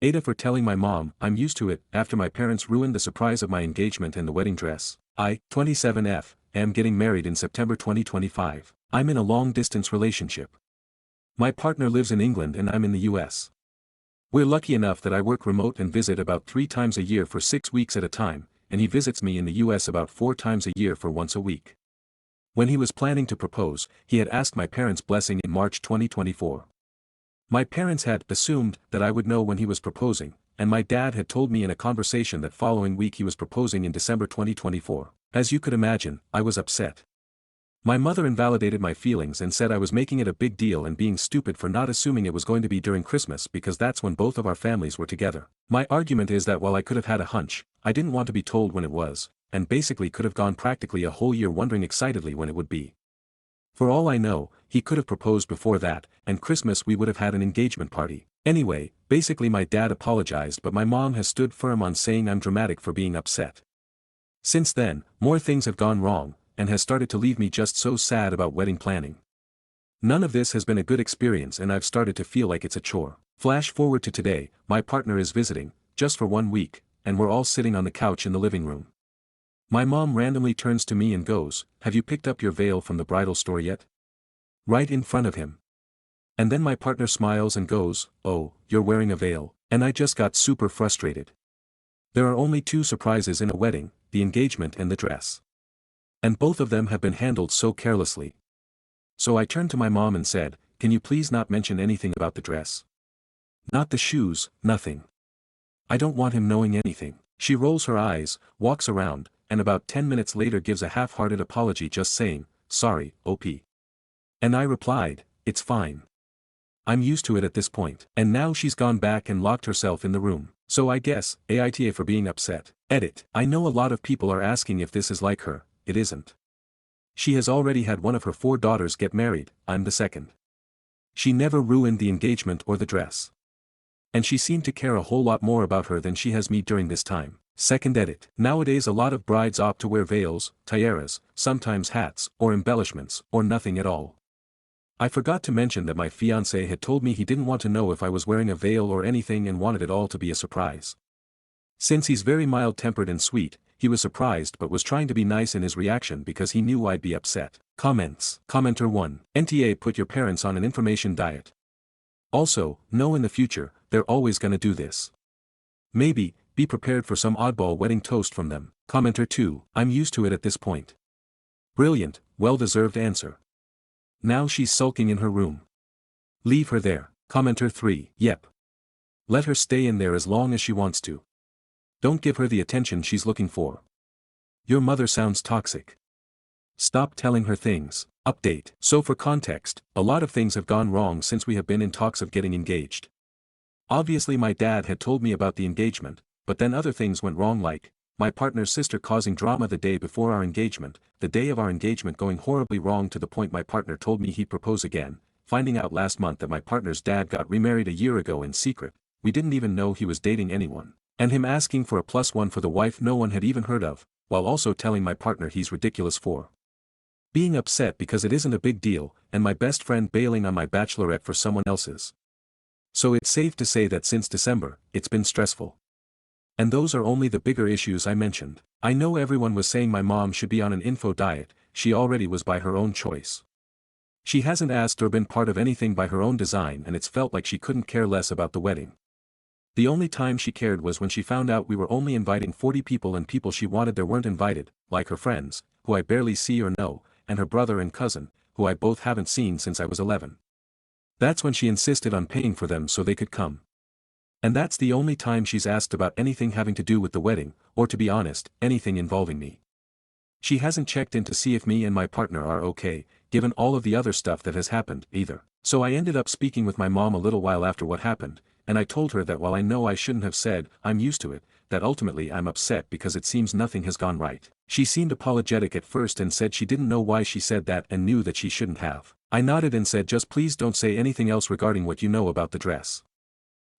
Ada for telling my mom, I'm used to it, after my parents ruined the surprise of my engagement and the wedding dress. I, 27F, am getting married in September 2025. I'm in a long-distance relationship. My partner lives in England and I'm in the US. We're lucky enough that I work remote and visit about 3 times a year for 6 weeks at a time, and he visits me in the US about 4 times a year for once a week. When he was planning to propose, he had asked my parents' blessing in March 2024. My parents had assumed that I would know when he was proposing, and my dad had told me in a conversation that following week he was proposing in December 2024. As you could imagine, I was upset. My mother invalidated my feelings and said I was making it a big deal and being stupid for not assuming it was going to be during Christmas because that's when both of our families were together. My argument is that while I could have had a hunch, I didn't want to be told when it was, and basically could have gone practically a whole year wondering excitedly when it would be. For all I know, he could have proposed before that, and Christmas we would have had an engagement party. Anyway, basically my dad apologized but my mom has stood firm on saying I'm dramatic for being upset. Since then, more things have gone wrong, and has started to leave me just so sad about wedding planning. None of this has been a good experience and I've started to feel like it's a chore. Flash forward to today, my partner is visiting, just for 1 week, and we're all sitting on the couch in the living room. My mom randomly turns to me and goes, "Have you picked up your veil from the bridal store yet?" Right in front of him. And then my partner smiles and goes, "Oh, you're wearing a veil," and I just got super frustrated. There are only 2 surprises in a wedding, the engagement and the dress. And both of them have been handled so carelessly. So I turned to my mom and said, "Can you please not mention anything about the dress? Not the shoes, nothing. I don't want him knowing anything." She rolls her eyes, walks around, and about 10 minutes later gives a half-hearted apology just saying, "Sorry, OP." And I replied, "It's fine. I'm used to it at this point." And now she's gone back and locked herself in the room. So I guess, AITA for being upset. Edit. I know a lot of people are asking if this is like her. It isn't. She has already had one of her 4 daughters get married, I'm the second. She never ruined the engagement or the dress. And she seemed to care a whole lot more about her than she has me during this time. Second edit. Nowadays a lot of brides opt to wear veils, tiaras, sometimes hats, or embellishments, or nothing at all. I forgot to mention that my fiancé had told me he didn't want to know if I was wearing a veil or anything and wanted it all to be a surprise. Since he's very mild-tempered and sweet, he was surprised but was trying to be nice in his reaction because he knew I'd be upset. Comments. Commenter 1. NTA put your parents on an information diet. Also, know in the future, they're always gonna do this. Maybe, be prepared for some oddball wedding toast from them. Commenter 2. I'm used to it at this point. Brilliant, well-deserved answer. Now she's sulking in her room. Leave her there. Commenter 3. Yep. Let her stay in there as long as she wants to. Don't give her the attention she's looking for. Your mother sounds toxic. Stop telling her things. Update. So for context, a lot of things have gone wrong since we have been in talks of getting engaged. Obviously my dad had told me about the engagement, but then other things went wrong like, my partner's sister causing drama the day before our engagement, the day of our engagement going horribly wrong to the point my partner told me he'd propose again, finding out last month that my partner's dad got remarried a year ago in secret, we didn't even know he was dating anyone, and him asking for a +1 for the wife no one had even heard of, while also telling my partner he's ridiculous for being upset because it isn't a big deal, and my best friend bailing on my bachelorette for someone else's. So it's safe to say that since December, it's been stressful. And those are only the bigger issues I mentioned. I know everyone was saying my mom should be on an info diet, she already was by her own choice. She hasn't asked or been part of anything by her own design and it's felt like she couldn't care less about the wedding. The only time she cared was when she found out we were only inviting 40 people and people she wanted there weren't invited, like her friends, who I barely see or know, and her brother and cousin, who I both haven't seen since I was 11. That's when she insisted on paying for them so they could come. And that's the only time she's asked about anything having to do with the wedding, or to be honest, anything involving me. She hasn't checked in to see if me and my partner are okay, given all of the other stuff that has happened, either. So I ended up speaking with my mom a little while after what happened, and I told her that while I know I shouldn't have said, I'm used to it, that ultimately I'm upset because it seems nothing has gone right. She seemed apologetic at first and said she didn't know why she said that and knew that she shouldn't have. I nodded and said just please don't say anything else regarding what you know about the dress.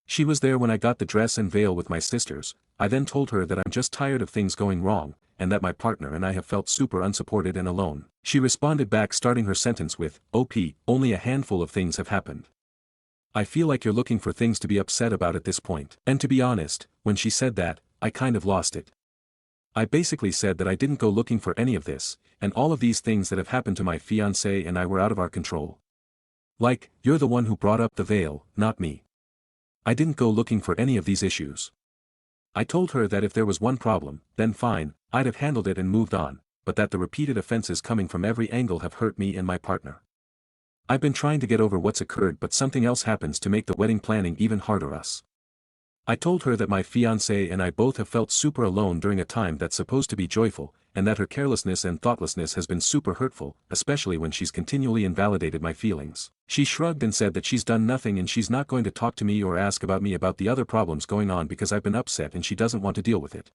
She was there when I got the dress and veil with my sisters. I then told her that I'm just tired of things going wrong, and that my partner and I have felt super unsupported and alone. She responded back starting her sentence with, OP, only a handful of things have happened. I feel like you're looking for things to be upset about at this point. And to be honest, when she said that, I kind of lost it. I basically said that I didn't go looking for any of this, and all of these things that have happened to my fiancé and I were out of our control. Like, you're the one who brought up the veil, not me. I didn't go looking for any of these issues. I told her that if there was one problem, then fine, I'd have handled it and moved on, but that the repeated offenses coming from every angle have hurt me and my partner. I've been trying to get over what's occurred, but something else happens to make the wedding planning even harder us. I told her that my fiancé and I both have felt super alone during a time that's supposed to be joyful, and that her carelessness and thoughtlessness has been super hurtful, especially when she's continually invalidated my feelings. She shrugged and said that she's done nothing and she's not going to talk to me or ask about me about the other problems going on because I've been upset and she doesn't want to deal with it.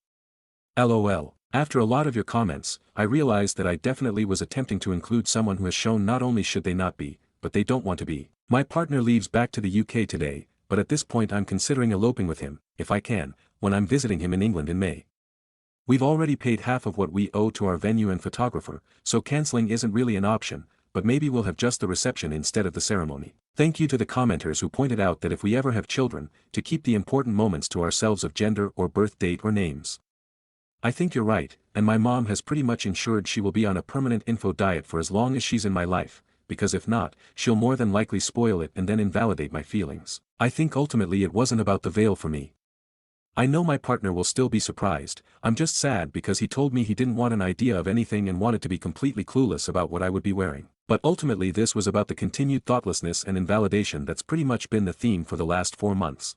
LOL. After a lot of your comments, I realized that I definitely was attempting to include someone who has shown not only should they not be, but they don't want to be. My partner leaves back to the UK today, but at this point I'm considering eloping with him, if I can, when I'm visiting him in England in May. We've already paid half of what we owe to our venue and photographer, so cancelling isn't really an option, but maybe we'll have just the reception instead of the ceremony. Thank you to the commenters who pointed out that if we ever have children, to keep the important moments to ourselves of gender or birth date or names. I think you're right, and my mom has pretty much ensured she will be on a permanent info diet for as long as she's in my life, because if not, she'll more than likely spoil it and then invalidate my feelings. I think ultimately it wasn't about the veil for me. I know my partner will still be surprised, I'm just sad because he told me he didn't want an idea of anything and wanted to be completely clueless about what I would be wearing. But ultimately this was about the continued thoughtlessness and invalidation that's pretty much been the theme for the last 4 months.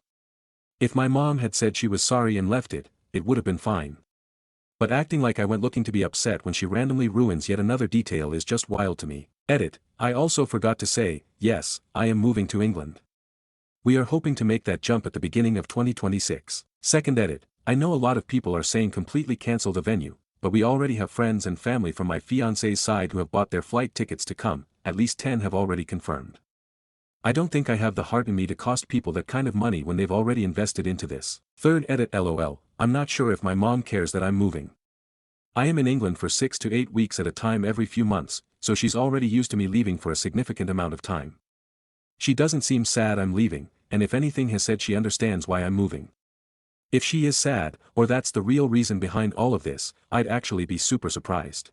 If my mom had said she was sorry and left it, it would have been fine. But acting like I went looking to be upset when she randomly ruins yet another detail is just wild to me. Edit. I also forgot to say, yes, I am moving to England. We are hoping to make that jump at the beginning of 2026. Second edit. I know a lot of people are saying completely cancel the venue, but we already have friends and family from my fiancé's side who have bought their flight tickets to come, at least 10 have already confirmed. I don't think I have the heart in me to cost people that kind of money when they've already invested into this. Third edit. LOL. I'm not sure if my mom cares that I'm moving. I am in England for 6 to 8 weeks at a time every few months, so she's already used to me leaving for a significant amount of time. She doesn't seem sad I'm leaving, and if anything has said she understands why I'm moving. If she is sad, or that's the real reason behind all of this, I'd actually be super surprised.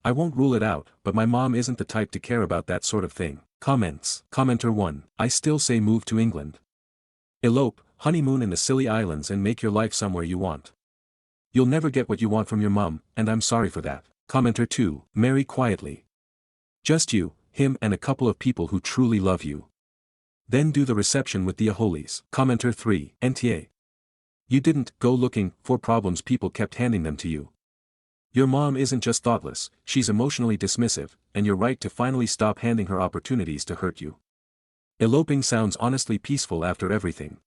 I won't rule it out, but my mom isn't the type to care about that sort of thing. Comments. Commenter 1. I still say move to England. Elope, honeymoon in the Scilly Islands and make your life somewhere you want. You'll never get what you want from your mum, and I'm sorry for that. Commenter 2. Marry quietly. Just you, him and a couple of people who truly love you. Then do the reception with the Aholis. Commenter 3. NTA. You didn't go looking for problems, people kept handing them to you. Your mom isn't just thoughtless, she's emotionally dismissive, and you're right to finally stop handing her opportunities to hurt you. Eloping sounds honestly peaceful after everything.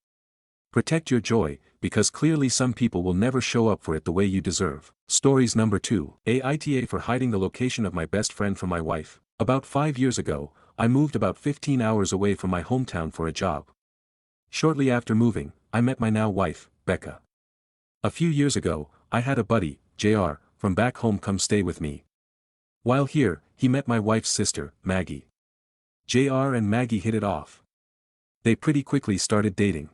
Protect your joy, because clearly some people will never show up for it the way you deserve. Stories number 2. Aita for hiding the location of my best friend from my wife. About 5 years ago, I moved about 15 hours away from my hometown for a job. Shortly after moving, I met my now wife, Becca. A few years ago, I had a buddy, JR, from back home come stay with me. While here, he met my wife's sister, Maggie. JR and Maggie hit it off. They pretty quickly started dating.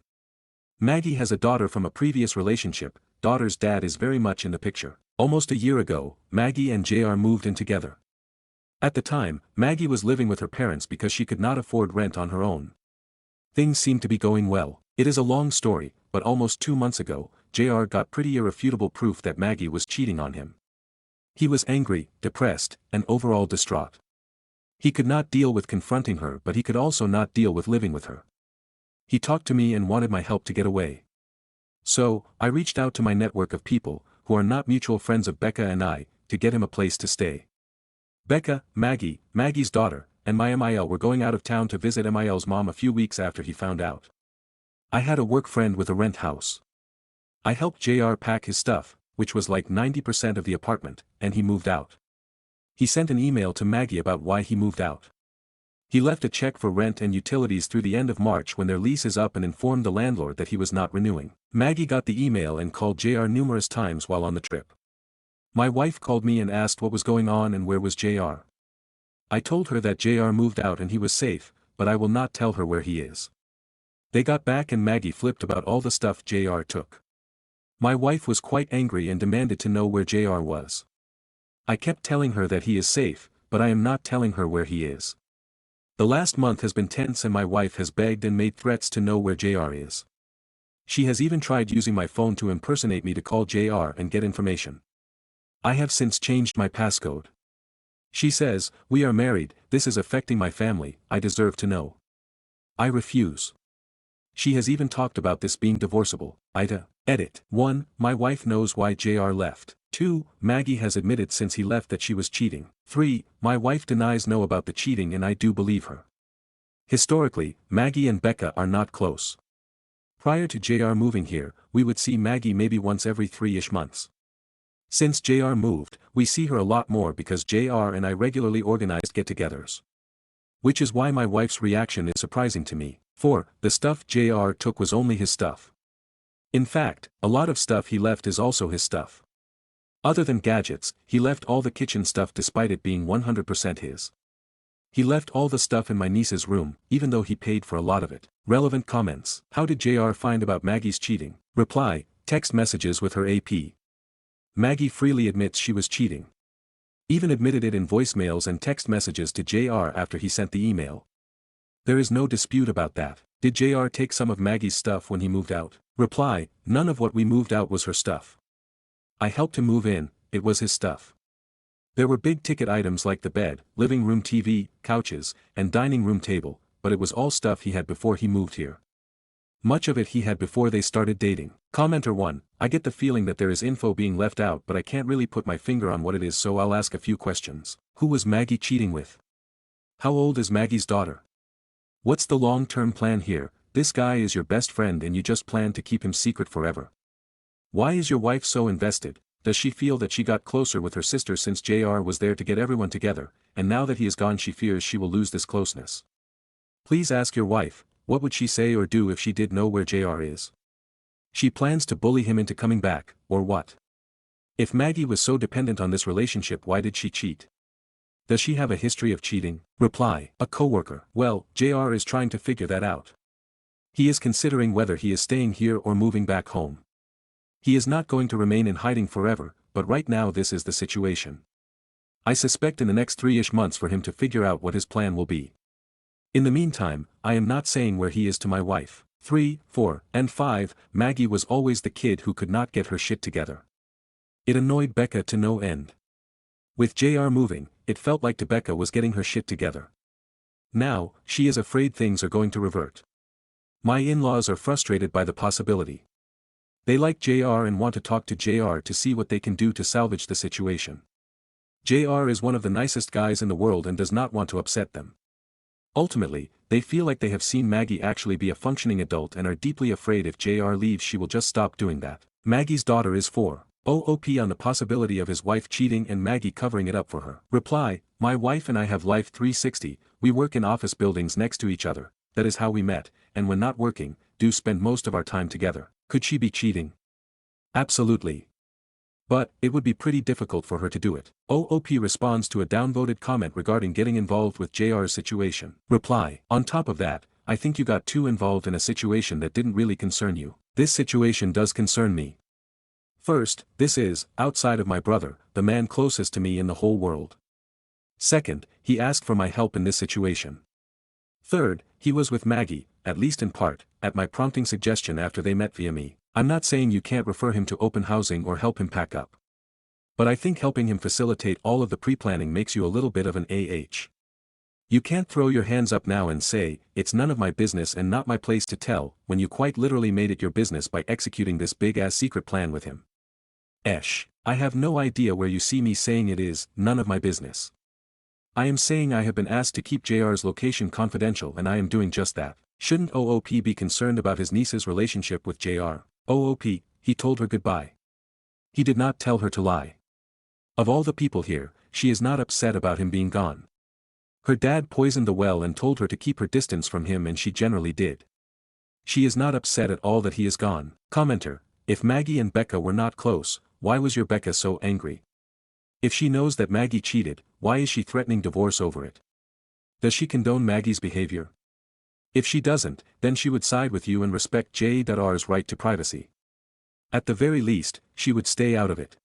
Maggie has a daughter from a previous relationship, daughter's dad is very much in the picture. Almost a year ago, Maggie and JR moved in together. At the time, Maggie was living with her parents because she could not afford rent on her own. Things seemed to be going well. It is a long story, but almost 2 months ago, JR got pretty irrefutable proof that Maggie was cheating on him. He was angry, depressed, and overall distraught. He could not deal with confronting her, but he could also not deal with living with her. He talked to me and wanted my help to get away. So, I reached out to my network of people, who are not mutual friends of Becca and I, to get him a place to stay. Becca, Maggie, Maggie's daughter, and my MIL were going out of town to visit MIL's mom a few weeks after he found out. I had a work friend with a rent house. I helped JR pack his stuff, which was like 90% of the apartment, and he moved out. He sent an email to Maggie about why he moved out. He left a check for rent and utilities through the end of March when their lease is up and informed the landlord that he was not renewing. Maggie got the email and called JR numerous times while on the trip. My wife called me and asked what was going on and where was JR. I told her that JR moved out and he was safe, but I will not tell her where he is. They got back and Maggie flipped about all the stuff JR took. My wife was quite angry and demanded to know where JR was. I kept telling her that he is safe, but I am not telling her where he is. The last month has been tense and my wife has begged and made threats to know where JR is. She has even tried using my phone to impersonate me to call JR and get information. I have since changed my passcode. She says, "We are married, this is affecting my family, I deserve to know." I refuse. She has even talked about this being divorceable. Aita Reddit. 1. My wife knows why JR left. 2. Maggie has admitted since he left that she was cheating. 3. My wife denies know about the cheating and I do believe her. Historically, Maggie and Becca are not close. Prior to JR moving here, we would see Maggie maybe once every 3-ish months. Since JR moved, we see her a lot more because JR and I regularly organized get-togethers. Which is why my wife's reaction is surprising to me. 4. The stuff JR took was only his stuff. In fact, a lot of stuff he left is also his stuff. Other than gadgets, he left all the kitchen stuff despite it being 100% his. He left all the stuff in my niece's room, even though he paid for a lot of it. Relevant comments. How did JR find about Maggie's cheating? Reply, text messages with her AP. Maggie freely admits she was cheating. Even admitted it in voicemails and text messages to JR after he sent the email. There is no dispute about that. Did JR take some of Maggie's stuff when he moved out? Reply, none of what we moved out was her stuff. I helped him move in, it was his stuff. There were big ticket items like the bed, living room TV, couches, and dining room table, but it was all stuff he had before he moved here. Much of it he had before they started dating. Commenter 1, I get the feeling that there is info being left out but I can't really put my finger on what it is so I'll ask a few questions. Who was Maggie cheating with? How old is Maggie's daughter? What's the long-term plan here? This guy is your best friend and you just plan to keep him secret forever. Why is your wife so invested? Does she feel that she got closer with her sister since JR was there to get everyone together, and now that he is gone she fears she will lose this closeness? Please ask your wife, what would she say or do if she did know where JR is? She plans to bully him into coming back, or what? If Maggie was so dependent on this relationship, why did she cheat? Does she have a history of cheating? Reply, a coworker. Well, JR is trying to figure that out. He is considering whether he is staying here or moving back home. He is not going to remain in hiding forever, but right now this is the situation. I suspect in the next 3-ish months for him to figure out what his plan will be. In the meantime, I am not saying where he is to my wife. 3, 4, and 5, Maggie was always the kid who could not get her shit together. It annoyed Becca to no end. With JR moving, it felt like Becca was getting her shit together. Now, she is afraid things are going to revert. My in-laws are frustrated by the possibility. They like JR and want to talk to JR to see what they can do to salvage the situation. JR is one of the nicest guys in the world and does not want to upset them. Ultimately, they feel like they have seen Maggie actually be a functioning adult and are deeply afraid if JR leaves she will just stop doing that. Maggie's daughter is 4. OOP on the possibility of his wife cheating and Maggie covering it up for her. Reply, my wife and I have Life 360, we work in office buildings next to each other, that is how we met, and when not working, do spend most of our time together. Could she be cheating? Absolutely. But, it would be pretty difficult for her to do it. OOP responds to a downvoted comment regarding getting involved with JR's situation. Reply, on top of that, I think you got too involved in a situation that didn't really concern you. This situation does concern me. First, this is, outside of my brother, the man closest to me in the whole world. Second, he asked for my help in this situation. Third, he was with Maggie, at least in part, at my prompting suggestion after they met via me. I'm not saying you can't refer him to open housing or help him pack up. But I think helping him facilitate all of the pre-planning makes you a little bit of an AH. You can't throw your hands up now and say, it's none of my business and not my place to tell, when you quite literally made it your business by executing this big-ass secret plan with him. I have no idea where you see me saying it is, none of my business. I am saying I have been asked to keep JR's location confidential and I am doing just that. Shouldn't OOP be concerned about his niece's relationship with JR? OOP, he told her goodbye. He did not tell her to lie. Of all the people here, she is not upset about him being gone. Her dad poisoned the well and told her to keep her distance from him and she generally did. She is not upset at all that he is gone. Commenter, if Maggie and Becca were not close, why was your Becca so angry? If she knows that Maggie cheated, why is she threatening divorce over it? Does she condone Maggie's behavior? If she doesn't, then she would side with you and respect J.R's right to privacy. At the very least, she would stay out of it.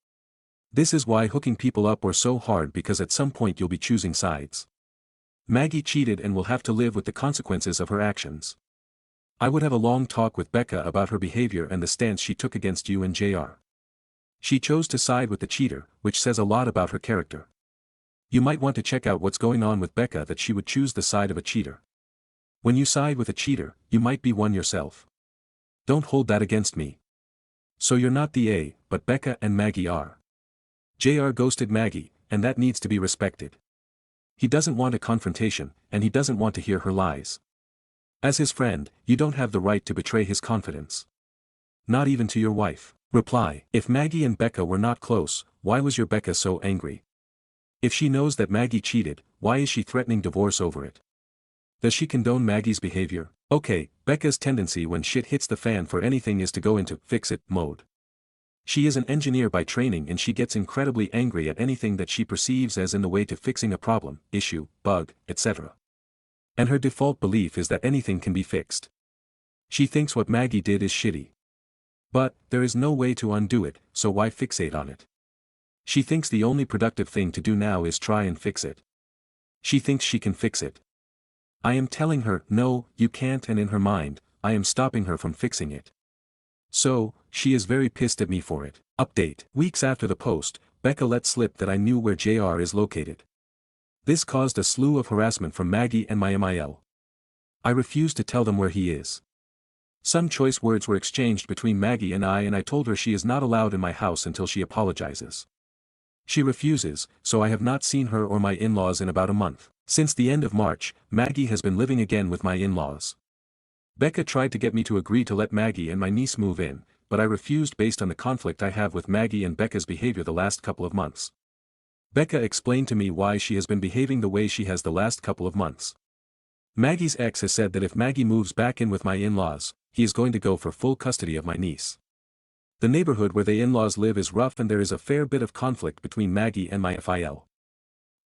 This is why hooking people up were so hard, because at some point you'll be choosing sides. Maggie cheated and will have to live with the consequences of her actions. I would have a long talk with Becca about her behavior and the stance she took against you and JR. She chose to side with the cheater, which says a lot about her character. You might want to check out what's going on with Becca that she would choose the side of a cheater. When you side with a cheater, you might be one yourself. Don't hold that against me. So you're not the A, but Becca and Maggie are. JR ghosted Maggie, and that needs to be respected. He doesn't want a confrontation, and he doesn't want to hear her lies. As his friend, you don't have the right to betray his confidence. Not even to your wife. Reply: if Maggie and Becca were not close, why was your Becca so angry? If she knows that Maggie cheated, why is she threatening divorce over it? Does she condone Maggie's behavior? Okay, Becca's tendency when shit hits the fan for anything is to go into fix-it mode. She is an engineer by training and she gets incredibly angry at anything that she perceives as in the way to fixing a problem, issue, bug, etc. And her default belief is that anything can be fixed. She thinks what Maggie did is shitty. But, there is no way to undo it, so why fixate on it? She thinks the only productive thing to do now is try and fix it. She thinks she can fix it. I am telling her, no, you can't, and in her mind, I am stopping her from fixing it. So, she is very pissed at me for it. Update: weeks after the post, Becca let slip that I knew where JR is located. This caused a slew of harassment from Maggie and my MIL. I refused to tell them where he is. Some choice words were exchanged between Maggie and I told her she is not allowed in my house until she apologizes. She refuses, so I have not seen her or my in-laws in about a month. Since the end of March, Maggie has been living again with my in-laws. Becca tried to get me to agree to let Maggie and my niece move in, but I refused based on the conflict I have with Maggie and Becca's behavior the last couple of months. Becca explained to me why she has been behaving the way she has the last couple of months. Maggie's ex has said that if Maggie moves back in with my in-laws, he is going to go for full custody of my niece. The neighborhood where the in-laws live is rough and there is a fair bit of conflict between Maggie and my FIL.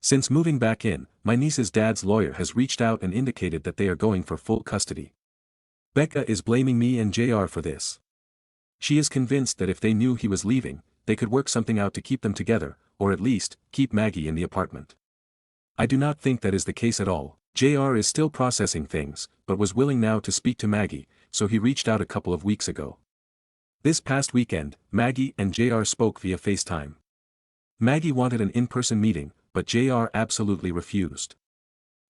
Since moving back in, my niece's dad's lawyer has reached out and indicated that they are going for full custody. Becca is blaming me and JR for this. She is convinced that if they knew he was leaving, they could work something out to keep them together, or at least, keep Maggie in the apartment. I do not think that is the case at all. JR is still processing things, but was willing now to speak to Maggie, so he reached out a couple of weeks ago. This past weekend, Maggie and JR spoke via FaceTime. Maggie wanted an in-person meeting, but JR absolutely refused.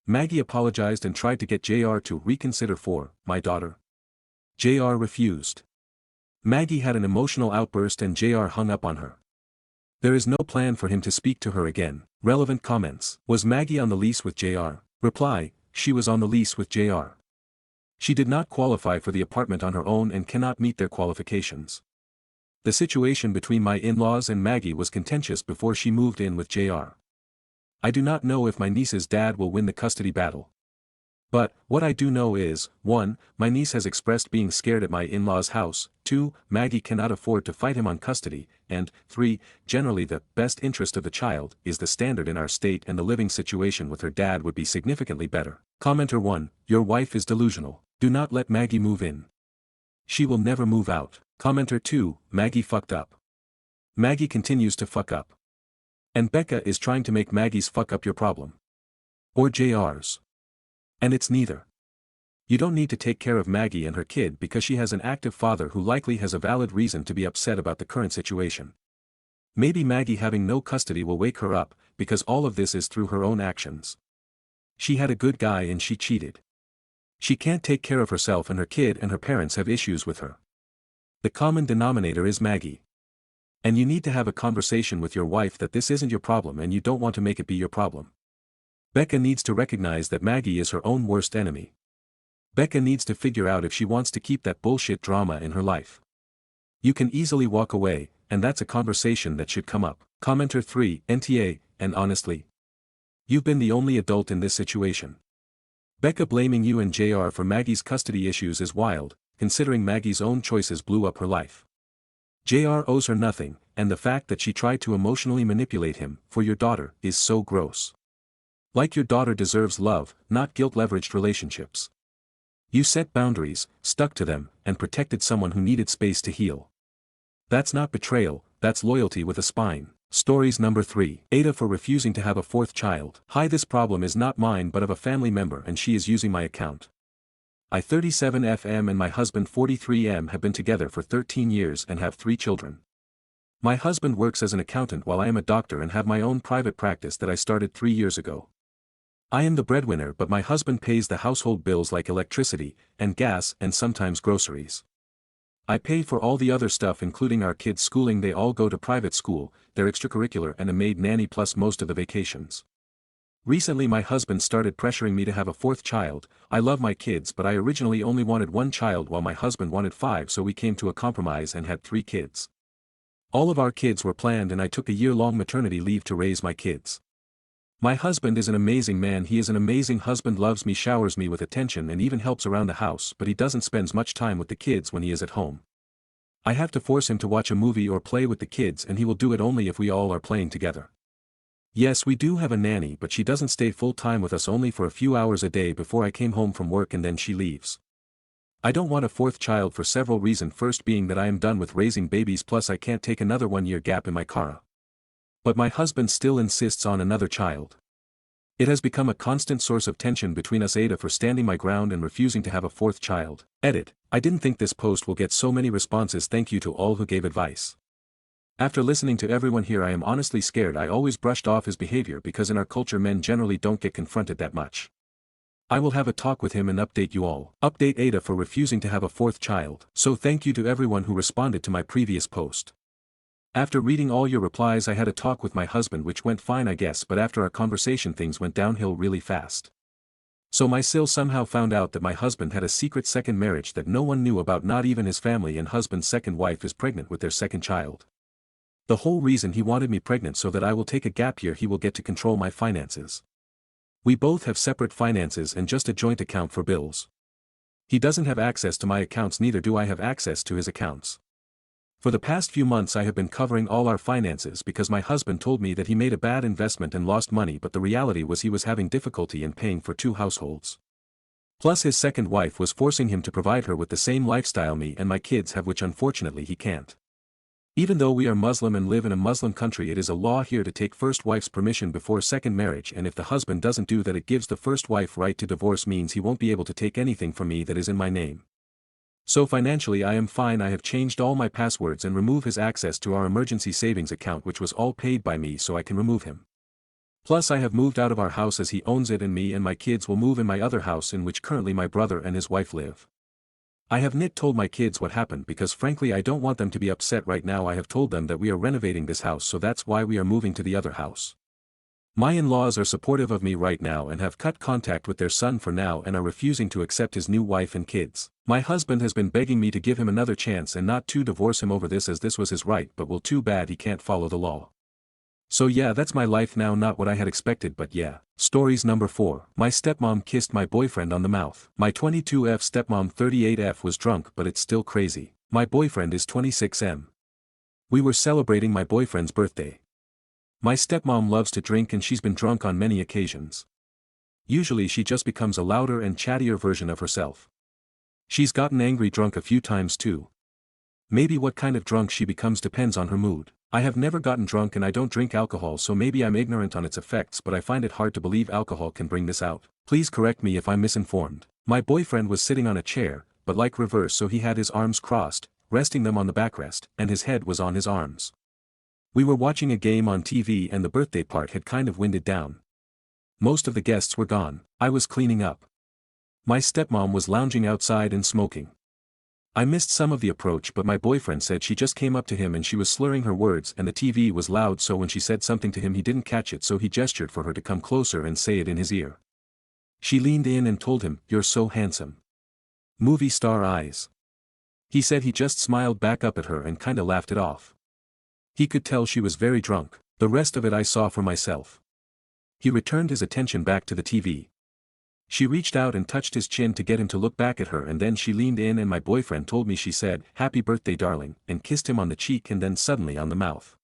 Maggie apologized and tried to get JR to reconsider for my daughter. JR refused. Maggie had an emotional outburst and JR hung up on her. There is no plan for him to speak to her again. Relevant comments: was Maggie on the lease with JR? Reply: she was on the lease with JR. She did not qualify for the apartment on her own and cannot meet their qualifications. The situation between my in-laws and Maggie was contentious before she moved in with JR. I do not know if my niece's dad will win the custody battle. But, what I do know is, 1, my niece has expressed being scared at my in-laws' house, 2, Maggie cannot afford to fight him on custody, and 3, generally the best interest of the child is the standard in our state and the living situation with her dad would be significantly better. Commenter 1, your wife is delusional. Do not let Maggie move in. She will never move out. Commenter 2, Maggie fucked up. Maggie continues to fuck up. And Becca is trying to make Maggie's fuck up your problem. Or JR's. And it's neither. You don't need to take care of Maggie and her kid because she has an active father who likely has a valid reason to be upset about the current situation. Maybe Maggie having no custody will wake her up, because all of this is through her own actions. She had a good guy and she cheated. She can't take care of herself and her kid and her parents have issues with her. The common denominator is Maggie. And you need to have a conversation with your wife that this isn't your problem and you don't want to make it be your problem. Becca needs to recognize that Maggie is her own worst enemy. Becca needs to figure out if she wants to keep that bullshit drama in her life. You can easily walk away, and that's a conversation that should come up. Commenter 3, NTA, and honestly, you've been the only adult in this situation. Becca blaming you and JR for Maggie's custody issues is wild, considering Maggie's own choices blew up her life. JR owes her nothing, and the fact that she tried to emotionally manipulate him for your daughter is so gross. Like your daughter deserves love, not guilt-leveraged relationships. You set boundaries, stuck to them, and protected someone who needed space to heal. That's not betrayal, that's loyalty with a spine. Stories number 3. Aita for refusing to have a fourth child. Hi, this problem is not mine but of a family member and she is using my account. I 37FM and my husband 43M have been together for 13 years and have 3 children. My husband works as an accountant while I am a doctor and have my own private practice that I started 3 years ago. I am the breadwinner but my husband pays the household bills like electricity, and gas and sometimes groceries. I pay for all the other stuff including our kids' schooling. They all go to private school, their extracurricular and a maid nanny plus most of the vacations. Recently my husband started pressuring me to have a fourth child. I love my kids but I originally only wanted 1 child while my husband wanted 5, so we came to a compromise and had 3 kids. All of our kids were planned and I took a year-long maternity leave to raise my kids. My husband is an amazing man. He is an amazing husband, loves me, showers me with attention and even helps around the house, but he doesn't spend much time with the kids when he is at home. I have to force him to watch a movie or play with the kids and he will do it only if we all are playing together. Yes, we do have a nanny but she doesn't stay full-time with us, only for a few hours a day before I came home from work and then she leaves. I don't want a fourth child for several reasons, first being that I am done with raising babies plus I can't take another 1-year gap in my career. But my husband still insists on another child. It has become a constant source of tension between us. Aita for standing my ground and refusing to have a fourth child. Edit. I didn't think this post will get so many responses. Thank you to all who gave advice. After listening to everyone here I am honestly scared. I always brushed off his behavior because in our culture men generally don't get confronted that much. I will have a talk with him and update you all. Update Aita for refusing to have a fourth child. So thank you to everyone who responded to my previous post. After reading all your replies I had a talk with my husband which went fine I guess, but after our conversation things went downhill really fast. So my sil somehow found out that my husband had a secret second marriage that no one knew about, not even his family, and husband's second wife is pregnant with their second child. The whole reason he wanted me pregnant so that I will take a gap year, he will get to control my finances. We both have separate finances and just a joint account for bills. He doesn't have access to my accounts, neither do I have access to his accounts. For the past few months I have been covering all our finances because my husband told me that he made a bad investment and lost money, but the reality was he was having difficulty in paying for 2 households. Plus his second wife was forcing him to provide her with the same lifestyle me and my kids have, which unfortunately he can't. Even though we are Muslim and live in a Muslim country, it is a law here to take first wife's permission before second marriage, and if the husband doesn't do that it gives the first wife right to divorce, means he won't be able to take anything from me that is in my name. So financially I am fine. I have changed all my passwords and remove his access to our emergency savings account which was all paid by me, so I can remove him. Plus I have moved out of our house as he owns it, and me and my kids will move in my other house in which currently my brother and his wife live. I have not told my kids what happened because frankly I don't want them to be upset right now. I have told them that we are renovating this house, so that's why we are moving to the other house. My in-laws are supportive of me right now and have cut contact with their son for now and are refusing to accept his new wife and kids. My husband has been begging me to give him another chance and not to divorce him over this, as this was his right, but well, too bad he can't follow the law. So yeah, that's my life now. Not what I had expected, but yeah. Stories number 4. My stepmom kissed my boyfriend on the mouth. My 22F stepmom 38F was drunk, but it's still crazy. My boyfriend is 26M. We were celebrating my boyfriend's birthday. My stepmom loves to drink and she's been drunk on many occasions. Usually she just becomes a louder and chattier version of herself. She's gotten angry drunk a few times too. Maybe what kind of drunk she becomes depends on her mood. I have never gotten drunk and I don't drink alcohol, so maybe I'm ignorant on its effects, but I find it hard to believe alcohol can bring this out. Please correct me if I'm misinformed. My boyfriend was sitting on a chair, but like reverse, so he had his arms crossed, resting them on the backrest, and his head was on his arms. We were watching a game on TV and the birthday part had kind of winded down. Most of the guests were gone. I was cleaning up. My stepmom was lounging outside and smoking. I missed some of the approach, but my boyfriend said she just came up to him and she was slurring her words and the TV was loud, so when she said something to him he didn't catch it, so he gestured for her to come closer and say it in his ear. She leaned in and told him, "You're so handsome. Movie star eyes." He said he just smiled back up at her and kinda laughed it off. He could tell she was very drunk. The rest of it I saw for myself. He returned his attention back to the TV. She reached out and touched his chin to get him to look back at her, and then she leaned in and my boyfriend told me she said, "Happy birthday darling," and kissed him on the cheek and then suddenly on the mouth.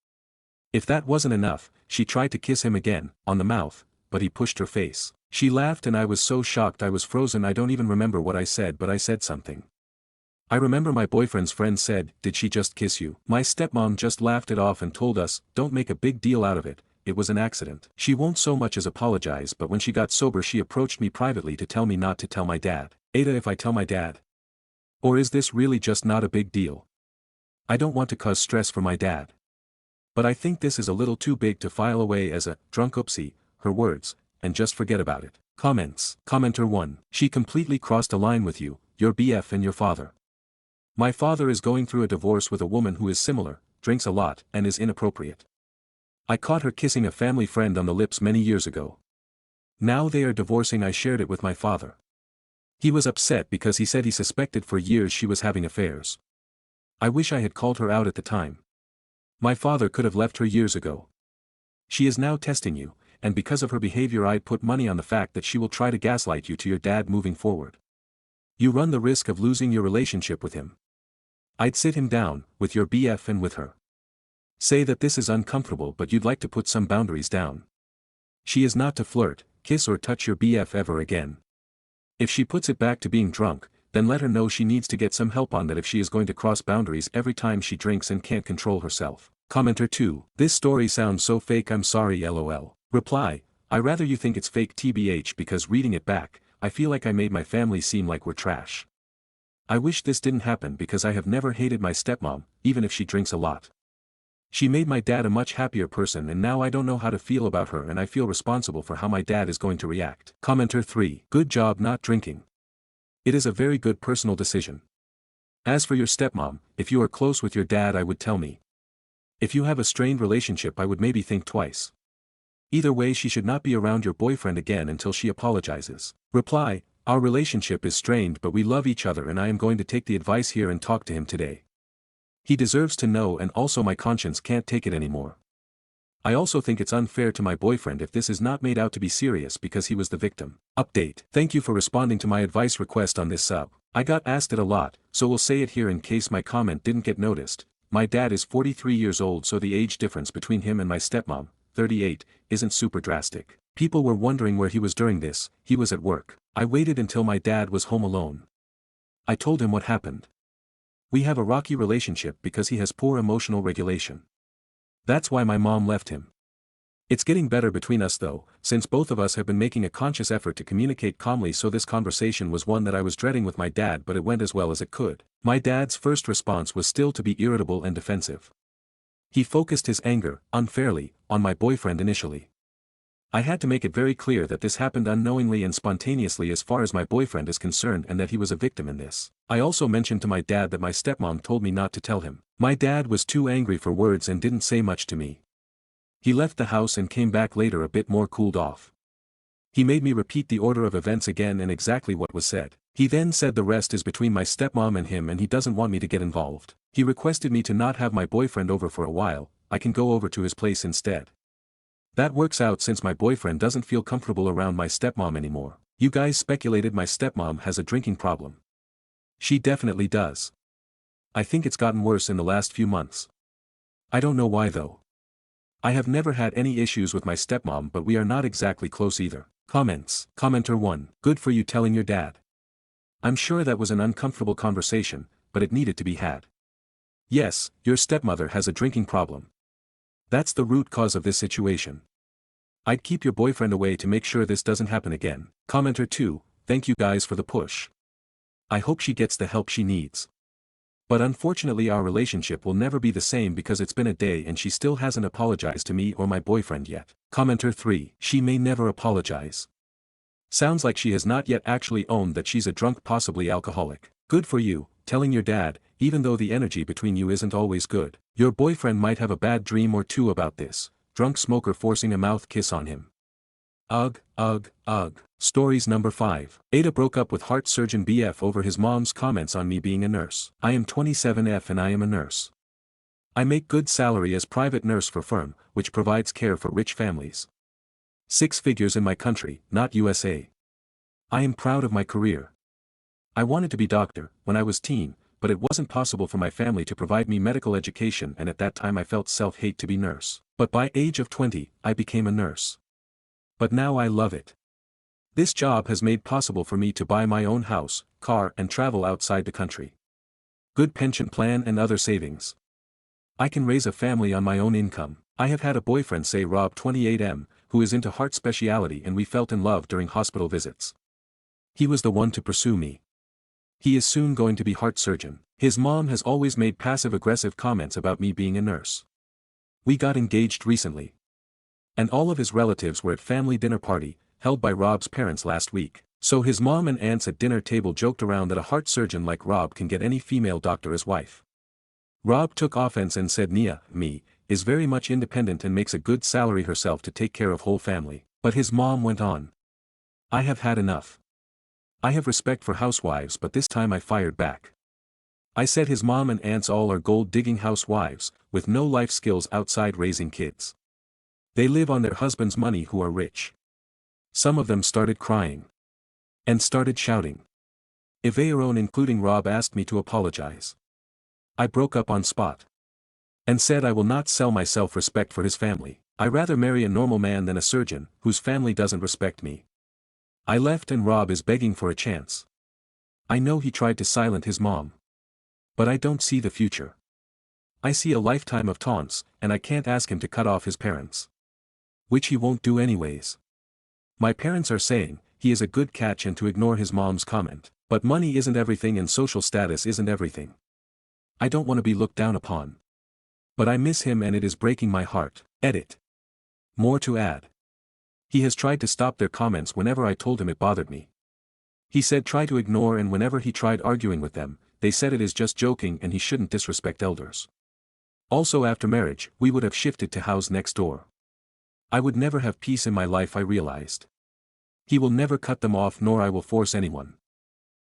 If that wasn't enough, she tried to kiss him again, on the mouth, but he pushed her face. She laughed and I was so shocked I was frozen. I don't even remember what I said, but I said something. I remember my boyfriend's friend said, "Did she just kiss you?" My stepmom just laughed it off and told us, "Don't make a big deal out of it, it was an accident." She won't so much as apologize, but when she got sober she approached me privately to tell me not to tell my dad. Ada, if I tell my dad? Or is this really just not a big deal? I don't want to cause stress for my dad. But I think this is a little too big to file away as a drunk oopsie, her words, and just forget about it. Comments. Commenter 1. She completely crossed a line with you, your BF and your father. My father is going through a divorce with a woman who is similar, drinks a lot, and is inappropriate. I caught her kissing a family friend on the lips many years ago. Now they are divorcing. I shared it with my father. He was upset because he said he suspected for years she was having affairs. I wish I had called her out at the time. My father could have left her years ago. She is now testing you, and because of her behavior I'd put money on the fact that she will try to gaslight you to your dad moving forward. You run the risk of losing your relationship with him. I'd sit him down, with your BF and with her. Say that this is uncomfortable but you'd like to put some boundaries down. She is not to flirt, kiss or touch your BF ever again. If she puts it back to being drunk, then let her know she needs to get some help on that if she is going to cross boundaries every time she drinks and can't control herself. Commenter 2. This story sounds so fake, I'm sorry lol. Reply, I rather you think it's fake tbh because reading it back, I feel like I made my family seem like we're trash. I wish this didn't happen because I have never hated my stepmom, even if she drinks a lot. She made my dad a much happier person and now I don't know how to feel about her and I feel responsible for how my dad is going to react. Commenter 3. Good job not drinking. It is a very good personal decision. As for your stepmom, if you are close with your dad I would tell me. If you have a strained relationship I would maybe think twice. Either way she should not be around your boyfriend again until she apologizes. Reply, our relationship is strained but we love each other and I am going to take the advice here and talk to him today. He deserves to know and also my conscience can't take it anymore. I also think it's unfair to my boyfriend if this is not made out to be serious because he was the victim. Update. Thank you for responding to my advice request on this sub. I got asked it a lot, so we'll say it here in case my comment didn't get noticed. My dad is 43 years old so the age difference between him and my stepmom, 38, isn't super drastic. People were wondering where he was during this, he was at work. I waited until my dad was home alone. I told him what happened. We have a rocky relationship because he has poor emotional regulation. That's why my mom left him. It's getting better between us though, since both of us have been making a conscious effort to communicate calmly, so this conversation was one that I was dreading with my dad but it went as well as it could. My dad's first response was still to be irritable and defensive. He focused his anger, unfairly, on my boyfriend initially. I had to make it very clear that this happened unknowingly and spontaneously as far as my boyfriend is concerned and that he was a victim in this. I also mentioned to my dad that my stepmom told me not to tell him. My dad was too angry for words and didn't say much to me. He left the house and came back later a bit more cooled off. He made me repeat the order of events again and exactly what was said. He then said the rest is between my stepmom and him and he doesn't want me to get involved. He requested me to not have my boyfriend over for a while, I can go over to his place instead. That works out since my boyfriend doesn't feel comfortable around my stepmom anymore. You guys speculated my stepmom has a drinking problem. She definitely does. I think it's gotten worse in the last few months. I don't know why though. I have never had any issues with my stepmom but we are not exactly close either. Comments. Commenter 1. Good for you telling your dad. I'm sure that was an uncomfortable conversation, but it needed to be had. Yes, your stepmother has a drinking problem. That's the root cause of this situation. I'd keep your boyfriend away to make sure this doesn't happen again. Commenter 2. Thank you guys for the push. I hope she gets the help she needs. But unfortunately our relationship will never be the same because it's been a day and she still hasn't apologized to me or my boyfriend yet. Commenter 3. She may never apologize. Sounds like she has not yet actually owned that she's a drunk, possibly alcoholic. Good for you, telling your dad, even though the energy between you isn't always good. Your boyfriend might have a bad dream or two about this. Drunk smoker forcing a mouth kiss on him. Ugh, ugh, ugh. Stories number 5. Ada broke up with heart surgeon BF over his mom's comments on me being a nurse. I am 27F and I am a nurse. I make good salary as private nurse for firm, which provides care for rich families. 6 figures in my country, not USA. I am proud of my career. I wanted to be doctor when I was teen, but it wasn't possible for my family to provide me medical education and at that time I felt self-hate to be nurse. But by age of 20, I became a nurse. But now I love it. This job has made possible for me to buy my own house, car and travel outside the country. Good pension plan and other savings. I can raise a family on my own income. I have had a boyfriend, say Rob 28M, who is into heart specialty, and we felt in love during hospital visits. He was the one to pursue me. He is soon going to be heart surgeon. His mom has always made passive-aggressive comments about me being a nurse. We got engaged recently. And all of his relatives were at family dinner party, held by Rob's parents last week. So his mom and aunts at dinner table joked around that a heart surgeon like Rob can get any female doctor as wife. Rob took offense and said Nia, me, is very much independent and makes a good salary herself to take care of whole family. But his mom went on. I have had enough. I have respect for housewives, but this time I fired back. I said his mom and aunts all are gold-digging housewives, with no life skills outside raising kids. They live on their husband's money who are rich. Some of them started crying. And started shouting. Everyone including Rob asked me to apologize. I broke up on spot. And said I will not sell my self-respect for his family. I rather marry a normal man than a surgeon, whose family doesn't respect me. I left and Rob is begging for a chance. I know he tried to silence his mom. But I don't see the future. I see a lifetime of taunts, and I can't ask him to cut off his parents. Which he won't do anyways. My parents are saying, he is a good catch and to ignore his mom's comment. But money isn't everything and social status isn't everything. I don't want to be looked down upon. But I miss him and it is breaking my heart. Edit. More to add. He has tried to stop their comments whenever I told him it bothered me. He said try to ignore, and whenever he tried arguing with them, they said it is just joking and he shouldn't disrespect elders. Also after marriage, we would have shifted to house next door. I would never have peace in my life, I realized. He will never cut them off nor I will force anyone.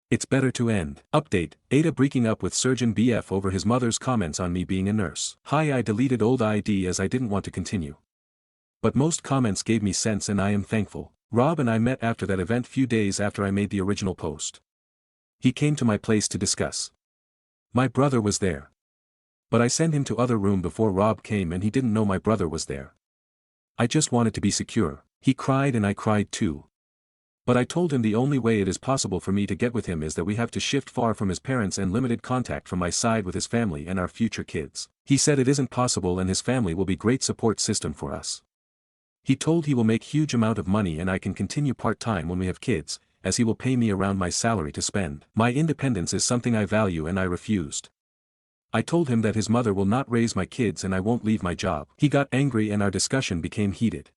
It's better to end. Update, Aita breaking up with surgeon BF over his mother's comments on me being a nurse. Hi, I deleted old ID as I didn't want to continue. But most comments gave me sense and I am thankful. Rob and I met after that event few days after I made the original post. He came to my place to discuss. My brother was there. But I sent him to other room before Rob came and he didn't know my brother was there. I just wanted to be secure. He cried and I cried too. But I told him the only way it is possible for me to get with him is that we have to shift far from his parents and limited contact from my side with his family and our future kids. He said it isn't possible and his family will be great support system for us. He told he will make huge amount of money and I can continue part-time when we have kids, as he will pay me around my salary to spend. My independence is something I value and I refused. I told him that his mother will not raise my kids and I won't leave my job. He got angry and our discussion became heated.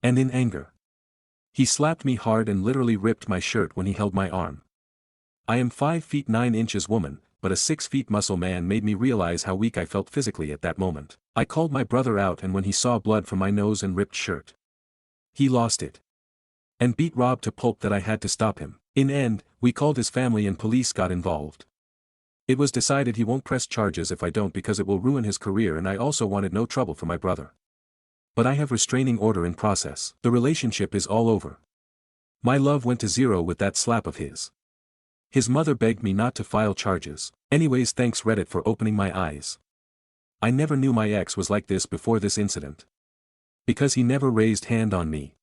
And in anger, he slapped me hard and literally ripped my shirt when he held my arm. I am 5 feet 9 inches woman, but a 6 feet muscle man made me realize how weak I felt physically at that moment. I called my brother out and when he saw blood from my nose and ripped shirt, he lost it. And beat Rob to pulp that I had to stop him. In end, we called his family and police got involved. It was decided he won't press charges if I don't because it will ruin his career and I also wanted no trouble for my brother. But I have restraining order in process. The relationship is all over. My love went to zero with that slap of his. His mother begged me not to file charges. Anyways, thanks Reddit for opening my eyes. I never knew my ex was like this before this incident. Because he never raised hand on me.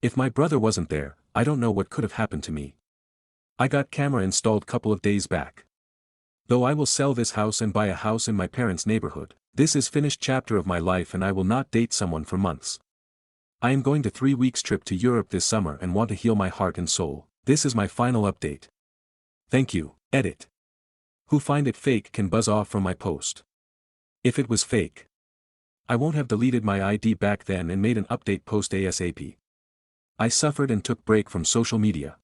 If my brother wasn't there, I don't know what could have happened to me. I got camera installed couple of days back. Though I will sell this house and buy a house in my parents' neighborhood. This is finished chapter of my life and I will not date someone for months. I am going to 3 weeks trip to Europe this summer and want to heal my heart and soul. This is my final update. Thank you. Edit. Who find it fake can buzz off from my post. If it was fake, I won't have deleted my ID back then and made an update post ASAP. I suffered and took break from social media.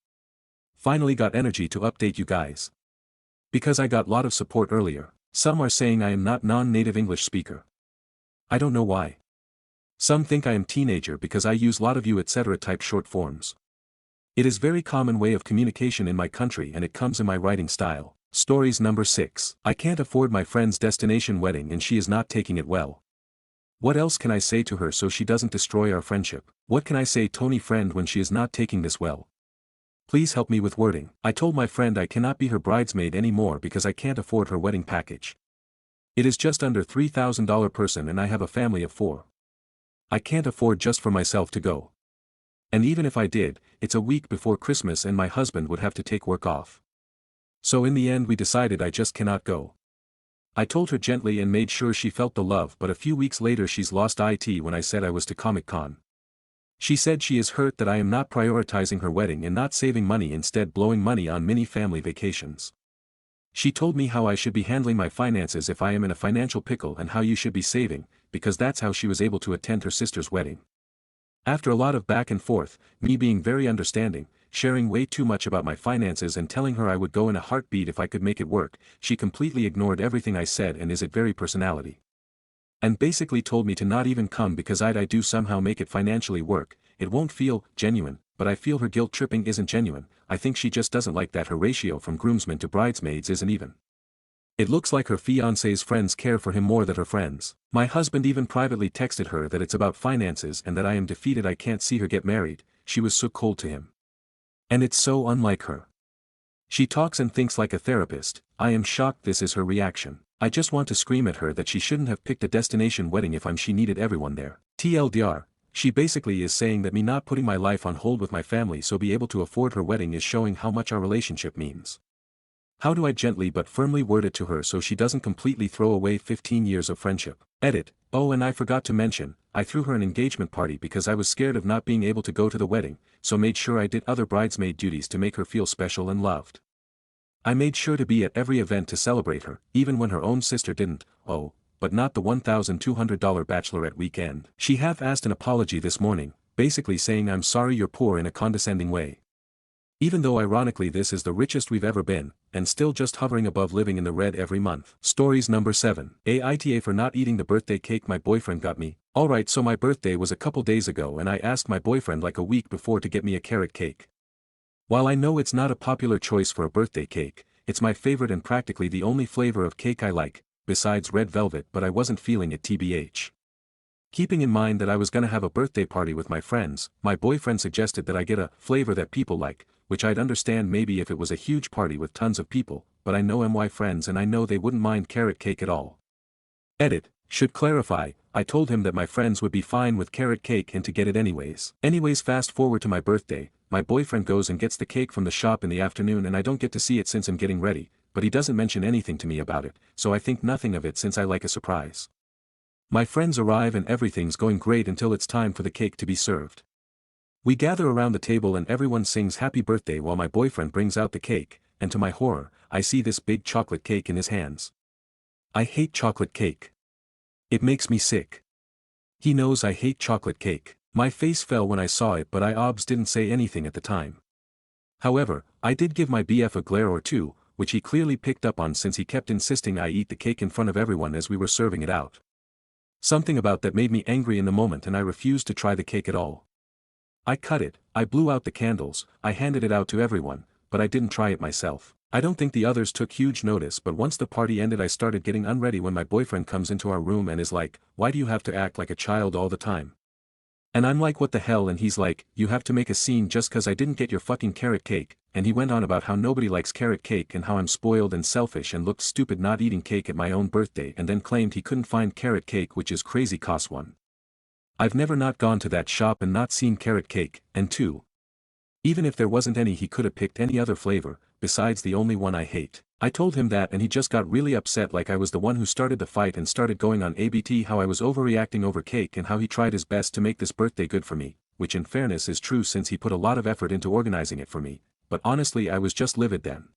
Finally got energy to update you guys. Because I got lot of support earlier. Some are saying I am not non-native English speaker. I don't know why. Some think I am teenager because I use lot of you etc. type short forms. It is very common way of communication in my country and it comes in my writing style. Stories number 6. I can't afford my friend's destination wedding and she is not taking it well. What else can I say to her so she doesn't destroy our friendship? What can I say Tony friend when she is not taking this well? Please help me with wording. I told my friend I cannot be her bridesmaid anymore because I can't afford her wedding package. It is just under $3,000 person and I have a family of 4. I can't afford just for myself to go. And even if I did, it's a week before Christmas and my husband would have to take work off. So in the end we decided I just cannot go. I told her gently and made sure she felt the love, but a few weeks later she's lost IT when I said I was to Comic-Con. She said she is hurt that I am not prioritizing her wedding and not saving money, instead blowing money on mini family vacations. She told me how I should be handling my finances if I am in a financial pickle and how you should be saving, because that's how she was able to attend her sister's wedding. After a lot of back and forth, me being very understanding, sharing way too much about my finances and telling her I would go in a heartbeat if I could make it work, she completely ignored everything I said and is it very personality. And basically told me to not even come because I do somehow make it financially work. It won't feel genuine, but I feel her guilt tripping isn't genuine. I think she just doesn't like that her ratio from groomsmen to bridesmaids isn't even. It looks like her fiancé's friends care for him more than her friends. My husband even privately texted her that it's about finances and that I am defeated I can't see her get married. She was so cold to him. And it's so unlike her. She talks and thinks like a therapist. I am shocked this is her reaction. I just want to scream at her that she shouldn't have picked a destination wedding if she needed everyone there. TLDR, she basically is saying that me not putting my life on hold with my family so be able to afford her wedding is showing how much our relationship means. How do I gently but firmly word it to her so she doesn't completely throw away 15 years of friendship? Edit. Oh, and I forgot to mention, I threw her an engagement party because I was scared of not being able to go to the wedding, so made sure I did other bridesmaid duties to make her feel special and loved. I made sure to be at every event to celebrate her, even when her own sister didn't, but not the $1,200 bachelorette weekend. She half-asked an apology this morning, basically saying I'm sorry you're poor in a condescending way. Even though ironically this is the richest we've ever been, and still just hovering above living in the red every month. Stories number 7. Aita for not eating the birthday cake my boyfriend got me. Alright, so my birthday was a couple days ago and I asked my boyfriend like a week before to get me a carrot cake. While I know it's not a popular choice for a birthday cake, it's my favorite and practically the only flavor of cake I like, besides red velvet, but I wasn't feeling it tbh. Keeping in mind that I was gonna have a birthday party with my friends, my boyfriend suggested that I get a flavor that people like, which I'd understand maybe if it was a huge party with tons of people, but I know my friends and I know they wouldn't mind carrot cake at all. Edit. Should clarify, I told him that my friends would be fine with carrot cake and to get it anyways. Fast forward to my birthday, my boyfriend goes and gets the cake from the shop in the afternoon and I don't get to see it since I'm getting ready, but he doesn't mention anything to me about it, so I think nothing of it since I like a surprise. My friends arrive and everything's going great until it's time for the cake to be served. We gather around the table and everyone sings happy birthday while my boyfriend brings out the cake, and to my horror, I see this big chocolate cake in his hands. I hate chocolate cake. It makes me sick. He knows I hate chocolate cake. My face fell when I saw it, but I didn't say anything at the time. However, I did give my BF a glare or two, which he clearly picked up on since he kept insisting I eat the cake in front of everyone as we were serving it out. Something about that made me angry in the moment and I refused to try the cake at all. I cut it, I blew out the candles, I handed it out to everyone, but I didn't try it myself. I don't think the others took huge notice, but once the party ended I started getting unready when my boyfriend comes into our room and is like, why do you have to act like a child all the time? And I'm like what the hell, and he's like, you have to make a scene just cause I didn't get your fucking carrot cake, and he went on about how nobody likes carrot cake and how I'm spoiled and selfish and looked stupid not eating cake at my own birthday, and then claimed he couldn't find carrot cake, which is crazy, cost one. I've never not gone to that shop and not seen carrot cake, and 2. Even if there wasn't any he could have picked any other flavor, besides the only one I hate. I told him that and he just got really upset like I was the one who started the fight and started going on ABT how I was overreacting over cake and how he tried his best to make this birthday good for me, which in fairness is true since he put a lot of effort into organizing it for me, but honestly I was just livid then.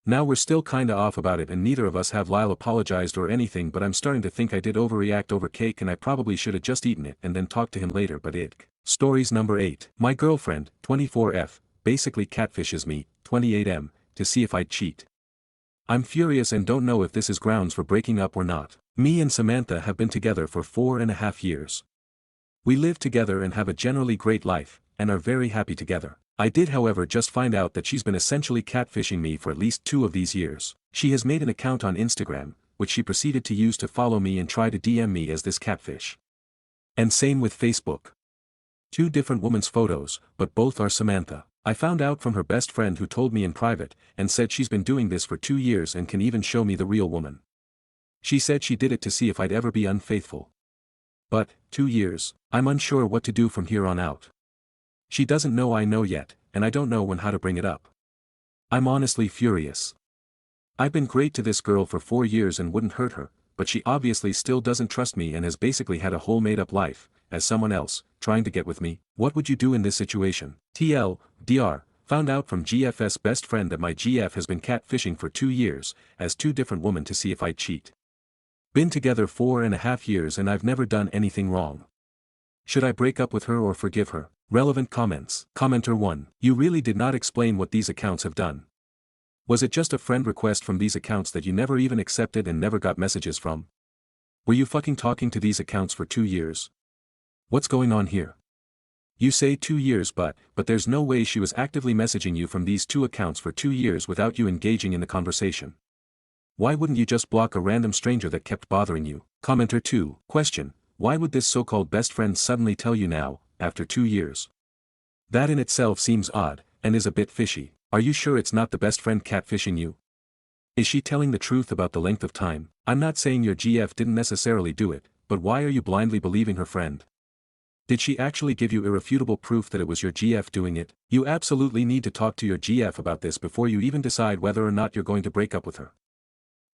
Now we're still kinda off about it and neither of us have Lyle apologized or anything, but I'm starting to think I did overreact over cake and I probably should have just eaten it and then talked to him later, but ick. Stories number 8. My girlfriend, 24F, basically catfishes me, 28M, to see if I'd cheat. I'm furious and don't know if this is grounds for breaking up or not. Me and Samantha have been together for 4.5 years. We live together and have a generally great life, and are very happy together. I did however just find out that she's been essentially catfishing me for at least 2 of these years. She has made an account on Instagram, which she proceeded to use to follow me and try to DM me as this catfish. And same with Facebook. 2 different women's photos, but both are Samantha. I found out from her best friend who told me in private, and said she's been doing this for 2 years and can even show me the real woman. She said she did it to see if I'd ever be unfaithful. But, 2 years, I'm unsure what to do from here on out. She doesn't know I know yet, and I don't know when how to bring it up. I'm honestly furious. I've been great to this girl for 4 years and wouldn't hurt her, but she obviously still doesn't trust me and has basically had a whole made-up life, as someone else, trying to get with me. What would you do in this situation? TL, found out from GF's best friend that my GF has been catfishing for 2 years, as 2 different women to see if I'd cheat. Been together 4.5 years and I've never done anything wrong. Should I break up with her or forgive her? Relevant comments. Commenter 1. You really did not explain what these accounts have done. Was it just a friend request from these accounts that you never even accepted and never got messages from? Were you fucking talking to these accounts for 2 years? What's going on here? You say 2 years but there's no way she was actively messaging you from these 2 accounts for 2 years without you engaging in the conversation. Why wouldn't you just block a random stranger that kept bothering you? Commenter 2. Question. Why would this so-called best friend suddenly tell you now, after 2 years? That in itself seems odd, and is a bit fishy. Are you sure it's not the best friend catfishing you? Is she telling the truth about the length of time? I'm not saying your GF didn't necessarily do it, but why are you blindly believing her friend? Did she actually give you irrefutable proof that it was your GF doing it? You absolutely need to talk to your GF about this before you even decide whether or not you're going to break up with her.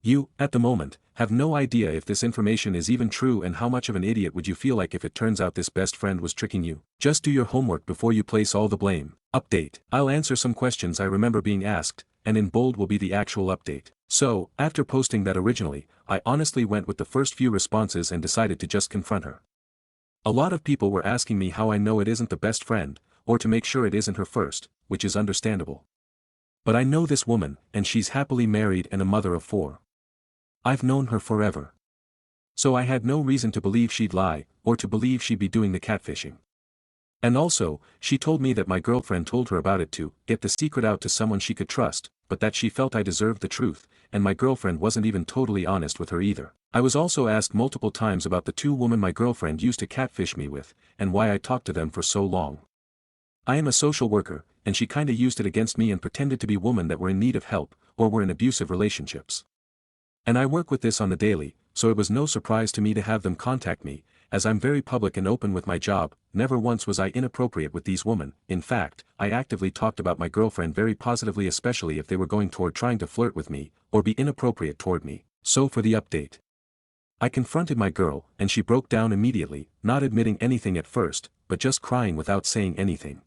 You, at the moment, have no idea if this information is even true, and how much of an idiot would you feel like if it turns out this best friend was tricking you? Just do your homework before you place all the blame. Update. I'll answer some questions I remember being asked, and in bold will be the actual update. So, after posting that originally, I honestly went with the first few responses and decided to just confront her. A lot of people were asking me how I know it isn't the best friend, or to make sure it isn't her first, which is understandable. But I know this woman, and she's happily married and a mother of 4. I've known her forever. So I had no reason to believe she'd lie, or to believe she'd be doing the catfishing. And also, she told me that my girlfriend told her about it to get the secret out to someone she could trust, but that she felt I deserved the truth, and my girlfriend wasn't even totally honest with her either. I was also asked multiple times about the 2 women my girlfriend used to catfish me with, and why I talked to them for so long. I am a social worker, and she kinda used it against me and pretended to be women that were in need of help, or were in abusive relationships. And I work with this on the daily, so it was no surprise to me to have them contact me, as I'm very public and open with my job. Never once was I inappropriate with these women. In fact, I actively talked about my girlfriend very positively, especially if they were going toward trying to flirt with me, or be inappropriate toward me. So for the update. I confronted my girl, and she broke down immediately, not admitting anything at first, but just crying without saying anything.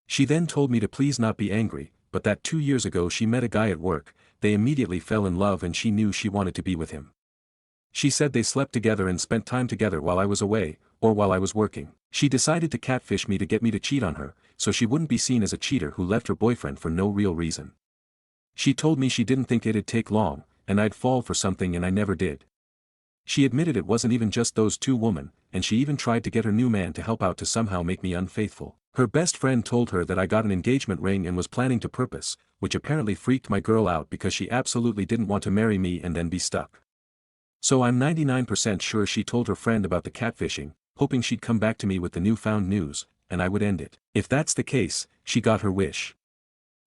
She then told me to please not be angry, but that 2 years ago she met a guy at work, they immediately fell in love and she knew she wanted to be with him. She said they slept together and spent time together while I was away, or while I was working. She decided to catfish me to get me to cheat on her, so she wouldn't be seen as a cheater who left her boyfriend for no real reason. She told me she didn't think it'd take long, and I'd fall for something, and I never did. She admitted it wasn't even just those 2 women, and she even tried to get her new man to help out to somehow make me unfaithful. Her best friend told her that I got an engagement ring and was planning to propose, which apparently freaked my girl out because she absolutely didn't want to marry me and then be stuck. So I'm 99% sure she told her friend about the catfishing, hoping she'd come back to me with the newfound news, and I would end it. If that's the case, she got her wish.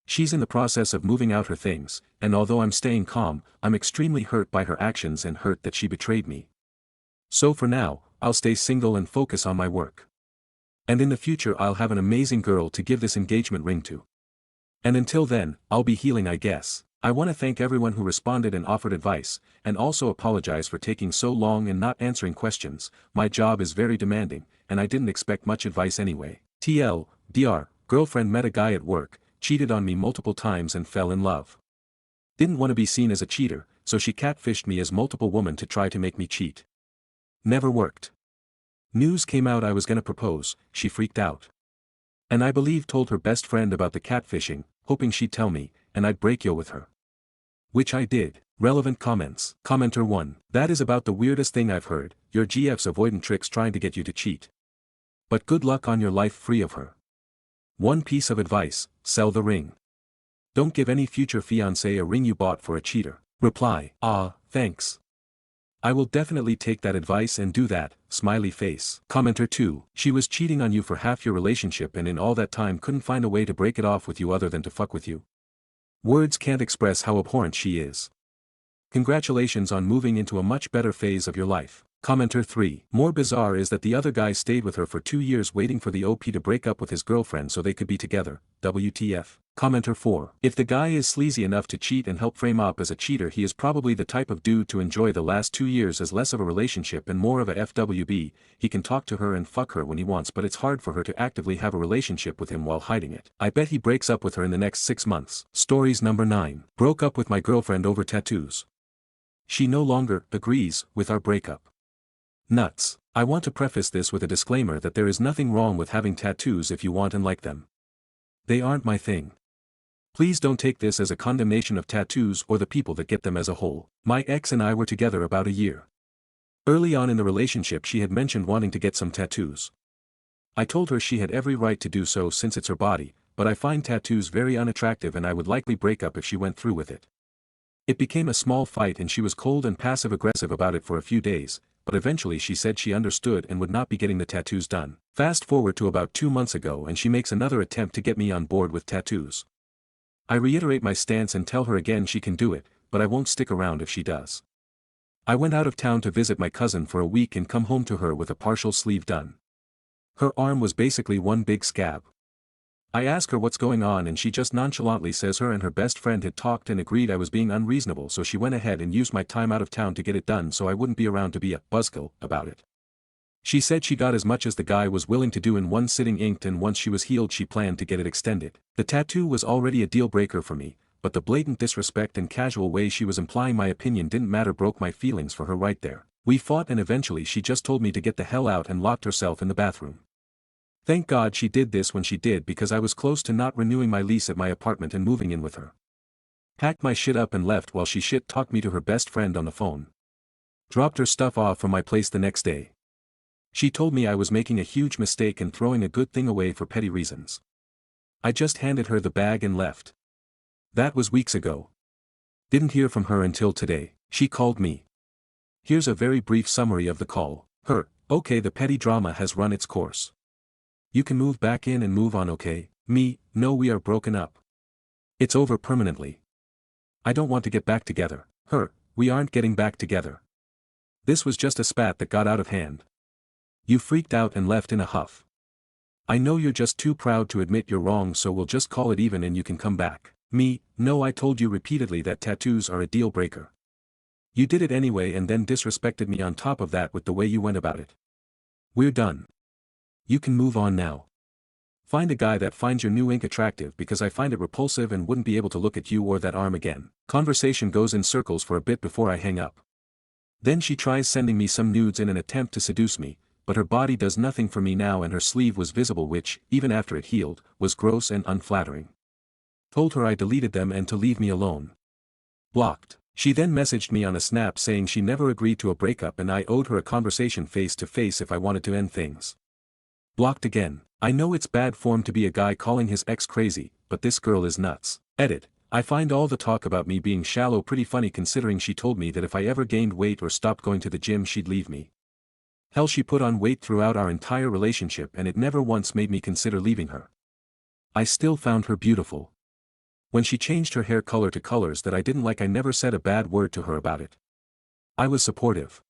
She's in the process of moving out her things, and although I'm staying calm, I'm extremely hurt by her actions and hurt that she betrayed me. So for now, I'll stay single and focus on my work. And in the future I'll have an amazing girl to give this engagement ring to. And until then, I'll be healing, I guess. I want to thank everyone who responded and offered advice, and also apologize for taking so long and not answering questions. My job is very demanding, and I didn't expect much advice anyway. TL, girlfriend met a guy at work, cheated on me multiple times and fell in love. Didn't want to be seen as a cheater, so she catfished me as multiple women to try to make me cheat. Never worked. News came out I was gonna propose, she freaked out. And I believe told her best friend about the catfishing, hoping she'd tell me, and I'd break yo with her. Which I did. Relevant comments. Commenter 1. That is about the weirdest thing I've heard, your GF's avoidant tricks trying to get you to cheat. But good luck on your life free of her. One piece of advice, sell the ring. Don't give any future fiancé a ring you bought for a cheater. Reply. Thanks. I will definitely take that advice and do that, smiley face. Commenter 2. She was cheating on you for half your relationship and in all that time couldn't find a way to break it off with you other than to fuck with you. Words can't express how abhorrent she is. Congratulations on moving into a much better phase of your life. Commenter 3. More bizarre is that the other guy stayed with her for 2 years waiting for the OP to break up with his girlfriend so they could be together. WTF. Commenter 4. If the guy is sleazy enough to cheat and help frame up as a cheater, he is probably the type of dude to enjoy the last 2 years as less of a relationship and more of a FWB. He can talk to her and fuck her when he wants, but it's hard for her to actively have a relationship with him while hiding it. I bet he breaks up with her in the next 6 months. Stories number 9. Broke up with my girlfriend over tattoos. She no longer agrees with our breakup. Nuts. I want to preface this with a disclaimer that there is nothing wrong with having tattoos if you want and like them. They aren't my thing. Please don't take this as a condemnation of tattoos or the people that get them as a whole. My ex and I were together about a year. Early on in the relationship she had mentioned wanting to get some tattoos. I told her she had every right to do so since it's her body, but I find tattoos very unattractive and I would likely break up if she went through with it. It became a small fight and she was cold and passive-aggressive about it for a few days, but eventually she said she understood and would not be getting the tattoos done. Fast forward to about 2 months ago and she makes another attempt to get me on board with tattoos. I reiterate my stance and tell her again she can do it, but I won't stick around if she does. I went out of town to visit my cousin for a week and come home to her with a partial sleeve done. Her arm was basically one big scab. I ask her what's going on and she just nonchalantly says her and her best friend had talked and agreed I was being unreasonable, so she went ahead and used my time out of town to get it done so I wouldn't be around to be a buzzkill about it. She said she got as much as the guy was willing to do in one sitting inked, and once she was healed she planned to get it extended. The tattoo was already a deal breaker for me, but the blatant disrespect and casual way she was implying my opinion didn't matter broke my feelings for her right there. We fought and eventually she just told me to get the hell out and locked herself in the bathroom. Thank God she did this when she did, because I was close to not renewing my lease at my apartment and moving in with her. Packed my shit up and left while she shit-talked me to her best friend on the phone. Dropped her stuff off from my place the next day. She told me I was making a huge mistake and throwing a good thing away for petty reasons. I just handed her the bag and left. That was weeks ago. Didn't hear from her until today. She called me. Here's a very brief summary of the call. Her, okay, the petty drama has run its course. You can move back in and move on, okay? Me, no, we are broken up. It's over permanently. I don't want to get back together. Her, we aren't getting back together. This was just a spat that got out of hand. You freaked out and left in a huff. I know you're just too proud to admit you're wrong, so we'll just call it even and you can come back. Me, no, I told you repeatedly that tattoos are a deal breaker. You did it anyway and then disrespected me on top of that with the way you went about it. We're done. You can move on now. Find a guy that finds your new ink attractive, because I find it repulsive and wouldn't be able to look at you or that arm again. Conversation goes in circles for a bit before I hang up. Then she tries sending me some nudes in an attempt to seduce me, but her body does nothing for me now and her sleeve was visible, which, even after it healed, was gross and unflattering. Told her I deleted them and to leave me alone. Blocked. She then messaged me on a snap saying she never agreed to a breakup and I owed her a conversation face to face if I wanted to end things. Blocked again. I know it's bad form to be a guy calling his ex crazy, but this girl is nuts. Edit. I find all the talk about me being shallow pretty funny considering she told me that if I ever gained weight or stopped going to the gym she'd leave me. Hell, she put on weight throughout our entire relationship and it never once made me consider leaving her. I still found her beautiful. When she changed her hair color to colors that I didn't like, I never said a bad word to her about it. I was supportive.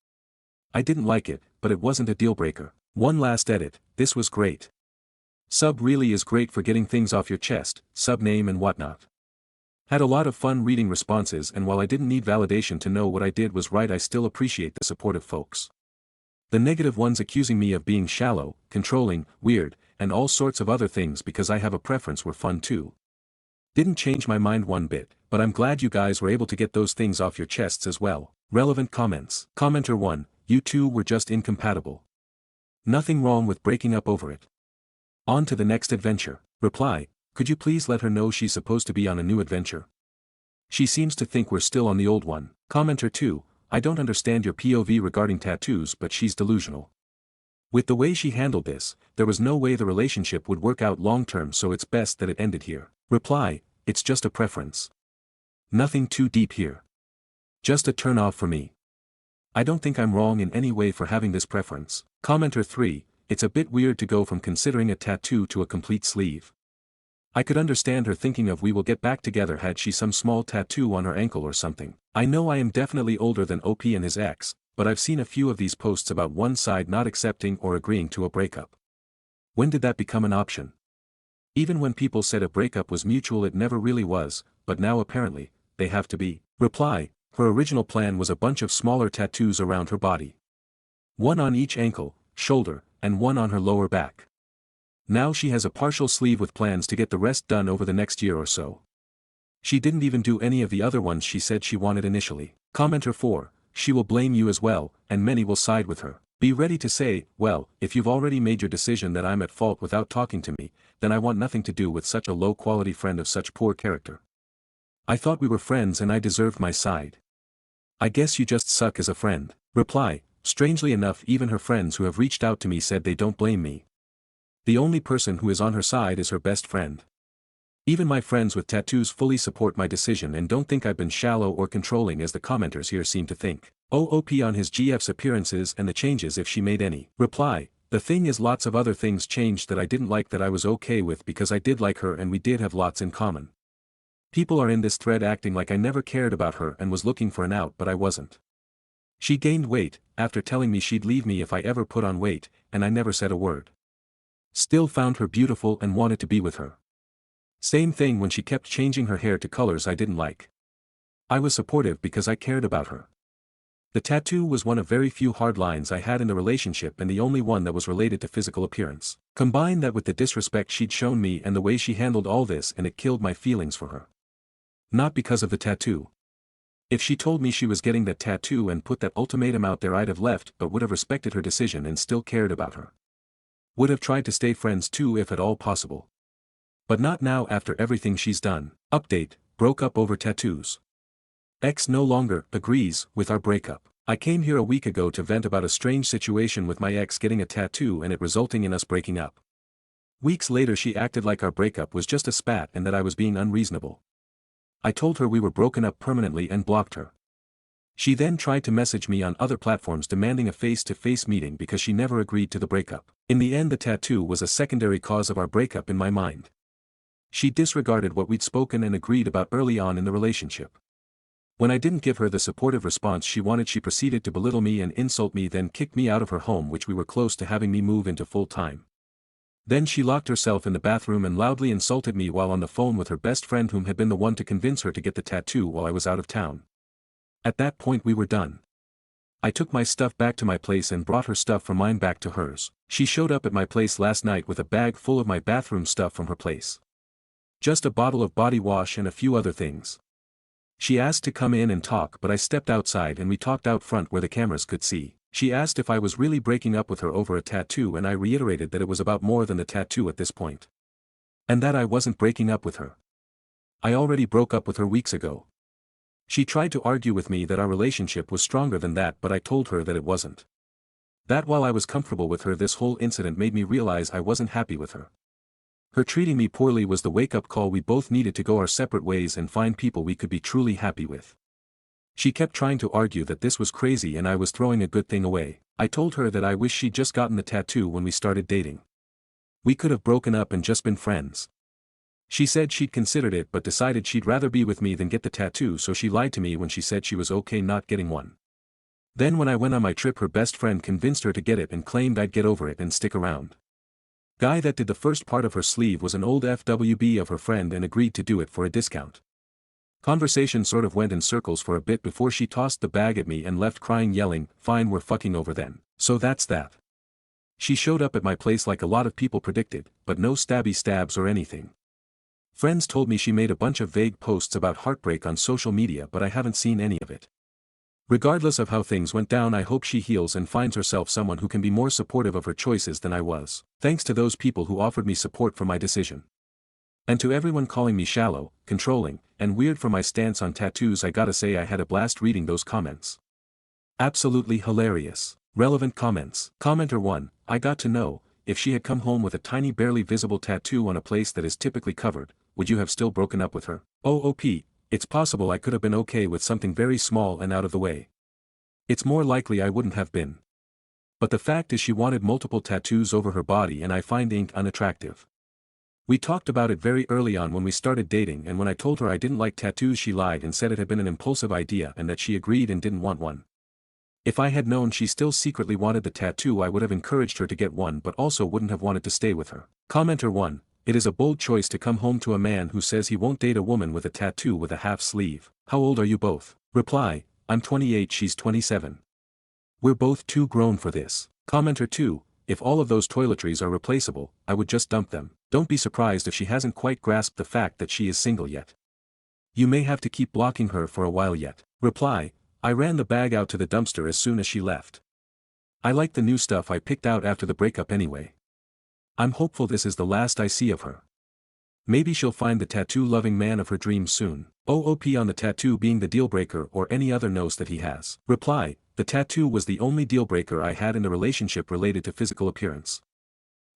I didn't like it, but it wasn't a deal breaker. One last edit. This was great. Sub really is great for getting things off your chest, sub name and whatnot. Had a lot of fun reading responses, and while I didn't need validation to know what I did was right, I still appreciate the supportive folks. The negative ones accusing me of being shallow, controlling, weird, and all sorts of other things because I have a preference were fun too. Didn't change my mind one bit, but I'm glad you guys were able to get those things off your chests as well. Relevant comments. Commenter 1, you two were just incompatible. Nothing wrong with breaking up over it. On to the next adventure. Reply, could you please let her know she's supposed to be on a new adventure? She seems to think we're still on the old one. Commenter 2, I don't understand your POV regarding tattoos, but she's delusional. With the way she handled this, there was no way the relationship would work out long term, so it's best that it ended here. Reply, it's just a preference. Nothing too deep here. Just a turn off for me. I don't think I'm wrong in any way for having this preference. Commenter 3, it's a bit weird to go from considering a tattoo to a complete sleeve. I could understand her thinking of we will get back together had she some small tattoo on her ankle or something. I know I am definitely older than OP and his ex, but I've seen a few of these posts about one side not accepting or agreeing to a breakup. When did that become an option? Even when people said a breakup was mutual, it never really was, but now apparently, they have to be. Reply, her original plan was a bunch of smaller tattoos around her body. One on each ankle, shoulder, and one on her lower back. Now she has a partial sleeve with plans to get the rest done over the next year or so. She didn't even do any of the other ones she said she wanted initially. Commenter 4, she will blame you as well, and many will side with her. Be ready to say, well, if you've already made your decision that I'm at fault without talking to me, then I want nothing to do with such a low-quality friend of such poor character. I thought we were friends and I deserved my side. I guess you just suck as a friend. Reply, strangely enough even her friends who have reached out to me said they don't blame me. The only person who is on her side is her best friend. Even my friends with tattoos fully support my decision and don't think I've been shallow or controlling as the commenters here seem to think. OOP on his GF's appearances and the changes if she made any. Reply, the thing is lots of other things changed that I didn't like that I was okay with because I did like her and we did have lots in common. People are in this thread acting like I never cared about her and was looking for an out but I wasn't. She gained weight, after telling me she'd leave me if I ever put on weight, and I never said a word. Still found her beautiful and wanted to be with her. Same thing when she kept changing her hair to colors I didn't like. I was supportive because I cared about her. The tattoo was one of very few hard lines I had in the relationship and the only one that was related to physical appearance. Combine that with the disrespect she'd shown me and the way she handled all this and it killed my feelings for her. Not because of the tattoo. If she told me she was getting that tattoo and put that ultimatum out there I'd have left but would have respected her decision and still cared about her. Would have tried to stay friends too if at all possible. But not now after everything she's done. Update, broke up over tattoos. Ex no longer agrees with our breakup. I came here a week ago to vent about a strange situation with my ex getting a tattoo and it resulting in us breaking up. Weeks later she acted like our breakup was just a spat and that I was being unreasonable. I told her we were broken up permanently and blocked her. She then tried to message me on other platforms demanding a face-to-face meeting because she never agreed to the breakup. In the end the tattoo was a secondary cause of our breakup in my mind. She disregarded what we'd spoken and agreed about early on in the relationship. When I didn't give her the supportive response she wanted she proceeded to belittle me and insult me then kicked me out of her home which we were close to having me move into full-time. Then she locked herself in the bathroom and loudly insulted me while on the phone with her best friend whom had been the one to convince her to get the tattoo while I was out of town. At that point we were done. I took my stuff back to my place and brought her stuff from mine back to hers. She showed up at my place last night with a bag full of my bathroom stuff from her place. Just a bottle of body wash and a few other things. She asked to come in and talk but I stepped outside and we talked out front where the cameras could see. She asked if I was really breaking up with her over a tattoo and I reiterated that it was about more than the tattoo at this point. And that I wasn't breaking up with her. I already broke up with her weeks ago. She tried to argue with me that our relationship was stronger than that but I told her that it wasn't. That while I was comfortable with her this whole incident made me realize I wasn't happy with her. Her treating me poorly was the wake-up call we both needed to go our separate ways and find people we could be truly happy with. She kept trying to argue that this was crazy and I was throwing a good thing away. I told her that I wish she'd just gotten the tattoo when we started dating. We could have broken up and just been friends. She said she'd considered it but decided she'd rather be with me than get the tattoo so she lied to me when she said she was okay not getting one. Then when I went on my trip her best friend convinced her to get it and claimed I'd get over it and stick around. Guy that did the first part of her sleeve was an old FWB of her friend and agreed to do it for a discount. Conversation sort of went in circles for a bit before she tossed the bag at me and left crying yelling, "Fine, we're fucking over then." So that's that. She showed up at my place like a lot of people predicted, but no stabby stabs or anything. Friends told me she made a bunch of vague posts about heartbreak on social media but I haven't seen any of it. Regardless of how things went down I hope she heals and finds herself someone who can be more supportive of her choices than I was. Thanks to those people who offered me support for my decision. And to everyone calling me shallow, controlling, and weird for my stance on tattoos I gotta say I had a blast reading those comments. Absolutely hilarious. Relevant comments. Commenter 1, I got to know, if she had come home with a tiny barely visible tattoo on a place that is typically covered, would you have still broken up with her? OOP. It's possible I could have been okay with something very small and out of the way. It's more likely I wouldn't have been. But the fact is she wanted multiple tattoos over her body and I find ink unattractive. We talked about it very early on when we started dating and when I told her I didn't like tattoos she lied and said it had been an impulsive idea and that she agreed and didn't want one. If I had known she still secretly wanted the tattoo, I would have encouraged her to get one, but also wouldn't have wanted to stay with her. Commenter 1. It is a bold choice to come home to a man who says he won't date a woman with a tattoo with a half sleeve. How old are you both? Reply, I'm 28, she's 27. We're both too grown for this. Commenter 2. If all of those toiletries are replaceable, I would just dump them. Don't be surprised if she hasn't quite grasped the fact that she is single yet. You may have to keep blocking her for a while yet. Reply, I ran the bag out to the dumpster as soon as she left. I like the new stuff I picked out after the breakup anyway. I'm hopeful this is the last I see of her. Maybe she'll find the tattoo-loving man of her dreams soon. OOP on the tattoo being the deal-breaker or any other nose that he has. Reply, the tattoo was the only deal-breaker I had in the relationship related to physical appearance.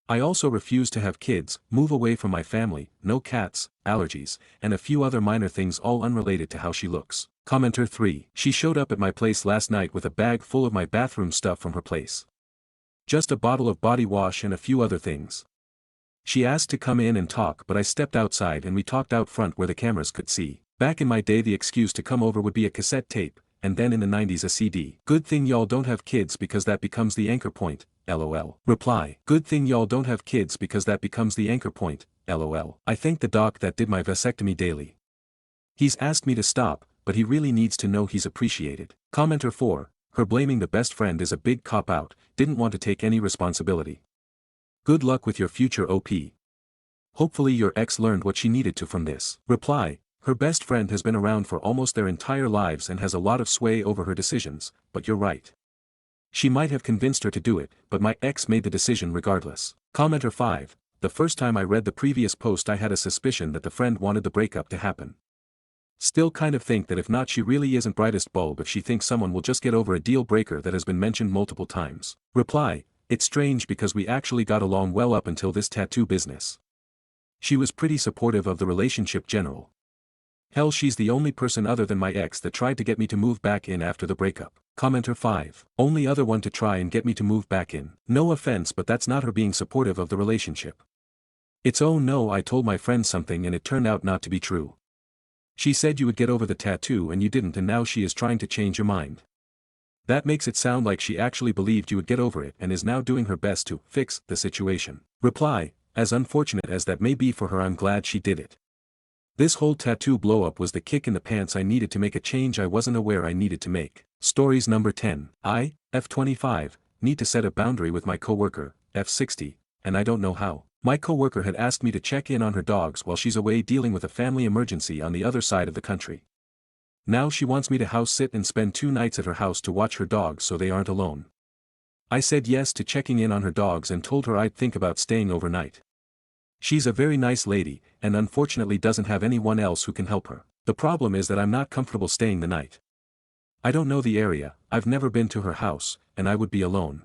I also refuse to have kids, move away from my family, no cats, allergies, and a few other minor things all unrelated to how she looks. Commenter 3. She showed up at my place last night with a bag full of my bathroom stuff from her place. Just a bottle of body wash and a few other things. She asked to come in and talk, but I stepped outside and we talked out front where the cameras could see. Back in my day the excuse to come over would be a cassette tape, and then in the 90s a CD. Good thing y'all don't have kids because that becomes the anchor point, LOL. Reply, good thing y'all don't have kids because that becomes the anchor point, LOL. I thank the doc that did my vasectomy daily. He's asked me to stop, but he really needs to know he's appreciated. Commenter 4, her blaming the best friend is a big cop-out, didn't want to take any responsibility. Good luck with your future OP. Hopefully your ex learned what she needed to from this. Reply, her best friend has been around for almost their entire lives and has a lot of sway over her decisions, but you're right. She might have convinced her to do it, but my ex made the decision regardless. Commenter 5, the first time I read the previous post I had a suspicion that the friend wanted the breakup to happen. Still kind of think that if not she really isn't brightest bulb if she thinks someone will just get over a deal breaker that has been mentioned multiple times. Reply, it's strange because we actually got along well up until this tattoo business. She was pretty supportive of the relationship general. Hell, she's the only person other than my ex that tried to get me to move back in after the breakup. Commenter 5, only other one to try and get me to move back in. No offense, but that's not her being supportive of the relationship. It's oh no, I told my friend something and it turned out not to be true. She said you would get over the tattoo and you didn't, and now she is trying to change your mind. That makes it sound like she actually believed you would get over it and is now doing her best to fix the situation. Reply, as unfortunate as that may be for her, I'm glad she did it. This whole tattoo blow-up was the kick in the pants I needed to make a change I wasn't aware I needed to make. Stories number 10. I, F25, need to set a boundary with my coworker, F60, and I don't know how. My coworker had asked me to check in on her dogs while she's away dealing with a family emergency on the other side of the country. Now she wants me to house sit and spend 2 nights at her house to watch her dogs so they aren't alone. I said yes to checking in on her dogs and told her I'd think about staying overnight. She's a very nice lady, and unfortunately doesn't have anyone else who can help her. The problem is that I'm not comfortable staying the night. I don't know the area, I've never been to her house, and I would be alone.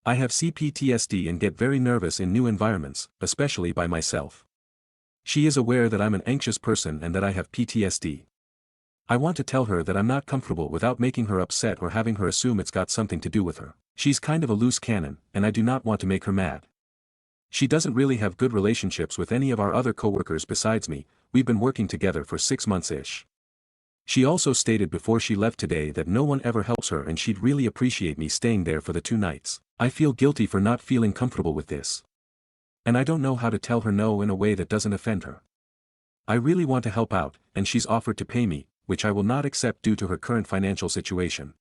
I have CPTSD and get very nervous in new environments, especially by myself. She is aware that I'm an anxious person and that I have PTSD. I want to tell her that I'm not comfortable without making her upset or having her assume it's got something to do with her. She's kind of a loose cannon, and I do not want to make her mad. She doesn't really have good relationships with any of our other coworkers besides me, we've been working together for 6 months-ish. She also stated before she left today that no one ever helps her and she'd really appreciate me staying there for the 2 nights. I feel guilty for not feeling comfortable with this. And I don't know how to tell her no in a way that doesn't offend her. I really want to help out, and she's offered to pay me, which I will not accept due to her current financial situation.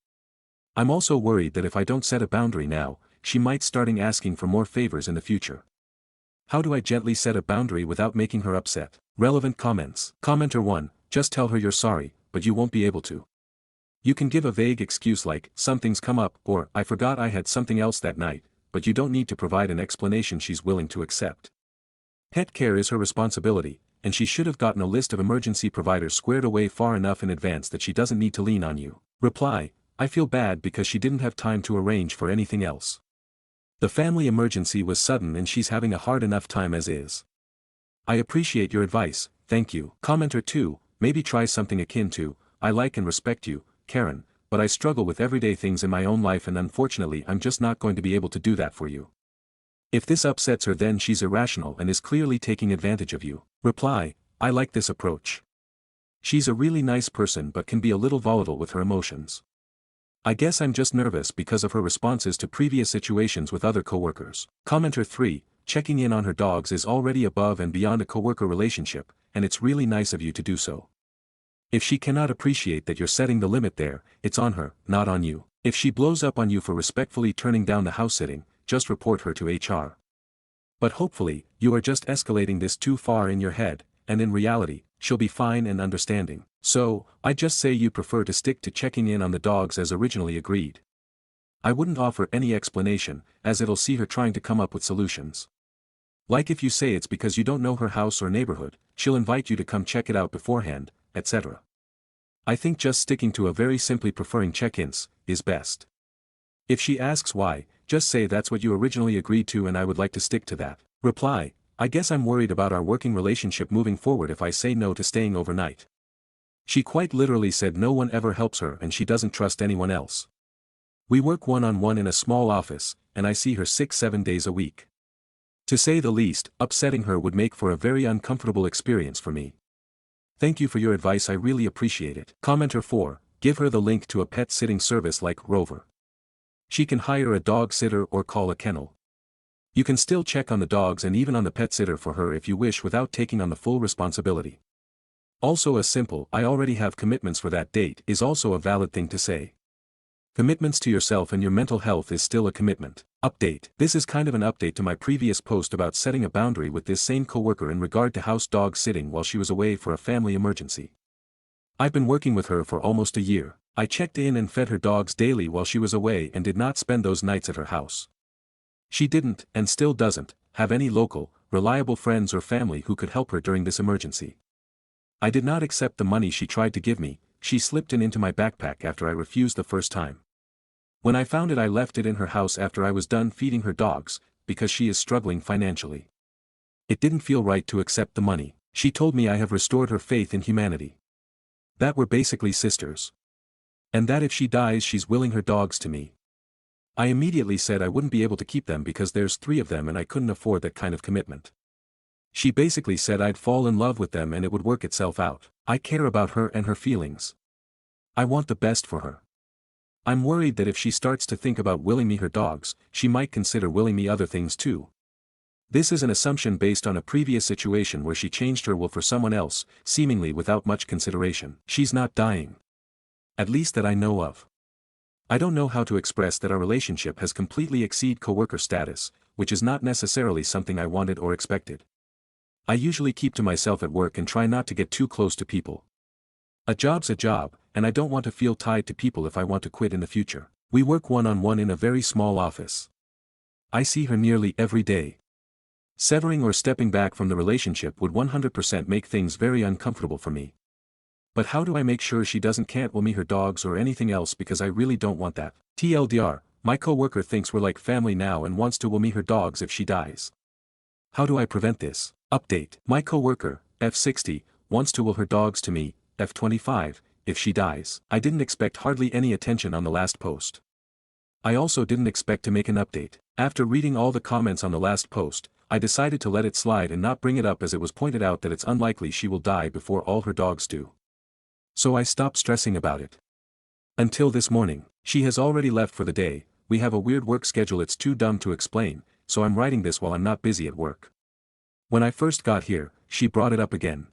I'm also worried that if I don't set a boundary now, she might starting asking for more favors in the future. How do I gently set a boundary without making her upset? Relevant comments. Commenter 1, just tell her you're sorry, but you won't be able to. You can give a vague excuse like, something's come up, or, I forgot I had something else that night, but you don't need to provide an explanation she's willing to accept. Pet care is her responsibility, and she should have gotten a list of emergency providers squared away far enough in advance that she doesn't need to lean on you. Reply, I feel bad because she didn't have time to arrange for anything else. The family emergency was sudden and she's having a hard enough time as is. I appreciate your advice, thank you. Commenter 2, maybe try something akin to, I like and respect you, Karen, but I struggle with everyday things in my own life and unfortunately I'm just not going to be able to do that for you. If this upsets her then she's irrational and is clearly taking advantage of you. Reply, I like this approach. She's a really nice person but can be a little volatile with her emotions. I guess I'm just nervous because of her responses to previous situations with other coworkers. Commenter 3, checking in on her dogs is already above and beyond a coworker relationship, and it's really nice of you to do so. If she cannot appreciate that you're setting the limit there, it's on her, not on you. If she blows up on you for respectfully turning down the house sitting, just report her to HR. But hopefully, you are just escalating this too far in your head, and in reality, she'll be fine and understanding. So, I just say you prefer to stick to checking in on the dogs as originally agreed. I wouldn't offer any explanation, as it'll see her trying to come up with solutions. Like if you say it's because you don't know her house or neighborhood, she'll invite you to come check it out beforehand, etc. I think just sticking to a very simply preferring check-ins is best. If she asks why, just say that's what you originally agreed to and I would like to stick to that. Reply, I guess I'm worried about our working relationship moving forward if I say no to staying overnight. She quite literally said no one ever helps her and she doesn't trust anyone else. We work one-on-one in a small office, and I see her 6-7 days a week. To say the least, upsetting her would make for a very uncomfortable experience for me. Thank you for your advice, I really appreciate it. Commenter 4, give her the link to a pet sitting service like Rover. She can hire a dog sitter or call a kennel. You can still check on the dogs and even on the pet sitter for her if you wish without taking on the full responsibility. Also a simple "I already have commitments for that date" is also a valid thing to say. Commitments to yourself and your mental health is still a commitment. Update. This is kind of an update to my previous post about setting a boundary with this same coworker in regard to house dog sitting while she was away for a family emergency. I've been working with her for almost a year. I checked in and fed her dogs daily while she was away and did not spend those nights at her house. She didn't, and still doesn't, have any local, reliable friends or family who could help her during this emergency. I did not accept the money she tried to give me. She slipped it into my backpack after I refused the first time. When I found it, I left it in her house after I was done feeding her dogs, because she is struggling financially. It didn't feel right to accept the money. She told me I have restored her faith in humanity. That we're basically sisters. And that if she dies she's willing her dogs to me. I immediately said I wouldn't be able to keep them because there's 3 of them and I couldn't afford that kind of commitment. She basically said I'd fall in love with them and it would work itself out. I care about her and her feelings. I want the best for her. I'm worried that if she starts to think about willing me her dogs, she might consider willing me other things too. This is an assumption based on a previous situation where she changed her will for someone else, seemingly without much consideration. She's not dying. At least that I know of. I don't know how to express that our relationship has completely exceeded coworker status, which is not necessarily something I wanted or expected. I usually keep to myself at work and try not to get too close to people. A job's a job, and I don't want to feel tied to people if I want to quit in the future. We work one-on-one in a very small office. I see her nearly every day. Severing or stepping back from the relationship would 100% make things very uncomfortable for me. But how do I make sure she can't will me her dogs or anything else, because I really don't want that. TLDR, my coworker thinks we're like family now and wants to will me her dogs if she dies. How do I prevent this? Update. My coworker, F60, wants to will her dogs to me, F25, if she dies. I didn't expect hardly any attention on the last post. I also didn't expect to make an update. After reading all the comments on the last post, I decided to let it slide and not bring it up as it was pointed out that it's unlikely she will die before all her dogs do. So I stopped stressing about it. Until this morning. She has already left for the day. We have a weird work schedule it's too dumb to explain, so I'm writing this while I'm not busy at work. When I first got here, she brought it up again.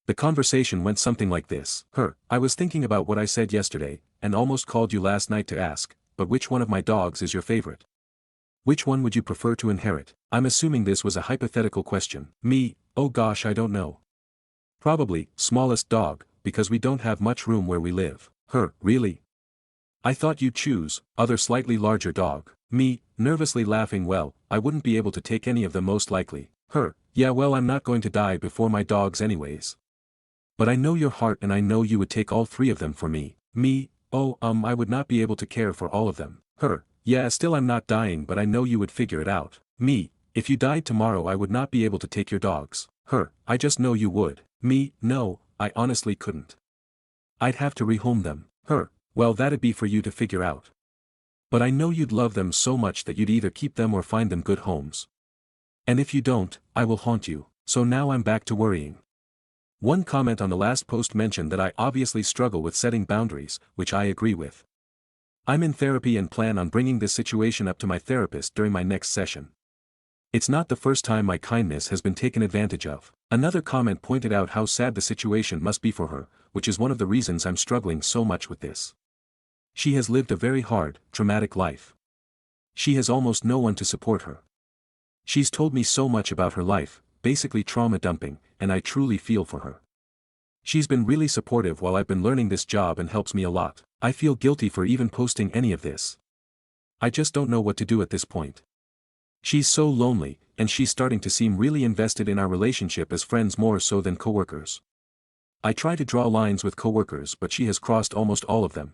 The conversation went something like this. I was thinking about what I said yesterday, and almost called you last night to ask, but which one of my dogs is your favorite? Which one would you prefer to inherit? I'm assuming this was a hypothetical question. Me, oh gosh, I don't know. Probably, smallest dog, because we don't have much room where we live. Really? I thought you'd choose, other slightly larger dog. Me, nervously laughing, well, I wouldn't be able to take any of them most likely. Yeah, well, I'm not going to die before my dogs anyways. But I know your heart and I know you would take all 3 of them for me. Me, I would not be able to care for all of them. Yeah, still I'm not dying, but I know you would figure it out. Me, if you died tomorrow I would not be able to take your dogs. I just know you would. Me, no, I honestly couldn't. I'd have to rehome them. Well, that'd be for you to figure out. But I know you'd love them so much that you'd either keep them or find them good homes. And if you don't, I will haunt you. So now I'm back to worrying. One comment on the last post mentioned that I obviously struggle with setting boundaries, which I agree with. I'm in therapy and plan on bringing this situation up to my therapist during my next session. It's not the first time my kindness has been taken advantage of. Another comment pointed out how sad the situation must be for her, which is one of the reasons I'm struggling so much with this. She has lived a very hard, traumatic life. She has almost no one to support her. She's told me so much about her life, basically trauma dumping, and I truly feel for her. She's been really supportive while I've been learning this job and helps me a lot. I feel guilty for even posting any of this. I just don't know what to do at this point. She's so lonely, and she's starting to seem really invested in our relationship as friends more so than coworkers. I try to draw lines with coworkers, but she has crossed almost all of them.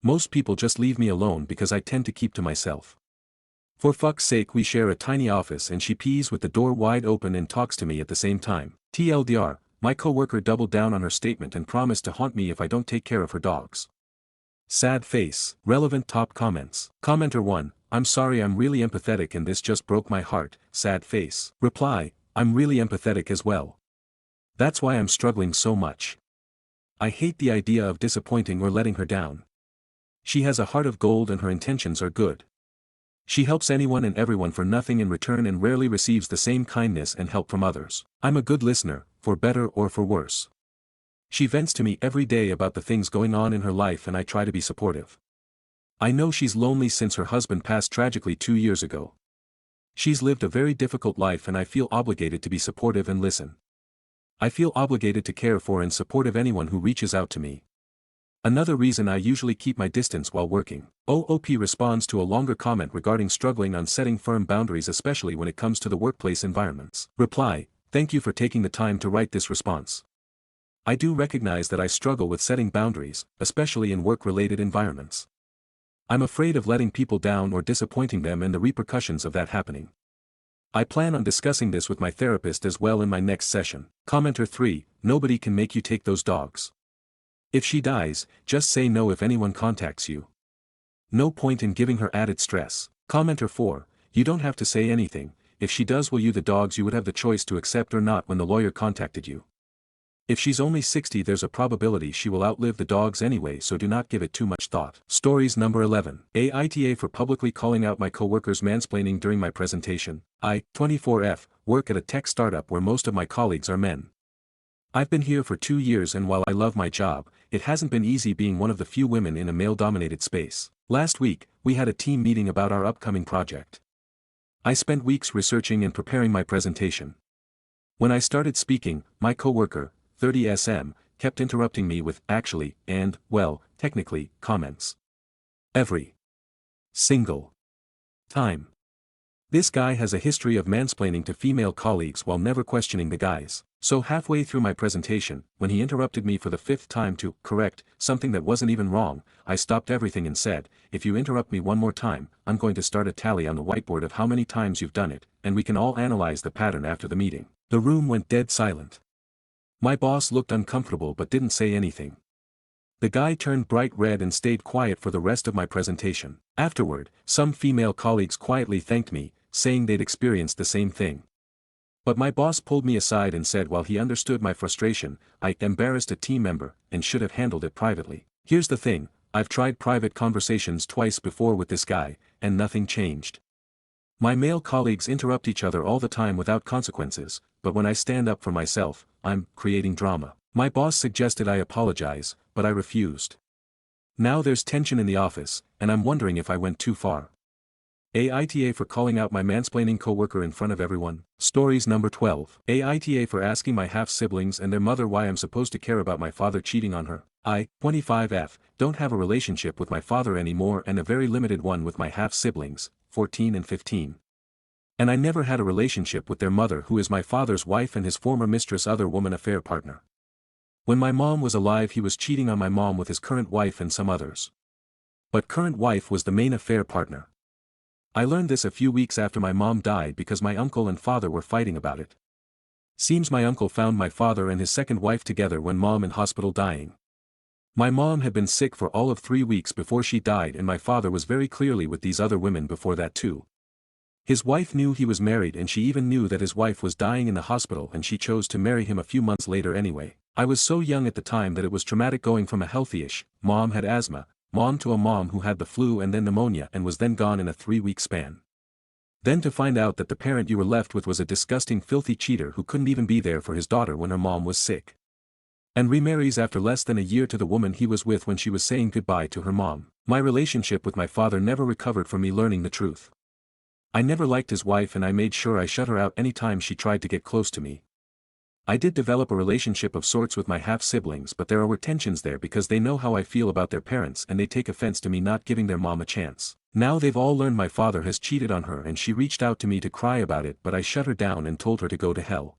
Most people just leave me alone because I tend to keep to myself. For fuck's sake, we share a tiny office and she pees with the door wide open and talks to me at the same time. TLDR, my coworker doubled down on her statement and promised to haunt me if I don't take care of her dogs. Sad face. Relevant top comments. Commenter 1, I'm sorry, I'm really empathetic and this just broke my heart, sad face. Reply, I'm really empathetic as well. That's why I'm struggling so much. I hate the idea of disappointing or letting her down. She has a heart of gold and her intentions are good. She helps anyone and everyone for nothing in return and rarely receives the same kindness and help from others. I'm a good listener, for better or for worse. She vents to me every day about the things going on in her life and I try to be supportive. I know she's lonely since her husband passed tragically 2 years ago. She's lived a very difficult life and I feel obligated to be supportive and listen. I feel obligated to care for and supportive anyone who reaches out to me. Another reason I usually keep my distance while working. OOP responds to a longer comment regarding struggling on setting firm boundaries, especially when it comes to the workplace environments. Reply, thank you for taking the time to write this response. I do recognize that I struggle with setting boundaries, especially in work-related environments. I'm afraid of letting people down or disappointing them and the repercussions of that happening. I plan on discussing this with my therapist as well in my next session. Commenter 3, nobody can make you take those dogs. If she dies, just say no if anyone contacts you. No point in giving her added stress. Commenter 4, you don't have to say anything, if she does will you the dogs you would have the choice to accept or not when the lawyer contacted you. If she's only 60 there's a probability she will outlive the dogs anyway, so do not give it too much thought. Stories number 11. AITA for publicly calling out my coworkers mansplaining during my presentation. I, 24F, work at a tech startup where most of my colleagues are men. I've been here for 2 years and while I love my job, it hasn't been easy being one of the few women in a male-dominated space. Last week, we had a team meeting about our upcoming project. I spent weeks researching and preparing my presentation. When I started speaking, my coworker, 30SM, kept interrupting me with actually and, well, technically, comments. Every single time. This guy has a history of mansplaining to female colleagues while never questioning the guys. So halfway through my presentation, when he interrupted me for the 5th time to correct something that wasn't even wrong, I stopped everything and said, if you interrupt me one more time, I'm going to start a tally on the whiteboard of how many times you've done it, and we can all analyze the pattern after the meeting. The room went dead silent. My boss looked uncomfortable but didn't say anything. The guy turned bright red and stayed quiet for the rest of my presentation. Afterward, some female colleagues quietly thanked me, saying they'd experienced the same thing. But my boss pulled me aside and said while he understood my frustration, I embarrassed a team member and should have handled it privately. Here's the thing, I've tried private conversations twice before with this guy, and nothing changed. My male colleagues interrupt each other all the time without consequences, but when I stand up for myself, I'm creating drama. My boss suggested I apologize, but I refused. Now there's tension in the office, and I'm wondering if I went too far. AITA for calling out my mansplaining coworker in front of everyone. Stories number 12. AITA for asking my half-siblings and their mother why I'm supposed to care about my father cheating on her. I, 25F, don't have a relationship with my father anymore and a very limited one with my half-siblings, 14 and 15. And I never had a relationship with their mother, who is my father's wife and his former mistress' other woman affair partner. When my mom was alive he was cheating on my mom with his current wife and some others. But current wife was the main affair partner. I learned this a few weeks after my mom died because my uncle and father were fighting about it. Seems my uncle found my father and his second wife together when mom in hospital dying. My mom had been sick for all of 3 weeks before she died and my father was very clearly with these other women before that too. His wife knew he was married and she even knew that his wife was dying in the hospital and she chose to marry him a few months later anyway. I was so young at the time that it was traumatic going from a healthy-ish, mom had asthma, mom to a mom who had the flu and then pneumonia and was then gone in a 3-week span. Then to find out that the parent you were left with was a disgusting filthy cheater who couldn't even be there for his daughter when her mom was sick. And remarries after less than a year to the woman he was with when she was saying goodbye to her mom. My relationship with my father never recovered from me learning the truth. I never liked his wife and I made sure I shut her out any time she tried to get close to me. I did develop a relationship of sorts with my half-siblings, but there were tensions there because they know how I feel about their parents and they take offense to me not giving their mom a chance. Now they've all learned my father has cheated on her and she reached out to me to cry about it, but I shut her down and told her to go to hell.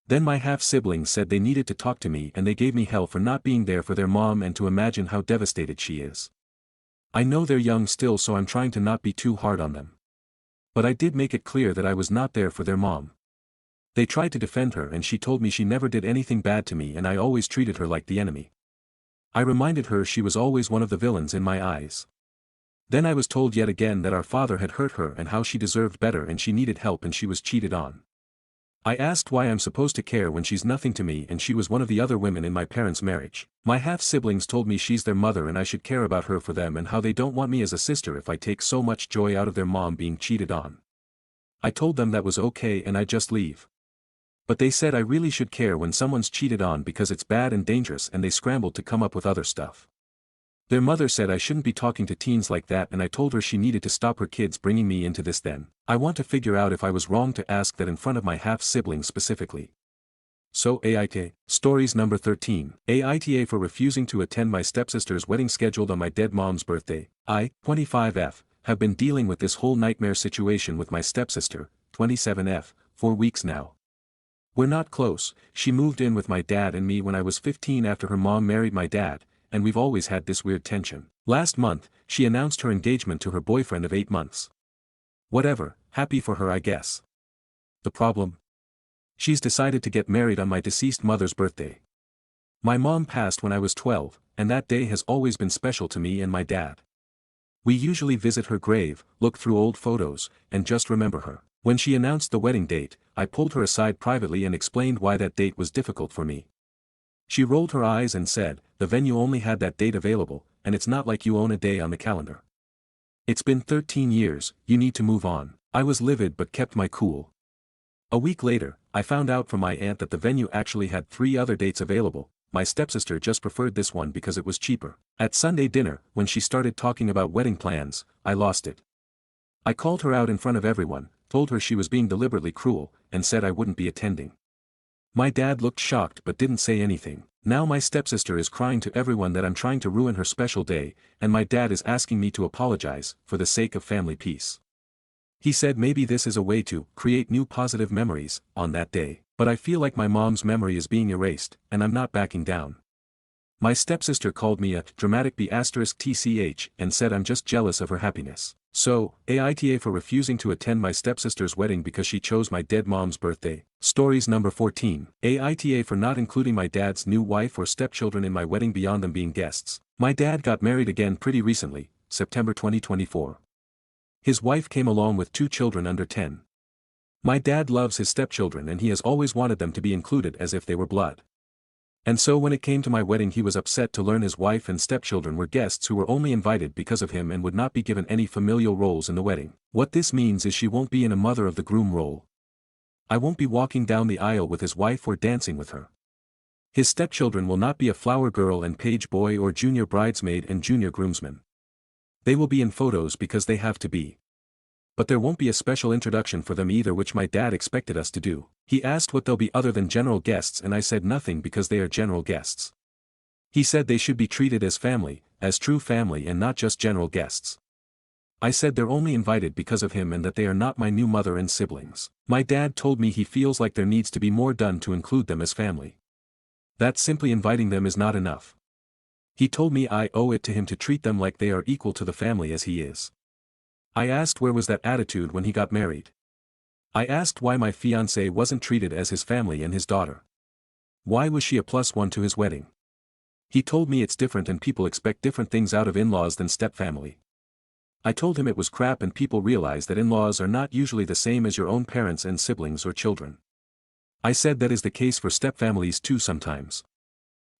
Then my half-siblings said they needed to talk to me and they gave me hell for not being there for their mom and to imagine how devastated she is. I know they're young still, so I'm trying to not be too hard on them. But I did make it clear that I was not there for their mom. They tried to defend her and she told me she never did anything bad to me and I always treated her like the enemy. I reminded her she was always one of the villains in my eyes. Then I was told yet again that our father had hurt her and how she deserved better and she needed help and she was cheated on. I asked why I'm supposed to care when she's nothing to me and she was one of the other women in my parents' marriage. My half-siblings told me she's their mother and I should care about her for them and how they don't want me as a sister if I take so much joy out of their mom being cheated on. I told them that was okay and I'd just leave. But they said I really should care when someone's cheated on because it's bad and dangerous and they scrambled to come up with other stuff. Their mother said I shouldn't be talking to teens like that and I told her she needed to stop her kids bringing me into this then. I want to figure out if I was wrong to ask that in front of my half-siblings specifically. So Aita, stories number 13. Aita for refusing to attend my stepsister's wedding scheduled on my dead mom's birthday. I, 25F, have been dealing with this whole nightmare situation with my stepsister, 27F, for weeks now. We're not close. She moved in with my dad and me when I was 15 after her mom married my dad, and we've always had this weird tension. Last month, she announced her engagement to her boyfriend of 8 months. Whatever, happy for her I guess. The problem? She's decided to get married on my deceased mother's birthday. My mom passed when I was 12, and that day has always been special to me and my dad. We usually visit her grave, look through old photos, and just remember her. When she announced the wedding date, I pulled her aside privately and explained why that date was difficult for me. She rolled her eyes and said, "The venue only had that date available, and it's not like you own a day on the calendar. It's been 13 years, you need to move on." I was livid but kept my cool. A week later, I found out from my aunt that the venue actually had 3 other dates available. My stepsister just preferred this one because it was cheaper. At Sunday dinner, when she started talking about wedding plans, I lost it. I called her out in front of everyone, told her she was being deliberately cruel, and said I wouldn't be attending. My dad looked shocked but didn't say anything. Now my stepsister is crying to everyone that I'm trying to ruin her special day, and my dad is asking me to apologize, for the sake of family peace. He said maybe this is a way to create new positive memories on that day, but I feel like my mom's memory is being erased, and I'm not backing down. My stepsister called me a dramatic B***tch and said I'm just jealous of her happiness. So, Aita for refusing to attend my stepsister's wedding because she chose my dead mom's birthday. Stories number 14. Aita for not including my dad's new wife or stepchildren in my wedding beyond them being guests. My dad got married again pretty recently, September 2024. His wife came along with 2 children under 10. My dad loves his stepchildren and he has always wanted them to be included as if they were blood. And so when it came to my wedding he was upset to learn his wife and stepchildren were guests who were only invited because of him and would not be given any familial roles in the wedding. What this means is she won't be in a mother of the groom role. I won't be walking down the aisle with his wife or dancing with her. His stepchildren will not be a flower girl and page boy or junior bridesmaid and junior groomsman. They will be in photos because they have to be. But there won't be a special introduction for them either, which my dad expected us to do. He asked what they'll be other than general guests and I said nothing because they are general guests. He said they should be treated as family, as true family and not just general guests. I said they're only invited because of him and that they are not my new mother and siblings. My dad told me he feels like there needs to be more done to include them as family. That simply inviting them is not enough. He told me I owe it to him to treat them like they are equal to the family as he is. I asked where was that attitude when he got married. I asked why my fiancée wasn't treated as his family and his daughter. Why was she a +1 to his wedding? He told me it's different and people expect different things out of in-laws than stepfamily. I told him it was crap and people realize that in-laws are not usually the same as your own parents and siblings or children. I said that is the case for stepfamilies too sometimes.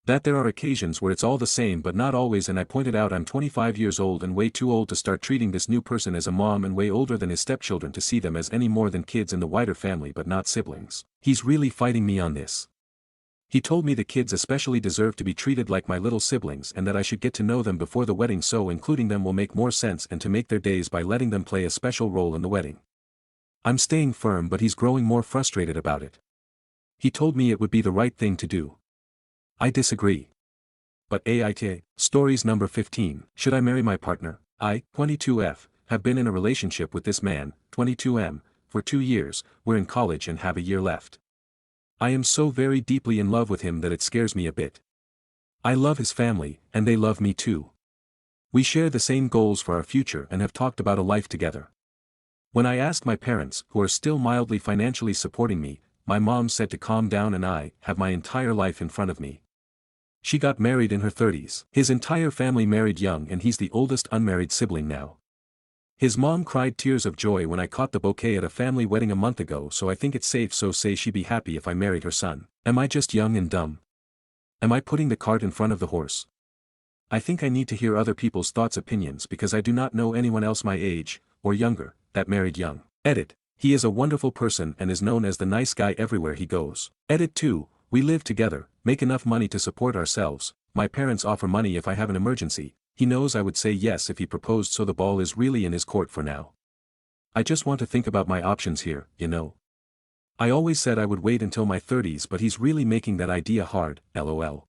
That there are occasions where it's all the same but not always, and I pointed out I'm 25 years old and way too old to start treating this new person as a mom and way older than his stepchildren to see them as any more than kids in the wider family but not siblings. He's really fighting me on this. He told me the kids especially deserve to be treated like my little siblings and that I should get to know them before the wedding, so including them will make more sense, and to make their days by letting them play a special role in the wedding. I'm staying firm, but he's growing more frustrated about it. He told me it would be the right thing to do. I disagree. But Aita, stories number 15. Should I marry my partner? I, 22F, have been in a relationship with this man, 22M, for 2 years. We're in college and have a year left. I am so very deeply in love with him that it scares me a bit. I love his family, and they love me too. We share the same goals for our future and have talked about a life together. When I asked my parents, who are still mildly financially supporting me, my mom said to calm down and I have my entire life in front of me. She got married in her 30s. His entire family married young and he's the oldest unmarried sibling now. His mom cried tears of joy when I caught the bouquet at a family wedding a month ago, so I think it's safe so say she'd be happy if I married her son. Am I just young and dumb? Am I putting the cart in front of the horse? I think I need to hear other people's thoughts, opinions, because I do not know anyone else my age, or younger, that married young. Edit. He is a wonderful person and is known as the nice guy everywhere he goes. Edit 2. We live together, make enough money to support ourselves. My parents offer money if I have an emergency. He knows I would say yes if he proposed, so the ball is really in his court for now. I just want to think about my options here, you know. I always said I would wait until my 30s, but he's really making that idea hard, lol.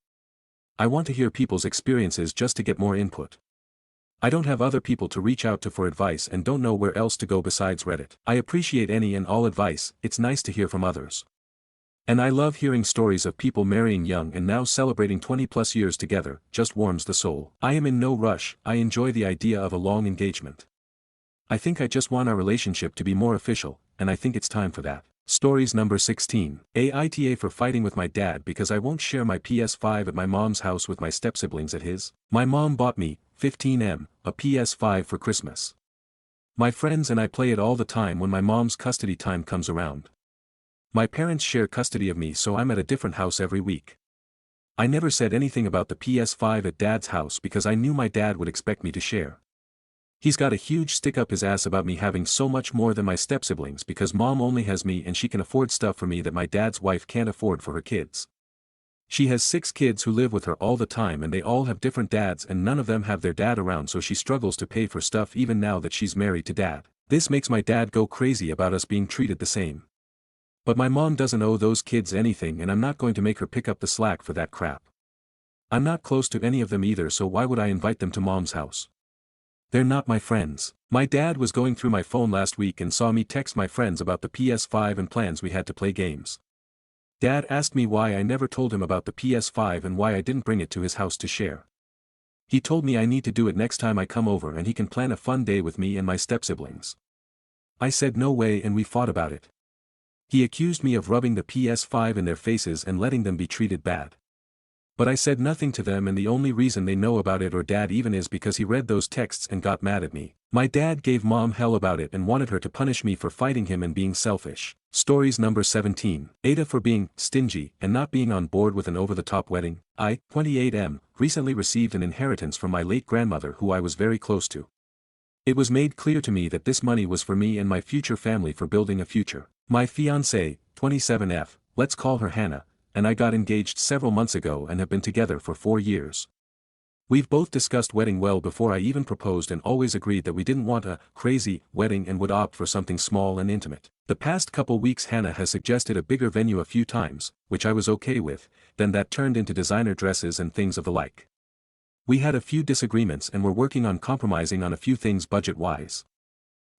I want to hear people's experiences just to get more input. I don't have other people to reach out to for advice and don't know where else to go besides Reddit. I appreciate any and all advice, it's nice to hear from others. And I love hearing stories of people marrying young and now celebrating 20+ years together, just warms the soul. I am in no rush, I enjoy the idea of a long engagement. I think I just want our relationship to be more official, and I think it's time for that. Stories number 16. Aita for fighting with my dad because I won't share my PS5 at my mom's house with my stepsiblings at his. My mom bought me, 15M, a PS5 for Christmas. My friends and I play it all the time when my mom's custody time comes around. My parents share custody of me, so I'm at a different house every week. I never said anything about the PS5 at dad's house because I knew my dad would expect me to share. He's got a huge stick up his ass about me having so much more than my stepsiblings because mom only has me and she can afford stuff for me that my dad's wife can't afford for her kids. She has 6 kids who live with her all the time and they all have different dads and none of them have their dad around, so she struggles to pay for stuff even now that she's married to dad. This makes my dad go crazy about us being treated the same. But my mom doesn't owe those kids anything and I'm not going to make her pick up the slack for that crap. I'm not close to any of them either, so why would I invite them to mom's house? They're not my friends. My dad was going through my phone last week and saw me text my friends about the PS5 and plans we had to play games. Dad asked me why I never told him about the PS5 and why I didn't bring it to his house to share. He told me I need to do it next time I come over and he can plan a fun day with me and my stepsiblings. I said no way and we fought about it. He accused me of rubbing the PS5 in their faces and letting them be treated bad. But I said nothing to them, and the only reason they know about it, or dad even, is because he read those texts and got mad at me. My dad gave mom hell about it and wanted her to punish me for fighting him and being selfish. Stories number 17. Aita for being stingy and not being on board with an over-the-top wedding. I, 28M, recently received an inheritance from my late grandmother who I was very close to. It was made clear to me that this money was for me and my future family for building a future. My fiancée, 27F, let's call her Hannah, and I got engaged several months ago and have been together for 4 years. We've both discussed wedding well before I even proposed and always agreed that we didn't want a crazy wedding and would opt for something small and intimate. The past couple weeks Hannah has suggested a bigger venue a few times, which I was okay with, then that turned into designer dresses and things of the like. We had a few disagreements and were working on compromising on a few things budget-wise.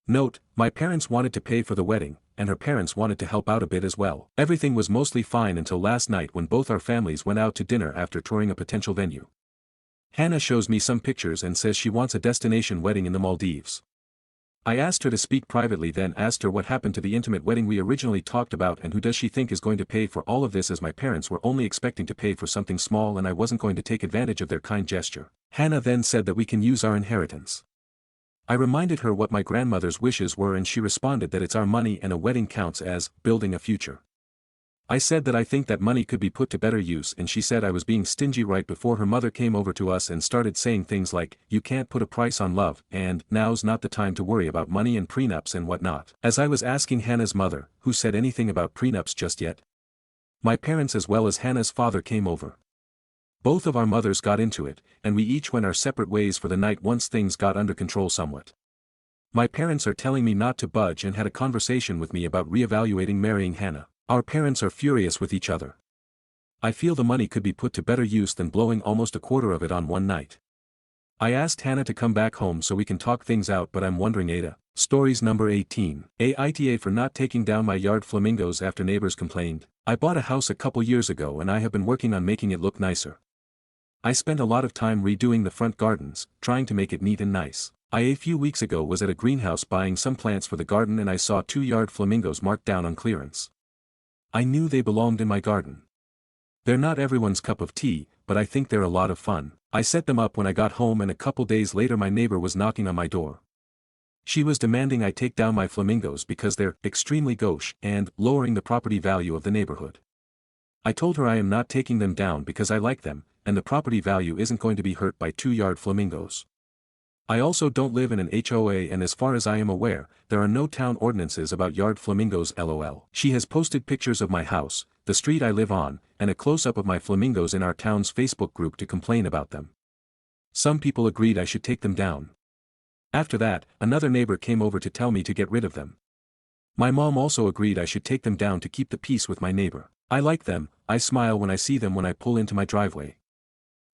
Note, my parents wanted to pay for the wedding, and her parents wanted to help out a bit as well. Everything was mostly fine until last night when both our families went out to dinner after touring a potential venue. Hannah shows me some pictures and says she wants a destination wedding in the Maldives. I asked her to speak privately, then asked her what happened to the intimate wedding we originally talked about and who does she think is going to pay for all of this, as my parents were only expecting to pay for something small and I wasn't going to take advantage of their kind gesture. Hannah then said that we can use our inheritance. I reminded her what my grandmother's wishes were and she responded that it's our money and a wedding counts as building a future. I said that I think that money could be put to better use, and she said I was being stingy right before her mother came over to us and started saying things like, "You can't put a price on love," and "Now's not the time to worry about money and prenups and whatnot." As I was asking Hannah's mother, who said anything about prenups just yet, my parents as well as Hannah's father came over. Both of our mothers got into it, and we each went our separate ways for the night once things got under control somewhat. My parents are telling me not to budge and had a conversation with me about reevaluating marrying Hannah. Our parents are furious with each other. I feel the money could be put to better use than blowing almost a quarter of it on one night. I asked Hannah to come back home so we can talk things out, but I'm wondering Aita. Stories number 18. Aita for not taking down my yard flamingos after neighbors complained. I bought a house a couple years ago and I have been working on making it look nicer. I spent a lot of time redoing the front gardens, trying to make it neat and nice. A few weeks ago was at a greenhouse buying some plants for the garden and I saw 2 yard flamingos marked down on clearance. I knew they belonged in my garden. They're not everyone's cup of tea, but I think they're a lot of fun. I set them up when I got home and a couple days later my neighbor was knocking on my door. She was demanding I take down my flamingos because they're extremely gauche and lowering the property value of the neighborhood. I told her I am not taking them down because I like them, and the property value isn't going to be hurt by 2 yard flamingos. I also don't live in an HOA and as far as I am aware, there are no town ordinances about yard flamingos lol. She has posted pictures of my house, the street I live on, and a close-up of my flamingos in our town's Facebook group to complain about them. Some people agreed I should take them down. After that, another neighbor came over to tell me to get rid of them. My mom also agreed I should take them down to keep the peace with my neighbor. I like them, I smile when I see them when I pull into my driveway.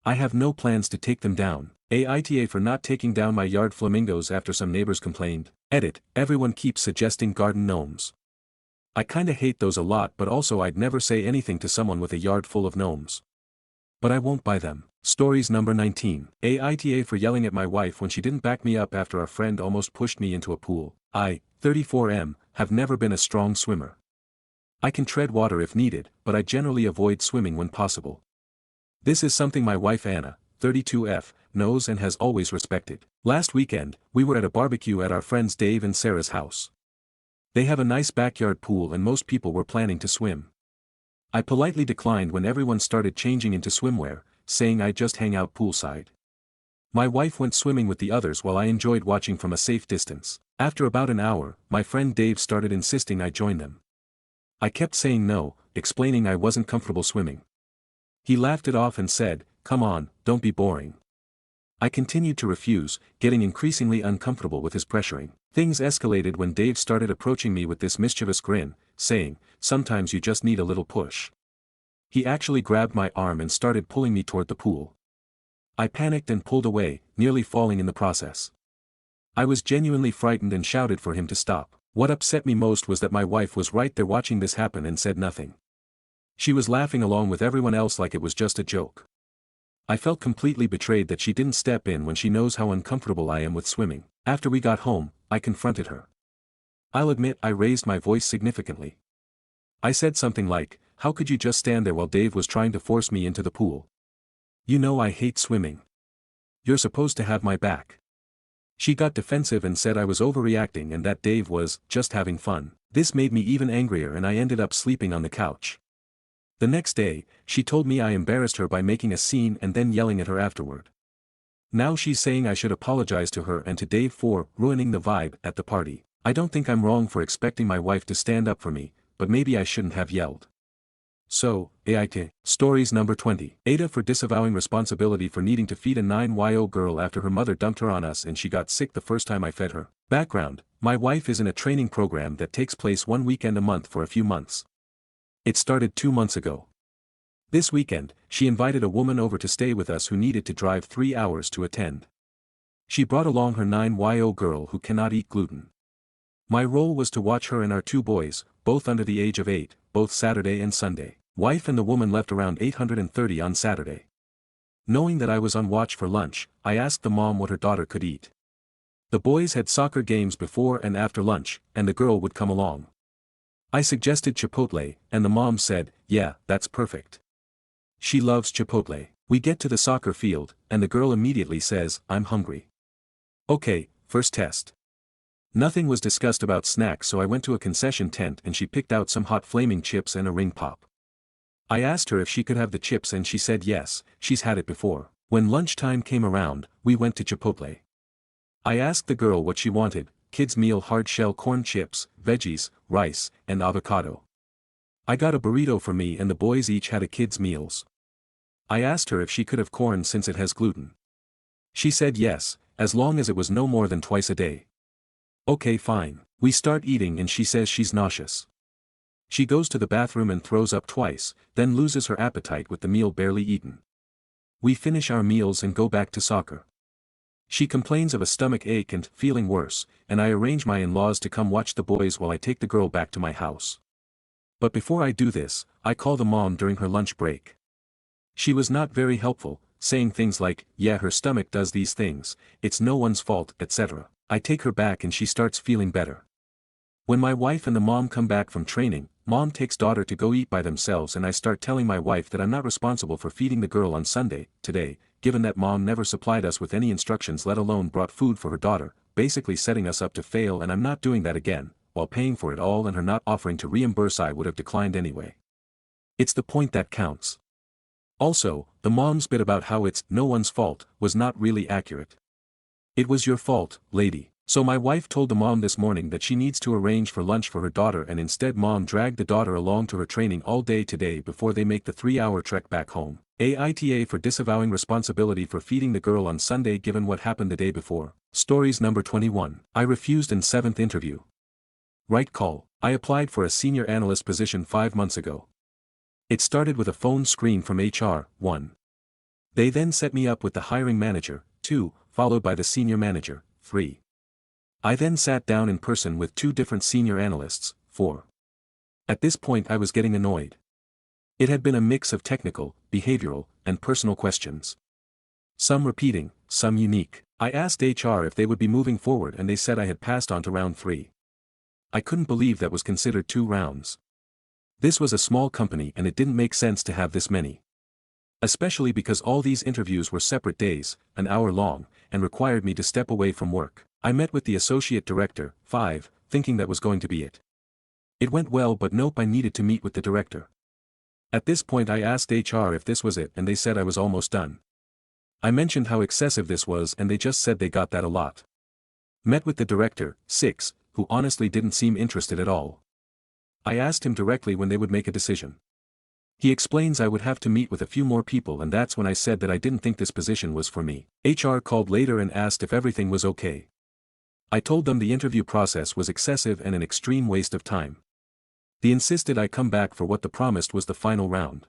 I have no plans to take them down. Aita for not taking down my yard flamingos after some neighbors complained. Edit, everyone keeps suggesting garden gnomes. I kinda hate those a lot, but also I'd never say anything to someone with a yard full of gnomes. But I won't buy them. Stories number 19. Aita for yelling at my wife when she didn't back me up after a friend almost pushed me into a pool. I, 34M, have never been a strong swimmer. I can tread water if needed, but I generally avoid swimming when possible. This is something my wife Anna, 32F, knows and has always respected. Last weekend, we were at a barbecue at our friends Dave and Sarah's house. They have a nice backyard pool and most people were planning to swim. I politely declined when everyone started changing into swimwear, saying I'd just hang out poolside. My wife went swimming with the others while I enjoyed watching from a safe distance. After about an hour, my friend Dave started insisting I join them. I kept saying no, explaining I wasn't comfortable swimming. He laughed it off and said, "Come on, don't be boring." I continued to refuse, getting increasingly uncomfortable with his pressuring. Things escalated when Dave started approaching me with this mischievous grin, saying, "Sometimes you just need a little push." He actually grabbed my arm and started pulling me toward the pool. I panicked and pulled away, nearly falling in the process. I was genuinely frightened and shouted for him to stop. What upset me most was that my wife was right there watching this happen and said nothing. She was laughing along with everyone else like it was just a joke. I felt completely betrayed that she didn't step in when she knows how uncomfortable I am with swimming. After we got home, I confronted her. I'll admit I raised my voice significantly. I said something like, "How could you just stand there while Dave was trying to force me into the pool? You know I hate swimming. You're supposed to have my back." She got defensive and said I was overreacting and that Dave was just having fun. This made me even angrier and I ended up sleeping on the couch. The next day, she told me I embarrassed her by making a scene and then yelling at her afterward. Now she's saying I should apologize to her and to Dave for ruining the vibe at the party. I don't think I'm wrong for expecting my wife to stand up for me, but maybe I shouldn't have yelled. So, Aita. Stories number 20. Aita for disavowing responsibility for needing to feed a 9-year-old girl after her mother dumped her on us and she got sick the first time I fed her. Background: my wife is in a training program that takes place one weekend a month for a few months. It started 2 months ago. This weekend, she invited a woman over to stay with us who needed to drive 3 hours to attend. She brought along her 9-year-old girl who cannot eat gluten. My role was to watch her and our 2 boys, both under the age of 8, both Saturday and Sunday. Wife and the woman left around 8:30 on Saturday. Knowing that I was on watch for lunch, I asked the mom what her daughter could eat. The boys had soccer games before and after lunch, and the girl would come along. I suggested Chipotle, and the mom said, "Yeah, that's perfect." She loves Chipotle. We get to the soccer field, and the girl immediately says, "I'm hungry." Okay, first test. Nothing was discussed about snacks, so I went to a concession tent and she picked out some hot flaming chips and a ring pop. I asked her if she could have the chips and she said yes, she's had it before. When lunchtime came around, we went to Chipotle. I asked the girl what she wanted: kids meal, hard shell corn chips, veggies, rice, and avocado. I got a burrito for me and the boys each had a kids meals. I asked her if she could have corn since it has gluten. She said yes, as long as it was no more than twice a day. Okay, fine. We start eating and she says she's nauseous. She goes to the bathroom and throws up twice, then loses her appetite with the meal barely eaten. We finish our meals and go back to soccer. She complains of a stomach ache and feeling worse, and I arrange my in-laws to come watch the boys while I take the girl back to my house. But before I do this, I call the mom during her lunch break. She was not very helpful, saying things like, yeah, her stomach does these things, it's no one's fault, etc. I take her back and she starts feeling better. When my wife and the mom come back from training, mom takes daughter to go eat by themselves and I start telling my wife that I'm not responsible for feeding the girl on Sunday, today, given that mom never supplied us with any instructions, let alone brought food for her daughter, basically setting us up to fail, and I'm not doing that again, while paying for it all and her not offering to reimburse. I would have declined anyway. It's the point that counts. Also, the mom's bit about how it's no one's fault was not really accurate. It was your fault, lady. So my wife told the mom this morning that she needs to arrange for lunch for her daughter, and instead mom dragged the daughter along to her training all day today before they make the 3-hour trek back home. Aita for disavowing responsibility for feeding the girl on Sunday given what happened the day before. Stories number 21. I refused in 7th interview. Right call. I applied for a senior analyst position 5 months ago. It started with a phone screen from HR, 1. They then set me up with the hiring manager, 2, followed by the senior manager, 3. I then sat down in person with 2 different senior analysts, 4. At this point I was getting annoyed. It had been a mix of technical, behavioral, and personal questions. Some repeating, some unique. I asked HR if they would be moving forward and they said I had passed on to round 3. I couldn't believe that was considered 2 rounds. This was a small company and it didn't make sense to have this many. Especially because all these interviews were separate days, an hour long, and required me to step away from work. I met with the associate director, 5, thinking that was going to be it. It went well, but nope, I needed to meet with the director. At this point I asked HR if this was it and they said I was almost done. I mentioned how excessive this was and they just said they got that a lot. Met with the director, 6, who honestly didn't seem interested at all. I asked him directly when they would make a decision. He explains I would have to meet with a few more people, and that's when I said that I didn't think this position was for me. HR called later and asked if everything was okay. I told them the interview process was excessive and an extreme waste of time. They insisted I come back for what they promised was the final round.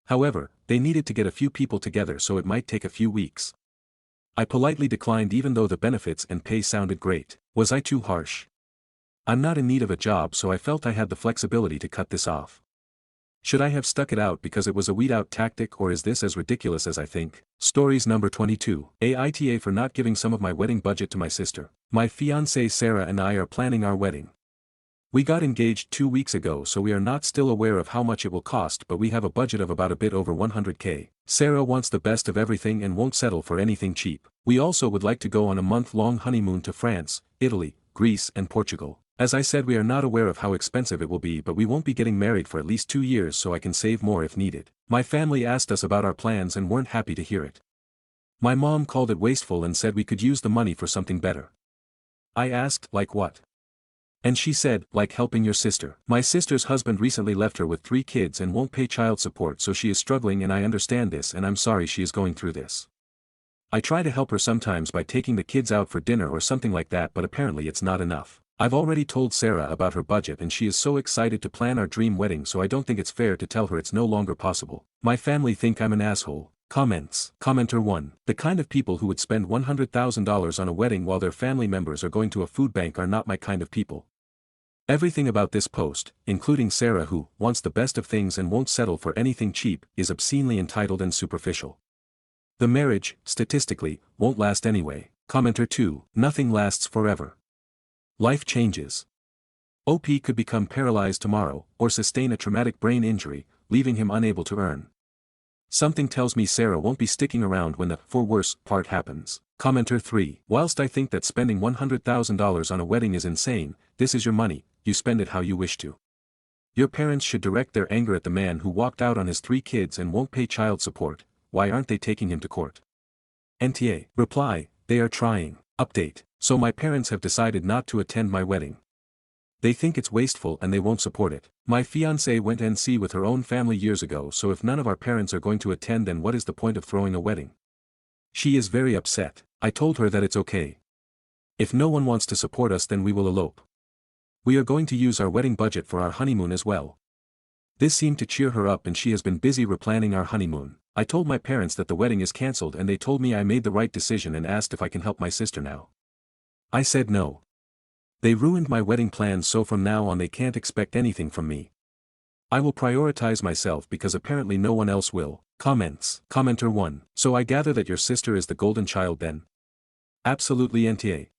However, they needed to get a few people together, so it might take a few weeks. I politely declined even though the benefits and pay sounded great. Was I too harsh? I'm not in need of a job, so I felt I had the flexibility to cut this off. Should I have stuck it out because it was a weed-out tactic, or is this as ridiculous as I think? Stories number 22. Aita for not giving some of my wedding budget to my sister. My fiancée Sarah and I are planning our wedding. We got engaged 2 weeks ago, so we are not still aware of how much it will cost, but we have a budget of about a bit over 100K. Sarah wants the best of everything and won't settle for anything cheap. We also would like to go on a month-long honeymoon to France, Italy, Greece and Portugal. As I said, we are not aware of how expensive it will be, but we won't be getting married for at least 2 years, so I can save more if needed. My family asked us about our plans and weren't happy to hear it. My mom called it wasteful and said we could use the money for something better. I asked, like what? And she said, like helping your sister. My sister's husband recently left her with 3 kids and won't pay child support, so she is struggling, and I understand this and I'm sorry she is going through this. I try to help her sometimes by taking the kids out for dinner or something like that, but apparently it's not enough. I've already told Sarah about her budget and she is so excited to plan our dream wedding, so I don't think it's fair to tell her it's no longer possible. My family think I'm an asshole. Comments. Commenter 1. The kind of people who would spend $100,000 on a wedding while their family members are going to a food bank are not my kind of people. Everything about this post, including Sarah who wants the best of things and won't settle for anything cheap, is obscenely entitled and superficial. The marriage, statistically, won't last anyway. Commenter 2. Nothing lasts forever. Life changes. OP could become paralyzed tomorrow, or sustain a traumatic brain injury, leaving him unable to earn. Something tells me Sarah won't be sticking around when the "for worse" part happens. Commenter 3. Whilst I think that spending $100,000 on a wedding is insane, this is your money, you spend it how you wish to. Your parents should direct their anger at the man who walked out on his 3 kids and won't pay child support. Why aren't they taking him to court? NTA. Reply, they are trying. Update. So my parents have decided not to attend my wedding. They think it's wasteful and they won't support it. My fiancée went NC with her own family years ago, so if none of our parents are going to attend, then what is the point of throwing a wedding? She is very upset. I told her that it's okay. If no one wants to support us, then we will elope. We are going to use our wedding budget for our honeymoon as well. This seemed to cheer her up and she has been busy replanning our honeymoon. I told my parents that the wedding is cancelled and they told me I made the right decision and asked if I can help my sister now. I said no. They ruined my wedding plans, so from now on they can't expect anything from me. I will prioritize myself because apparently no one else will. Comments. Commenter 1. So I gather that your sister is the golden child then? Absolutely NTA.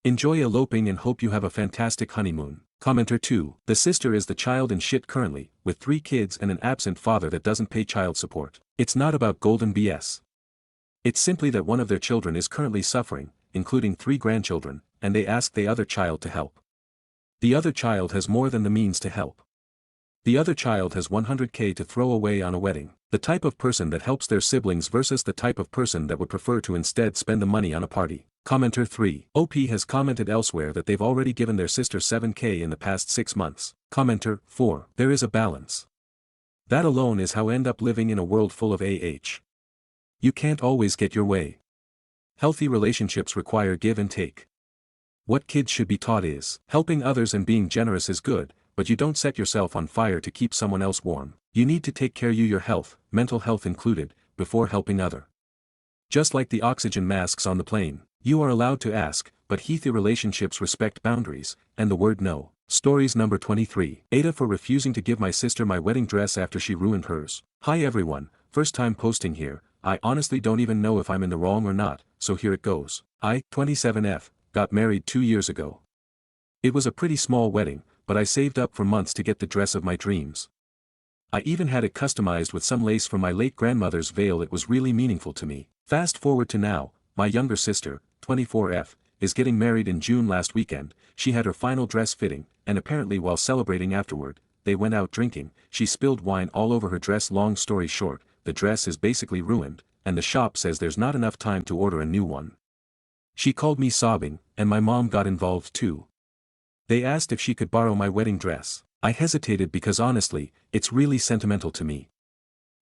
Enjoy eloping and hope you have a fantastic honeymoon. Commenter 2. The sister is the child in shit currently, with 3 kids and an absent father that doesn't pay child support. It's not about golden BS. It's simply that one of their children is currently suffering, including 3 grandchildren, and they ask the other child to help. The other child has more than the means to help. The other child has $100K to throw away on a wedding. The type of person that helps their siblings versus the type of person that would prefer to instead spend the money on a party. Commenter 3. OP has commented elsewhere that they've already given their sister $7K in the past 6 months. Commenter 4. There is a balance. That alone is how end up living in a world full of AH. You can't always get your way. Healthy relationships require give and take. What kids should be taught is, helping others and being generous is good, but you don't set yourself on fire to keep someone else warm. You need to take care of your health, mental health included, before helping other. Just like the oxygen masks on the plane, you are allowed to ask, but healthy relationships respect boundaries, and the word no. Stories number 23. Aita for refusing to give my sister my wedding dress after she ruined hers. Hi everyone, first time posting here. I honestly don't even know if I'm in the wrong or not, so here it goes. I, 27F, got married 2 years ago. It was a pretty small wedding, but I saved up for months to get the dress of my dreams. I even had it customized with some lace from my late grandmother's veil. It was really meaningful to me. Fast forward to now, my younger sister, 24F, is getting married in June. Last weekend, she had her final dress fitting, and apparently while celebrating afterward, they went out drinking. She spilled wine all over her dress. Long story short, the dress is basically ruined, and the shop says there's not enough time to order a new one. She called me sobbing, and my mom got involved too. They asked if she could borrow my wedding dress. I hesitated because honestly, it's really sentimental to me.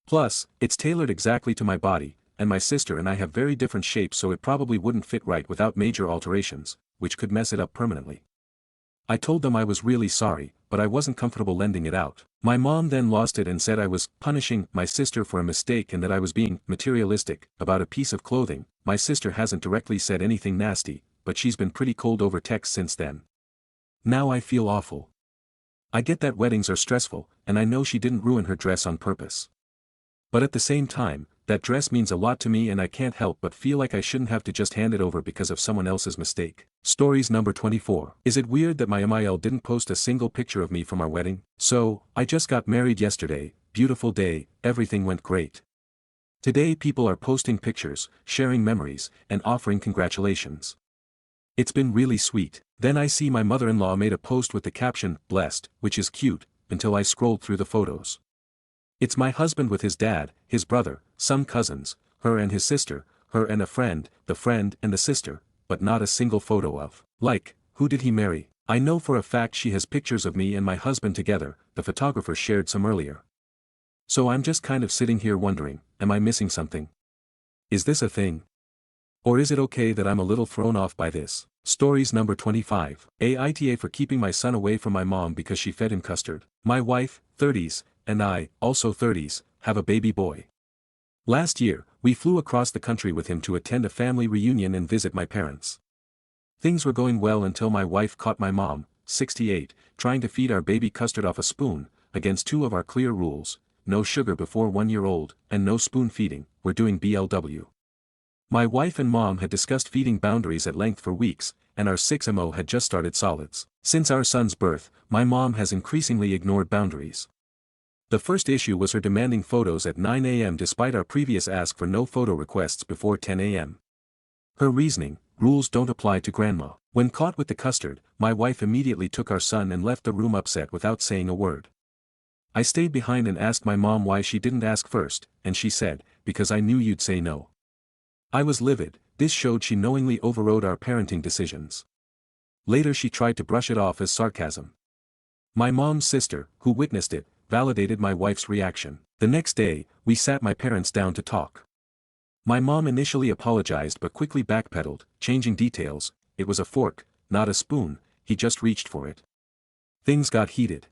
Plus, it's tailored exactly to my body, and my sister and I have very different shapes, so it probably wouldn't fit right without major alterations, which could mess it up permanently. I told them I was really sorry, but I wasn't comfortable lending it out. My mom then lost it and said I was punishing my sister for a mistake and that I was being materialistic about a piece of clothing. My sister hasn't directly said anything nasty, but she's been pretty cold over text since then. Now I feel awful. I get that weddings are stressful, and I know she didn't ruin her dress on purpose. But at the same time, that dress means a lot to me and I can't help but feel like I shouldn't have to just hand it over because of someone else's mistake. Stories number 24. Is it weird that my MIL didn't post a single picture of me from our wedding? So, I just got married yesterday, beautiful day, everything went great. Today people are posting pictures, sharing memories, and offering congratulations. It's been really sweet. Then I see my mother-in-law made a post with the caption, blessed, which is cute, until I scrolled through the photos. It's my husband with his dad, his brother, some cousins, her and his sister, her and a friend, the friend and the sister, but not a single photo of. Like, who did he marry? I know for a fact she has pictures of me and my husband together, the photographer shared some earlier. So I'm just kind of sitting here wondering, am I missing something? Is this a thing? Or is it okay that I'm a little thrown off by this? Stories number 25. Aita for keeping my son away from my mom because she fed him custard. My wife, 30s, and I, also 30s, have a baby boy. Last year, we flew across the country with him to attend a family reunion and visit my parents. Things were going well until my wife caught my mom, 68, trying to feed our baby custard off a spoon, against 2 of our clear rules, no sugar before 1 year old, and no spoon feeding. We're doing BLW. My wife and mom had discussed feeding boundaries at length for weeks, and our 6MO had just started solids. Since our son's birth, my mom has increasingly ignored boundaries. The first issue was her demanding photos at 9 a.m. despite our previous ask for no photo requests before 10 a.m. Her reasoning: rules don't apply to grandma. When caught with the custard, my wife immediately took our son and left the room upset without saying a word. I stayed behind and asked my mom why she didn't ask first, and she said, "Because I knew you'd say no." I was livid. This showed she knowingly overrode our parenting decisions. Later she tried to brush it off as sarcasm. My mom's sister, who witnessed it, validated my wife's reaction. The next day, we sat my parents down to talk. My mom initially apologized but quickly backpedaled, changing details. It was a fork, not a spoon, he just reached for it. Things got heated.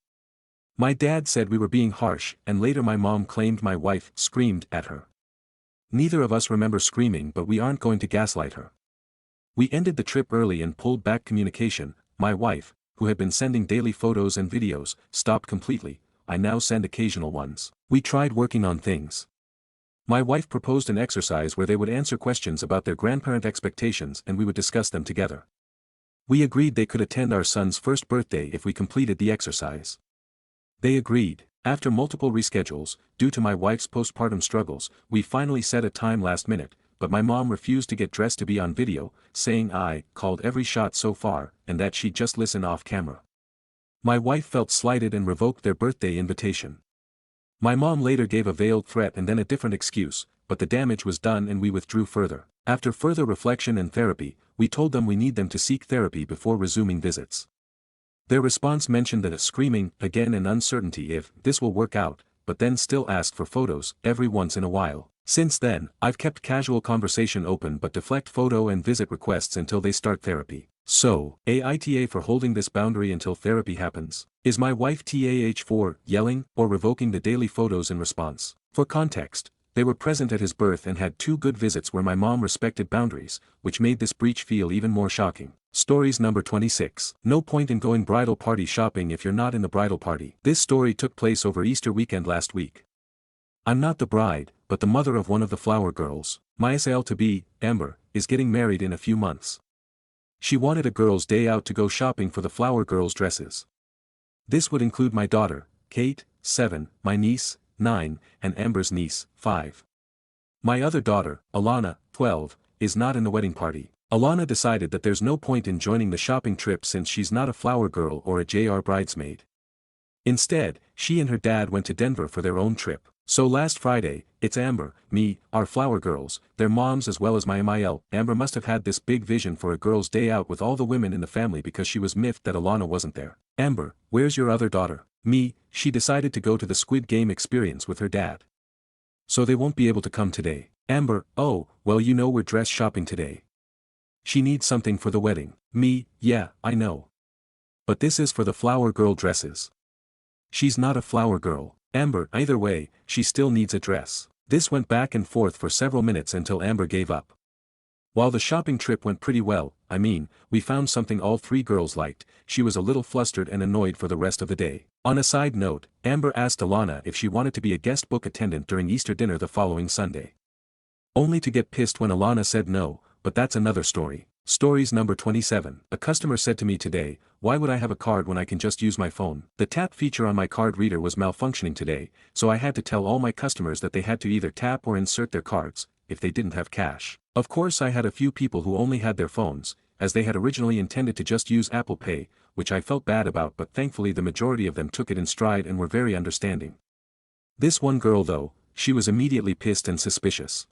My dad said we were being harsh, and later my mom claimed my wife screamed at her. Neither of us remember screaming, but we aren't going to gaslight her. We ended the trip early and pulled back communication. My wife, who had been sending daily photos and videos, stopped completely. I now send occasional ones. We tried working on things. My wife proposed an exercise where they would answer questions about their grandparent expectations and we would discuss them together. We agreed they could attend our son's first birthday if we completed the exercise. They agreed. After multiple reschedules, due to my wife's postpartum struggles, we finally set a time last minute, but my mom refused to get dressed to be on video, saying I called every shot so far, and that she'd just listen off camera. My wife felt slighted and revoked their birthday invitation. My mom later gave a veiled threat and then a different excuse, but the damage was done and we withdrew further. After further reflection and therapy, we told them we need them to seek therapy before resuming visits. Their response mentioned that screaming, again, and uncertainty if this will work out, but then still asked for photos every once in a while. Since then, I've kept casual conversation open but deflect photo and visit requests until they start therapy. So, AITA for holding this boundary until therapy happens. Is my wife TAH for yelling or revoking the daily photos in response? For context, they were present at his birth and had 2 good visits where my mom respected boundaries, which made this breach feel even more shocking. Stories number 26. No point in going bridal party shopping if you're not in the bridal party. This story took place over Easter weekend last week. I'm not the bride, but the mother of one of the flower girls. My SL-to-be, Amber, is getting married in a few months. She wanted a girls' day out to go shopping for the flower girls' dresses. This would include my daughter, Kate, 7, my niece, 9, and Amber's niece, 5. My other daughter, Alana, 12, is not in the wedding party. Alana decided that there's no point in joining the shopping trip since she's not a flower girl or a JR bridesmaid. Instead, she and her dad went to Denver for their own trip. So last Friday, it's Amber, me, our flower girls, their moms as well as my MIL. Amber must have had this big vision for a girls' day out with all the women in the family because she was miffed that Alana wasn't there. Amber, where's your other daughter? Me, she decided to go to the Squid Game experience with her dad. So they won't be able to come today. Amber, oh, well we're dress shopping today. She needs something for the wedding. Me, yeah, I know. But this is for the flower girl dresses. She's not a flower girl. Amber, either way, she still needs a dress. This went back and forth for several minutes until Amber gave up. While the shopping trip went pretty well, we found something all 3 girls liked, she was a little flustered and annoyed for the rest of the day. On a side note, Amber asked Alana if she wanted to be a guest book attendant during Easter dinner the following Sunday. Only to get pissed when Alana said no, but that's another story. Stories number 27. A customer said to me today, why would I have a card when I can just use my phone? The tap feature on my card reader was malfunctioning today, so I had to tell all my customers that they had to either tap or insert their cards, if they didn't have cash. Of course I had a few people who only had their phones, as they had originally intended to just use Apple Pay, which I felt bad about, but thankfully the majority of them took it in stride and were very understanding. This one girl though, she was immediately pissed and suspicious.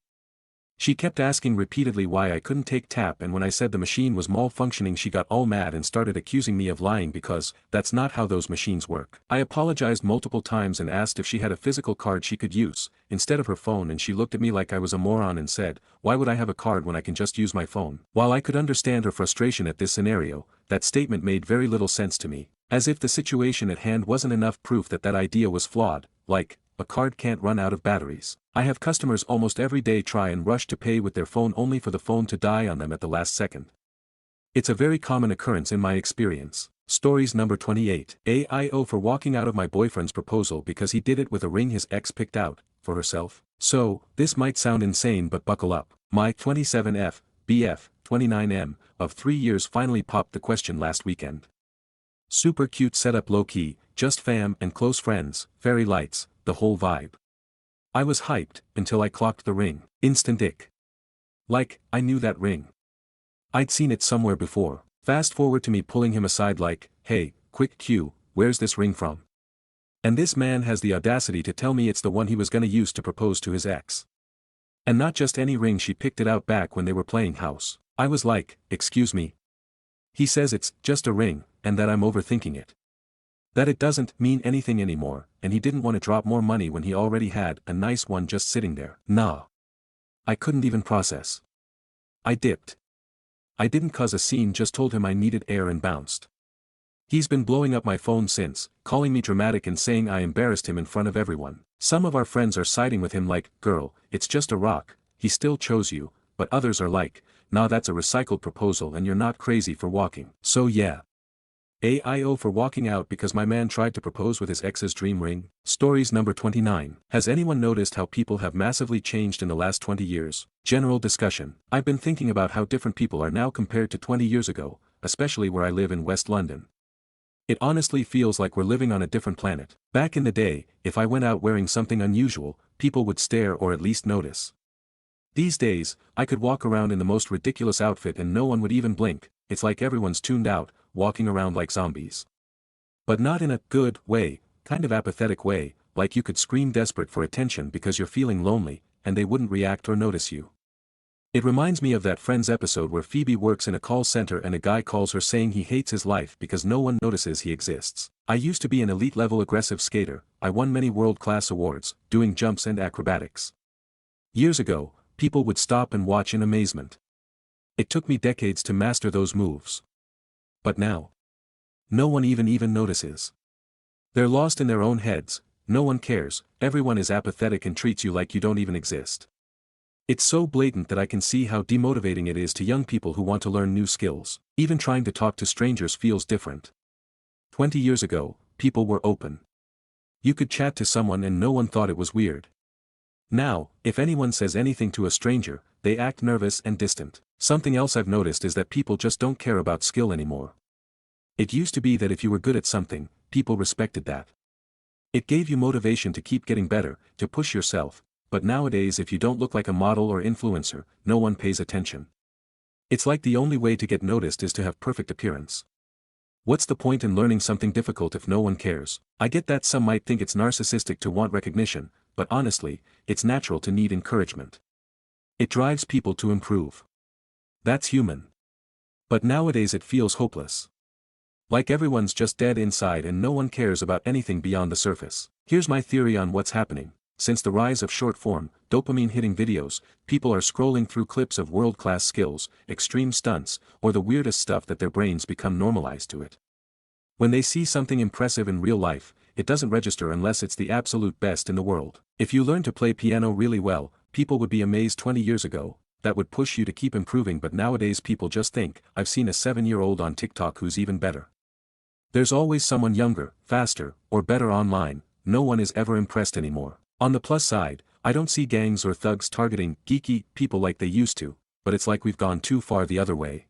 She kept asking repeatedly why I couldn't take tap, and when I said the machine was malfunctioning she got all mad and started accusing me of lying because that's not how those machines work. I apologized multiple times and asked if she had a physical card she could use, instead of her phone, and she looked at me like I was a moron and said, why would I have a card when I can just use my phone? While I could understand her frustration at this scenario, that statement made very little sense to me. As if the situation at hand wasn't enough proof that that idea was flawed, like, a card can't run out of batteries. I have customers almost every day try and rush to pay with their phone only for the phone to die on them at the last second. It's a very common occurrence in my experience. Stories number 28. AIO for walking out of my boyfriend's proposal because he did it with a ring his ex picked out, for herself. So, this might sound insane but buckle up. My 27F, BF, 29M, of 3 years finally popped the question last weekend. Super cute setup, low-key, just fam and close friends, fairy lights, the whole vibe. I was hyped, until I clocked the ring. Instant ick. Like, I knew that ring. I'd seen it somewhere before. Fast forward to me pulling him aside like, hey, quick cue, where's this ring from? And this man has the audacity to tell me it's the one he was gonna use to propose to his ex. And not just any ring, she picked it out back when they were playing house. I was like, excuse me? He says it's just a ring, and that I'm overthinking it. That it doesn't mean anything anymore, and he didn't want to drop more money when he already had a nice one just sitting there. Nah. I couldn't even process. I dipped. I didn't cause a scene, just told him I needed air and bounced. He's been blowing up my phone since, calling me dramatic and saying I embarrassed him in front of everyone. Some of our friends are siding with him like, girl, it's just a rock, he still chose you, but others are like, nah, that's a recycled proposal and you're not crazy for walking. So yeah. AIO for walking out because my man tried to propose with his ex's dream ring. Stories number 29. Has anyone noticed how people have massively changed in the last 20 years? General discussion. I've been thinking about how different people are now compared to 20 years ago, especially where I live in West London. It honestly feels like we're living on a different planet. Back in the day, if I went out wearing something unusual, people would stare or at least notice. These days, I could walk around in the most ridiculous outfit and no one would even blink. It's like everyone's tuned out, walking around like zombies. But not in a good way, kind of apathetic way, like you could scream desperate for attention because you're feeling lonely, and they wouldn't react or notice you. It reminds me of that Friends episode where Phoebe works in a call center and a guy calls her saying he hates his life because no one notices he exists. I used to be an elite-level aggressive skater. I won many world-class awards, doing jumps and acrobatics. Years ago, people would stop and watch in amazement. It took me decades to master those moves. But now, no one even notices. They're lost in their own heads, no one cares, everyone is apathetic and treats you like you don't even exist. It's so blatant that I can see how demotivating it is to young people who want to learn new skills. Even trying to talk to strangers feels different. 20 years ago, people were open. You could chat to someone and no one thought it was weird. Now, if anyone says anything to a stranger, they act nervous and distant. Something else I've noticed is that people just don't care about skill anymore. It used to be that if you were good at something, people respected that. It gave you motivation to keep getting better, to push yourself, but nowadays if you don't look like a model or influencer, no one pays attention. It's like the only way to get noticed is to have perfect appearance. What's the point in learning something difficult if no one cares? I get that some might think it's narcissistic to want recognition, but honestly, it's natural to need encouragement. It drives people to improve. That's human. But nowadays it feels hopeless. Like everyone's just dead inside and no one cares about anything beyond the surface. Here's my theory on what's happening. Since the rise of short-form, dopamine-hitting videos, people are scrolling through clips of world-class skills, extreme stunts, or the weirdest stuff that their brains become normalized to it. When they see something impressive in real life, it doesn't register unless it's the absolute best in the world. If you learn to play piano really well, people would be amazed 20 years ago. That would push you to keep improving, but nowadays people just think, I've seen a 7-year-old on TikTok who's even better. There's always someone younger, faster, or better online. No one is ever impressed anymore. On the plus side, I don't see gangs or thugs targeting geeky people like they used to, but it's like we've gone too far the other way.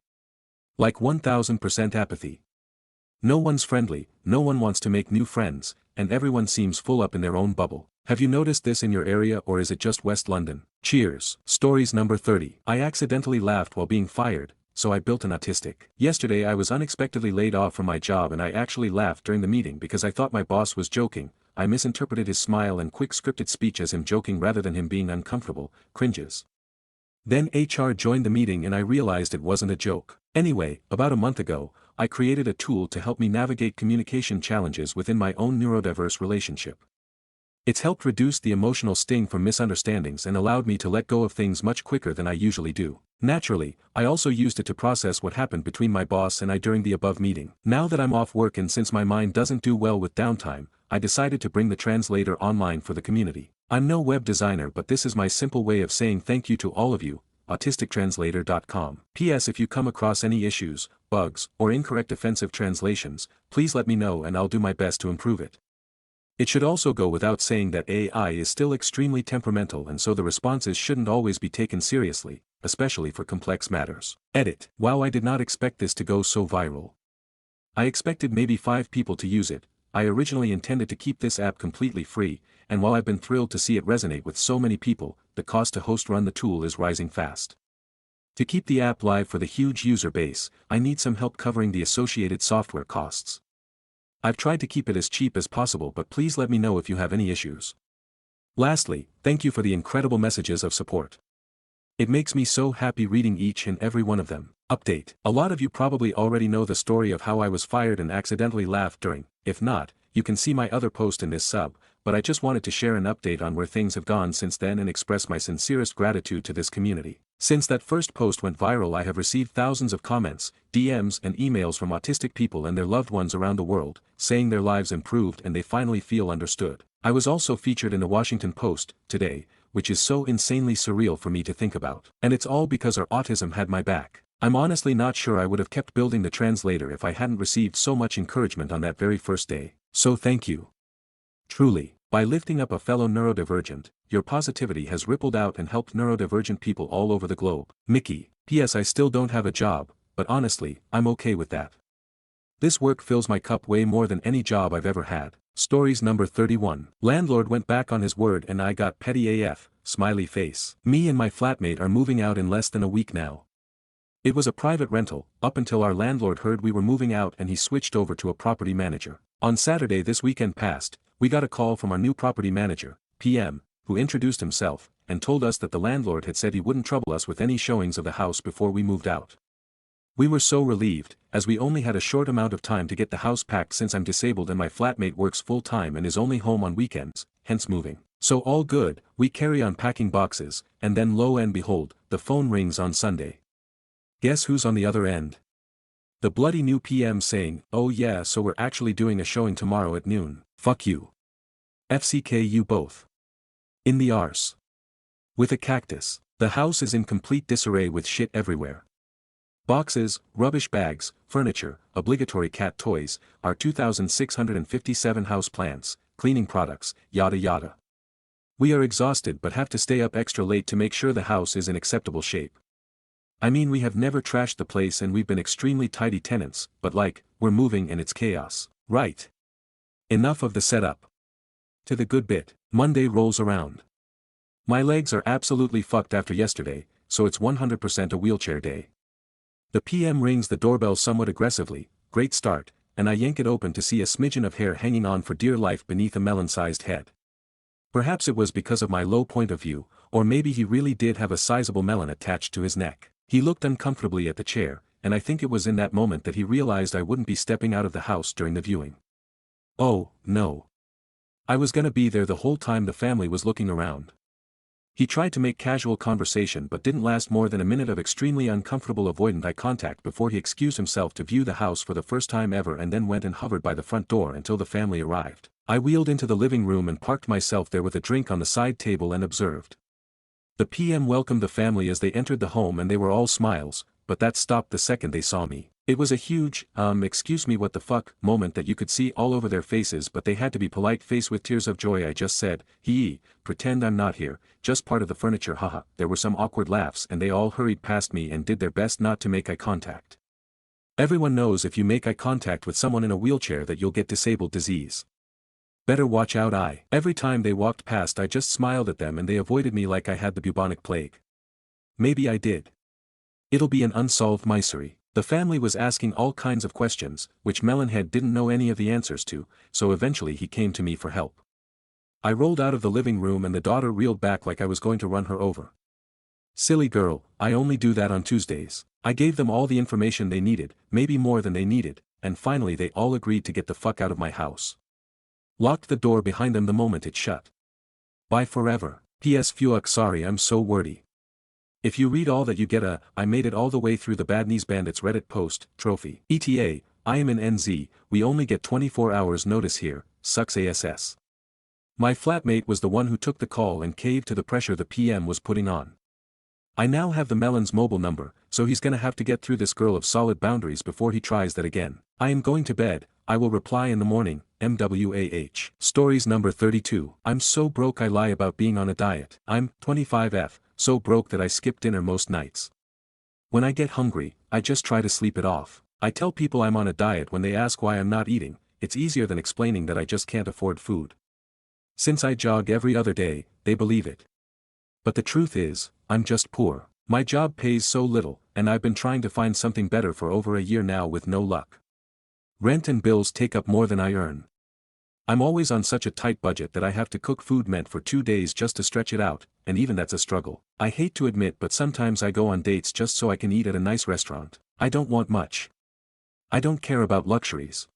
Like 1000% apathy. No one's friendly, no one wants to make new friends, and everyone seems full up in their own bubble. Have you noticed this in your area, or is it just West London? Cheers. Stories number 30. I accidentally laughed while being fired, so I built an autistic. Yesterday I was unexpectedly laid off from my job and I actually laughed during the meeting because I thought my boss was joking. I misinterpreted his smile and quick scripted speech as him joking rather than him being uncomfortable. Cringes. Then HR joined the meeting and I realized it wasn't a joke. Anyway, about a month ago, I created a tool to help me navigate communication challenges within my own neurodiverse relationship. It's helped reduce the emotional sting from misunderstandings and allowed me to let go of things much quicker than I usually do. Naturally, I also used it to process what happened between my boss and I during the above meeting. Now that I'm off work and since my mind doesn't do well with downtime, I decided to bring the translator online for the community. I'm no web designer, but this is my simple way of saying thank you to all of you. autistictranslator.com. P.S. If you come across any issues, bugs, or incorrect offensive translations, please let me know and I'll do my best to improve it. It should also go without saying that AI is still extremely temperamental and so the responses shouldn't always be taken seriously, especially for complex matters. Edit. Wow, I did not expect this to go so viral. I expected maybe 5 people to use it. I originally intended to keep this app completely free, and while I've been thrilled to see it resonate with so many people, the cost to host run the tool is rising fast. To keep the app live for the huge user base, I need some help covering the associated software costs. I've tried to keep it as cheap as possible, but please let me know if you have any issues. Lastly, thank you for the incredible messages of support. It makes me so happy reading each and every one of them. Update. A lot of you probably already know the story of how I was fired and accidentally laughed during. If not, you can see my other post in this sub, but I just wanted to share an update on where things have gone since then and express my sincerest gratitude to this community. Since that first post went viral, I have received thousands of comments, DMs and emails from autistic people and their loved ones around the world, saying their lives improved and they finally feel understood. I was also featured in the Washington Post today, which is so insanely surreal for me to think about. And it's all because our autism had my back. I'm honestly not sure I would have kept building the translator if I hadn't received so much encouragement on that very first day. So thank you. Truly, by lifting up a fellow neurodivergent, your positivity has rippled out and helped neurodivergent people all over the globe. Mickey, P.S. I still don't have a job, but honestly, I'm okay with that. This work fills my cup way more than any job I've ever had. Stories number 31. Landlord went back on his word and I got petty AF, smiley face. Me and my flatmate are moving out in less than a week now. It was a private rental, up until our landlord heard we were moving out and he switched over to a property manager. On Saturday this weekend past, we got a call from our new property manager, PM, who introduced himself, and told us that the landlord had said he wouldn't trouble us with any showings of the house before we moved out. We were so relieved, as we only had a short amount of time to get the house packed since I'm disabled and my flatmate works full-time and is only home on weekends, hence moving. So all good, we carry on packing boxes, and then lo and behold, the phone rings on Sunday. Guess who's on the other end? The bloody new PM saying, "Oh yeah, so we're actually doing a showing tomorrow at noon. Fuck you. FCK you both. In the arse. With a cactus. The house is in complete disarray with shit everywhere. Boxes, rubbish bags, furniture, obligatory cat toys, our 2,657 house plants, cleaning products, yada yada. We are exhausted but have to stay up extra late to make sure the house is in acceptable shape. I mean, we have never trashed the place and we've been extremely tidy tenants, but like, we're moving and it's chaos. Right. Enough of the setup. To the good bit. Monday rolls around. My legs are absolutely fucked after yesterday, so it's 100% a wheelchair day. The PM rings the doorbell somewhat aggressively, great start, and I yank it open to see a smidgen of hair hanging on for dear life beneath a melon-sized head. Perhaps it was because of my low point of view, or maybe he really did have a sizable melon attached to his neck. He looked uncomfortably at the chair, and I think it was in that moment that he realized I wouldn't be stepping out of the house during the viewing. Oh, no. I was gonna be there the whole time the family was looking around. He tried to make casual conversation but didn't last more than a minute of extremely uncomfortable avoidant eye contact before he excused himself to view the house for the first time ever and then went and hovered by the front door until the family arrived. I wheeled into the living room and parked myself there with a drink on the side table and observed. The PM welcomed the family as they entered the home and they were all smiles, but that stopped the second they saw me. It was a huge, excuse me what the fuck, moment that you could see all over their faces, but they had to be polite face with tears of joy. I just said, pretend I'm not here, just part of the furniture, haha. There were some awkward laughs and they all hurried past me and did their best not to make eye contact. Everyone knows if you make eye contact with someone in a wheelchair that you'll get disabled disease. Better watch out. Every time they walked past I just smiled at them and they avoided me like I had the bubonic plague. Maybe I did. It'll be an unsolved mystery. The family was asking all kinds of questions, which Melonhead didn't know any of the answers to, so eventually he came to me for help. I rolled out of the living room and the daughter reeled back like I was going to run her over. Silly girl, I only do that on Tuesdays. I gave them all the information they needed, maybe more than they needed, and finally they all agreed to get the fuck out of my house. Locked the door behind them the moment it shut. Bye forever. P.S. Fuck, sorry I'm so wordy. If you read all that you get a, I made it all the way through the Bad Knees Bandits Reddit post, trophy. ETA, I am in NZ, we only get 24 hours notice here, sucks ass. My flatmate was the one who took the call and caved to the pressure the PM was putting on. I now have the Melon's mobile number, so he's gonna have to get through this girl of solid boundaries before he tries that again. I am going to bed, I will reply in the morning, MWAH. Stories number 32. I'm so broke I lie about being on a diet. I'm 25F. So broke that I skip dinner most nights. When I get hungry, I just try to sleep it off. I tell people I'm on a diet when they ask why I'm not eating, it's easier than explaining that I just can't afford food. Since I jog every other day, they believe it. But the truth is, I'm just poor. My job pays so little, and I've been trying to find something better for over a year now with no luck. Rent and bills take up more than I earn. I'm always on such a tight budget that I have to cook food meant for 2 days just to stretch it out, and even that's a struggle. I hate to admit, but sometimes I go on dates just so I can eat at a nice restaurant. I don't want much. I don't care about luxuries.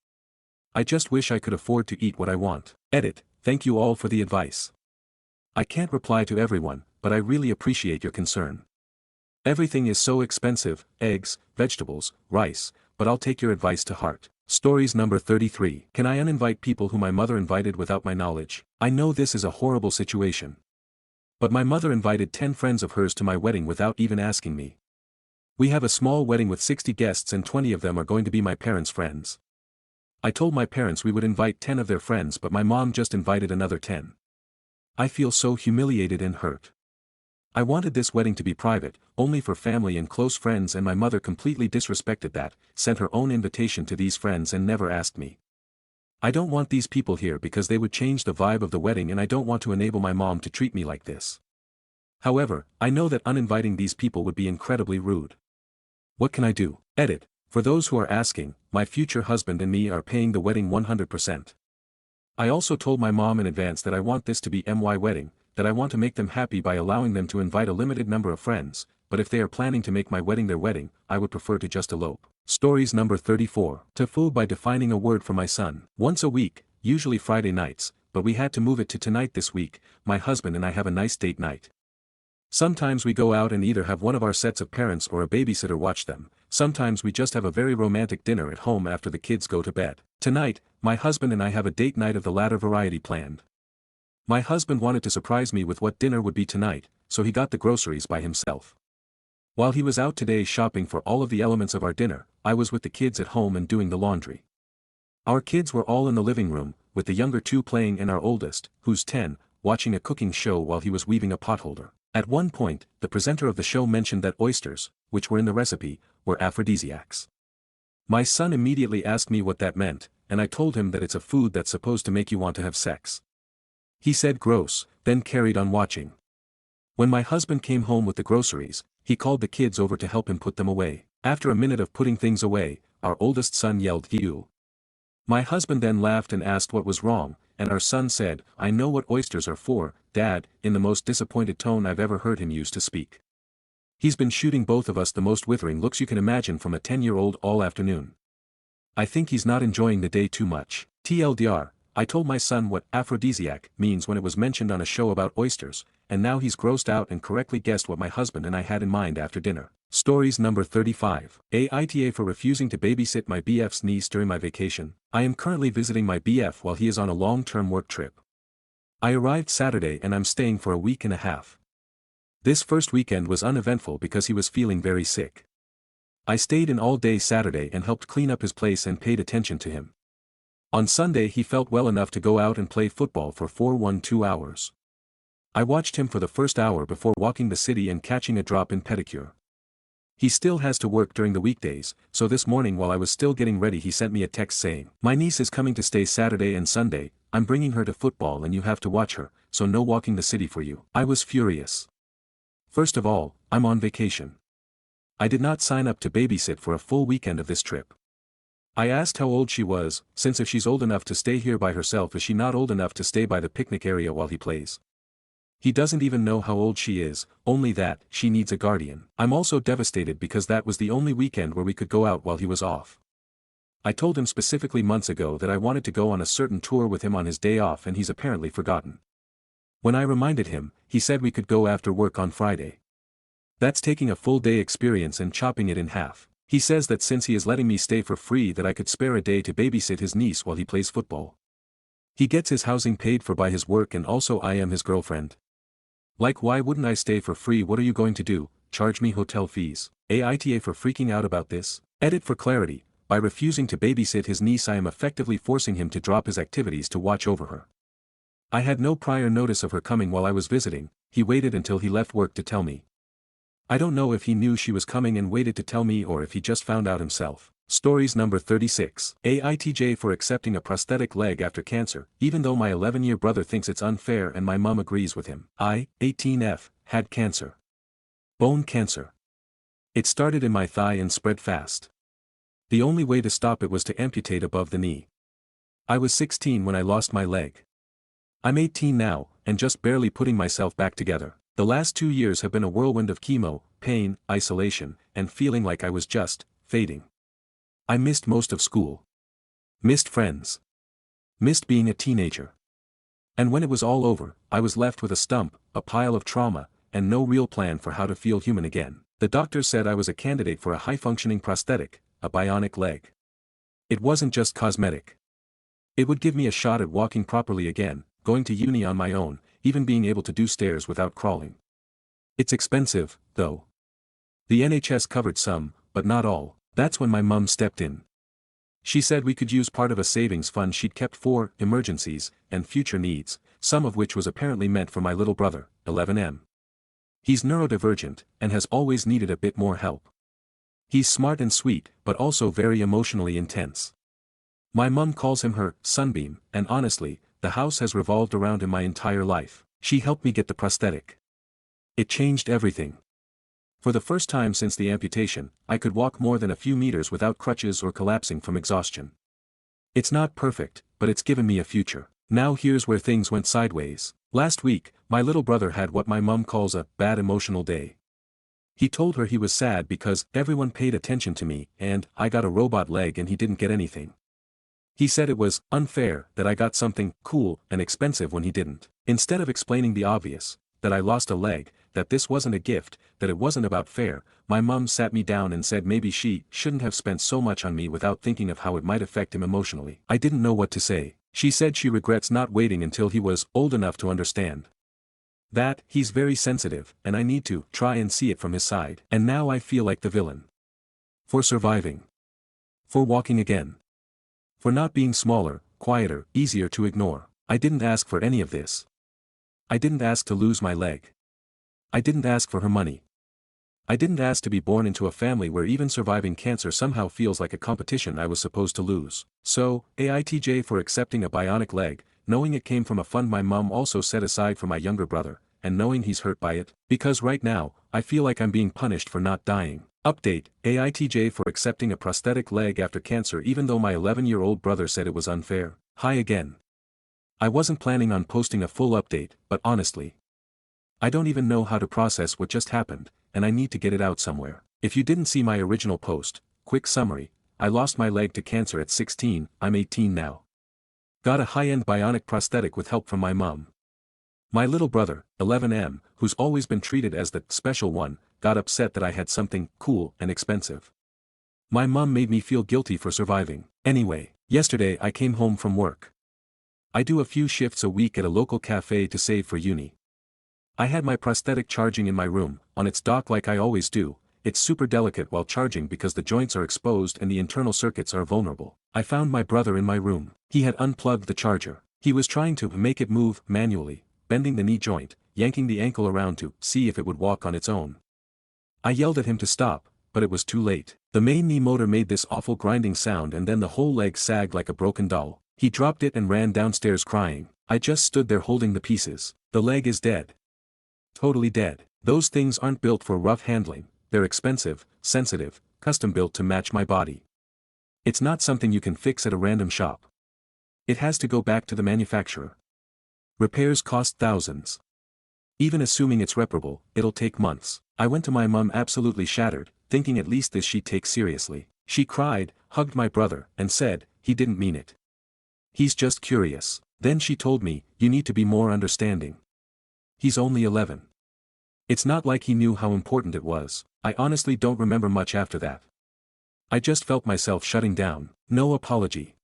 I just wish I could afford to eat what I want. Edit, thank you all for the advice. I can't reply to everyone, but I really appreciate your concern. Everything is so expensive, eggs, vegetables, rice, but I'll take your advice to heart. Stories number 33. Can I uninvite people who my mother invited without my knowledge? I know this is a horrible situation. But my mother invited 10 friends of hers to my wedding without even asking me. We have a small wedding with 60 guests and 20 of them are going to be my parents' friends. I told my parents we would invite 10 of their friends, but my mom just invited another 10. I feel so humiliated and hurt. I wanted this wedding to be private, only for family and close friends, and my mother completely disrespected that, sent her own invitation to these friends and never asked me. I don't want these people here because they would change the vibe of the wedding, and I don't want to enable my mom to treat me like this. However, I know that uninviting these people would be incredibly rude. What can I do? Edit. For those who are asking, my future husband and me are paying the wedding 100%. I also told my mom in advance that I want this to be my wedding, that I want to make them happy by allowing them to invite a limited number of friends, but if they are planning to make my wedding their wedding, I would prefer to just elope. Stories number 34. Tofu by defining a word for my son. Once a week, usually Friday nights, but we had to move it to tonight this week, my husband and I have a nice date night. Sometimes we go out and either have one of our sets of parents or a babysitter watch them, sometimes we just have a very romantic dinner at home after the kids go to bed. Tonight, my husband and I have a date night of the latter variety planned. My husband wanted to surprise me with what dinner would be tonight, so he got the groceries by himself. While he was out today shopping for all of the elements of our dinner, I was with the kids at home and doing the laundry. Our kids were all in the living room, with the younger 2 playing and our oldest, who's 10, watching a cooking show while he was weaving a potholder. At one point, the presenter of the show mentioned that oysters, which were in the recipe, were aphrodisiacs. My son immediately asked me what that meant, and I told him that it's a food that's supposed to make you want to have sex. He said gross, then carried on watching. When my husband came home with the groceries, he called the kids over to help him put them away. After a minute of putting things away, our oldest son yelled "Ew." My husband then laughed and asked what was wrong, and our son said, "I know what oysters are for, Dad," in the most disappointed tone I've ever heard him use to speak. He's been shooting both of us the most withering looks you can imagine from a 10-year-old all afternoon. I think he's not enjoying the day too much. TLDR, I told my son what aphrodisiac means when it was mentioned on a show about oysters, and now he's grossed out and correctly guessed what my husband and I had in mind after dinner. Stories number 35. Aita for refusing to babysit my BF's niece during my vacation. I am currently visiting my BF while he is on a long-term work trip. I arrived Saturday and I'm staying for a week and a half. This first weekend was uneventful because he was feeling very sick. I stayed in all day Saturday and helped clean up his place and paid attention to him. On Sunday he felt well enough to go out and play football for 2 hours. I watched him for the first hour before walking the city and catching a drop in pedicure. He still has to work during the weekdays, so this morning while I was still getting ready he sent me a text saying, "My niece is coming to stay Saturday and Sunday, I'm bringing her to football and you have to watch her, so no walking the city for you." I was furious. First of all, I'm on vacation. I did not sign up to babysit for a full weekend of this trip. I asked how old she was, since if she's old enough to stay here by herself, is she not old enough to stay by the picnic area while he plays? He doesn't even know how old she is, only that she needs a guardian. I'm also devastated because that was the only weekend where we could go out while he was off. I told him specifically months ago that I wanted to go on a certain tour with him on his day off and he's apparently forgotten. When I reminded him, he said we could go after work on Friday. That's taking a full day experience and chopping it in half. He says that since he is letting me stay for free that I could spare a day to babysit his niece while he plays football. He gets his housing paid for by his work and also I am his girlfriend. Like, why wouldn't I stay for free? What are you going to do, charge me hotel fees? Aita for freaking out about this. Edit for clarity, by refusing to babysit his niece I am effectively forcing him to drop his activities to watch over her. I had no prior notice of her coming while I was visiting, he waited until he left work to tell me. I don't know if he knew she was coming and waited to tell me or if he just found out himself. Stories number 36. AITJ for accepting a prosthetic leg after cancer, even though my 11-year brother thinks it's unfair and my mum agrees with him. I, 18F, had cancer. Bone cancer. It started in my thigh and spread fast. The only way to stop it was to amputate above the knee. I was 16 when I lost my leg. I'm 18 now, and just barely putting myself back together. The last 2 years have been a whirlwind of chemo, pain, isolation, and feeling like I was just fading. I missed most of school. Missed friends. Missed being a teenager. And when it was all over, I was left with a stump, a pile of trauma, and no real plan for how to feel human again. The doctor said I was a candidate for a high-functioning prosthetic, a bionic leg. It wasn't just cosmetic. It would give me a shot at walking properly again, going to uni on my own, even being able to do stairs without crawling. It's expensive, though. The NHS covered some, but not all. That's when my mum stepped in. She said we could use part of a savings fund she'd kept for emergencies and future needs, some of which was apparently meant for my little brother, 11M. He's neurodivergent, and has always needed a bit more help. He's smart and sweet, but also very emotionally intense. My mum calls him her sunbeam, and honestly, the house has revolved around him my entire life. She helped me get the prosthetic. It changed everything. For the first time since the amputation, I could walk more than a few meters without crutches or collapsing from exhaustion. It's not perfect, but it's given me a future. Now here's where things went sideways. Last week, my little brother had what my mum calls a bad emotional day. He told her he was sad because everyone paid attention to me and I got a robot leg and he didn't get anything. He said it was unfair that I got something cool and expensive when he didn't. Instead of explaining the obvious, that I lost a leg, that this wasn't a gift, that it wasn't about fair, my mum sat me down and said maybe she shouldn't have spent so much on me without thinking of how it might affect him emotionally. I didn't know what to say. She said she regrets not waiting until he was old enough to understand. That he's very sensitive, and I need to try and see it from his side. And now I feel like the villain. For surviving. For walking again. For not being smaller, quieter, easier to ignore. I didn't ask for any of this. I didn't ask to lose my leg. I didn't ask for her money. I didn't ask to be born into a family where even surviving cancer somehow feels like a competition I was supposed to lose. So, AITJ for accepting a bionic leg, knowing it came from a fund my mum also set aside for my younger brother, and knowing he's hurt by it, because right now, I feel like I'm being punished for not dying. Update, AITJ for accepting a prosthetic leg after cancer even though my 11-year-old brother said it was unfair. Hi again. I wasn't planning on posting a full update, but honestly, I don't even know how to process what just happened, and I need to get it out somewhere. If you didn't see my original post, quick summary, I lost my leg to cancer at 16, I'm 18 now. Got a high-end bionic prosthetic with help from my mum. My little brother, 11M, who's always been treated as the special one, got upset that I had something cool and expensive. My mum made me feel guilty for surviving. Anyway, yesterday I came home from work. I do a few shifts a week at a local cafe to save for uni. I had my prosthetic charging in my room, on its dock like I always do. It's super delicate while charging because the joints are exposed and the internal circuits are vulnerable. I found my brother in my room. He had unplugged the charger. He was trying to make it move manually, bending the knee joint, yanking the ankle around to see if it would walk on its own. I yelled at him to stop, but it was too late. The main knee motor made this awful grinding sound and then the whole leg sagged like a broken doll. He dropped it and ran downstairs crying. I just stood there holding the pieces. The leg is dead. Totally dead. Those things aren't built for rough handling, they're expensive, sensitive, custom built to match my body. It's not something you can fix at a random shop. It has to go back to the manufacturer. Repairs cost thousands. Even assuming it's reparable, it'll take months. I went to my mum absolutely shattered, thinking at least this she'd take seriously. She cried, hugged my brother, and said, he didn't mean it. He's just curious. Then she told me, you need to be more understanding. He's only 11. It's not like he knew how important it was. I honestly don't remember much after that. I just felt myself shutting down. No apology.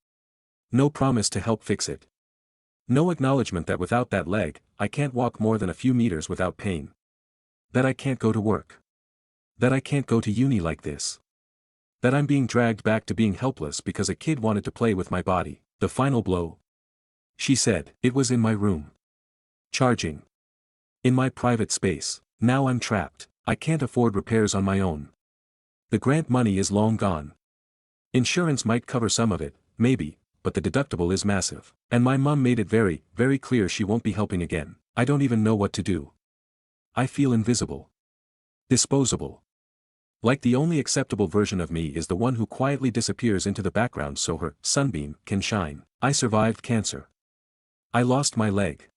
No promise to help fix it. No acknowledgement that without that leg, I can't walk more than a few meters without pain. That I can't go to work. That I can't go to uni like this. That I'm being dragged back to being helpless because a kid wanted to play with my body. The final blow. She said, it was in my room. Charging. In my private space. Now I'm trapped. I can't afford repairs on my own. The grant money is long gone. Insurance might cover some of it, maybe, but the deductible is massive. And my mum made it very, very clear she won't be helping again. I don't even know what to do. I feel invisible. Disposable. Like the only acceptable version of me is the one who quietly disappears into the background so her sunbeam can shine. I survived cancer. I lost my leg.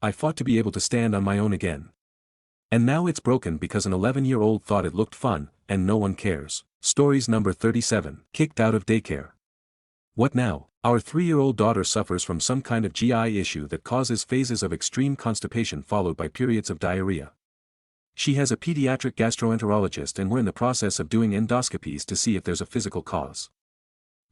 I fought to be able to stand on my own again. And now it's broken because an 11-year-old thought it looked fun, and no one cares. Stories number 37. Kicked out of daycare. What now? Our 3-year-old daughter suffers from some kind of GI issue that causes phases of extreme constipation followed by periods of diarrhea. She has a pediatric gastroenterologist and we're in the process of doing endoscopies to see if there's a physical cause.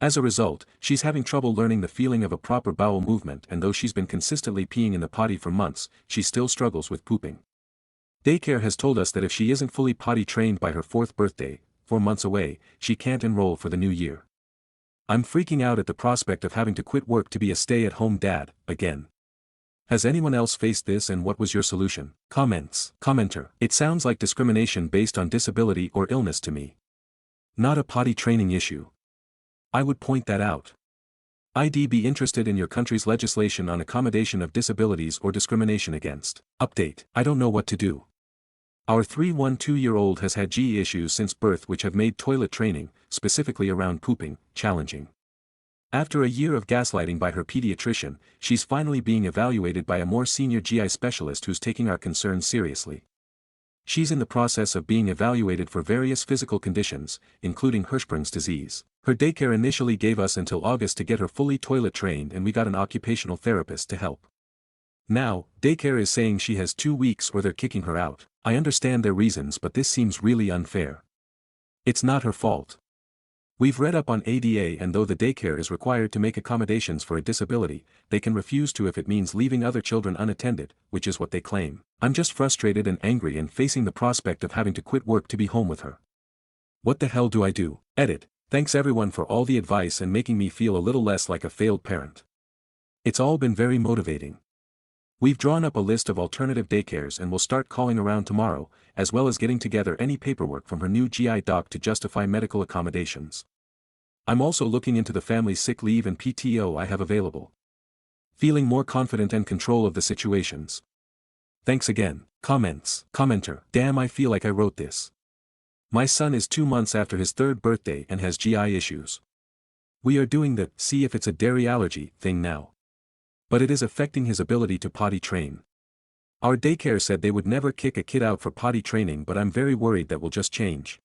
As a result, she's having trouble learning the feeling of a proper bowel movement, and though she's been consistently peeing in the potty for months, she still struggles with pooping. Daycare has told us that if she isn't fully potty trained by her 4th birthday, 4 months away, she can't enroll for the new year. I'm freaking out at the prospect of having to quit work to be a stay-at-home dad, again. Has anyone else faced this, and what was your solution? Comments. Commenter. It sounds like discrimination based on disability or illness to me. Not a potty training issue. I would point that out. I'd be interested in your country's legislation on accommodation of disabilities or discrimination against. Update. I don't know what to do. Our 3-1-2-year-old has had GE issues since birth which have made toilet training, specifically around pooping, challenging. After a year of gaslighting by her pediatrician, she's finally being evaluated by a more senior GI specialist who's taking our concerns seriously. She's in the process of being evaluated for various physical conditions, including Hirschsprung's disease. Her daycare initially gave us until August to get her fully toilet trained, and we got an occupational therapist to help. Now, daycare is saying she has 2 weeks or they're kicking her out. I understand their reasons, but this seems really unfair. It's not her fault. We've read up on ADA, and though the daycare is required to make accommodations for a disability, they can refuse to if it means leaving other children unattended, which is what they claim. I'm just frustrated and angry and facing the prospect of having to quit work to be home with her. What the hell do I do? Edit. Thanks everyone for all the advice and making me feel a little less like a failed parent. It's all been very motivating. We've drawn up a list of alternative daycares and will start calling around tomorrow, as well as getting together any paperwork from her new GI doc to justify medical accommodations. I'm also looking into the family sick leave and PTO I have available. Feeling more confident and control of the situations. Thanks again. Comments. Commenter. Damn, I feel like I wrote this. My son is 2 months after his 3rd birthday and has GI issues. We are doing the see if it's a dairy allergy thing now. But it is affecting his ability to potty train. Our daycare said they would never kick a kid out for potty training, but I'm very worried that will just change.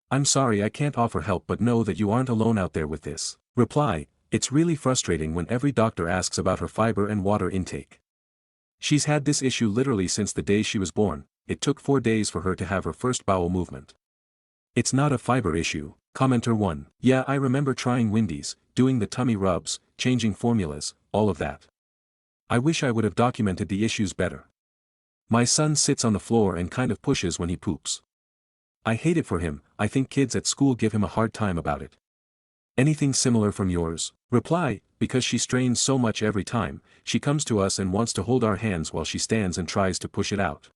I'm sorry I can't offer help, but know that you aren't alone out there with this. Reply. It's really frustrating when every doctor asks about her fiber and water intake. She's had this issue literally since the day she was born. It took 4 days for her to have her first bowel movement. It's not a fiber issue. Commenter 1. Yeah, I remember trying Wendy's, doing the tummy rubs, changing formulas, all of that. I wish I would have documented the issues better. My son sits on the floor and kind of pushes when he poops. I hate it for him. I think kids at school give him a hard time about it. Anything similar from yours? Reply. Because she strains so much every time, she comes to us and wants to hold our hands while she stands and tries to push it out.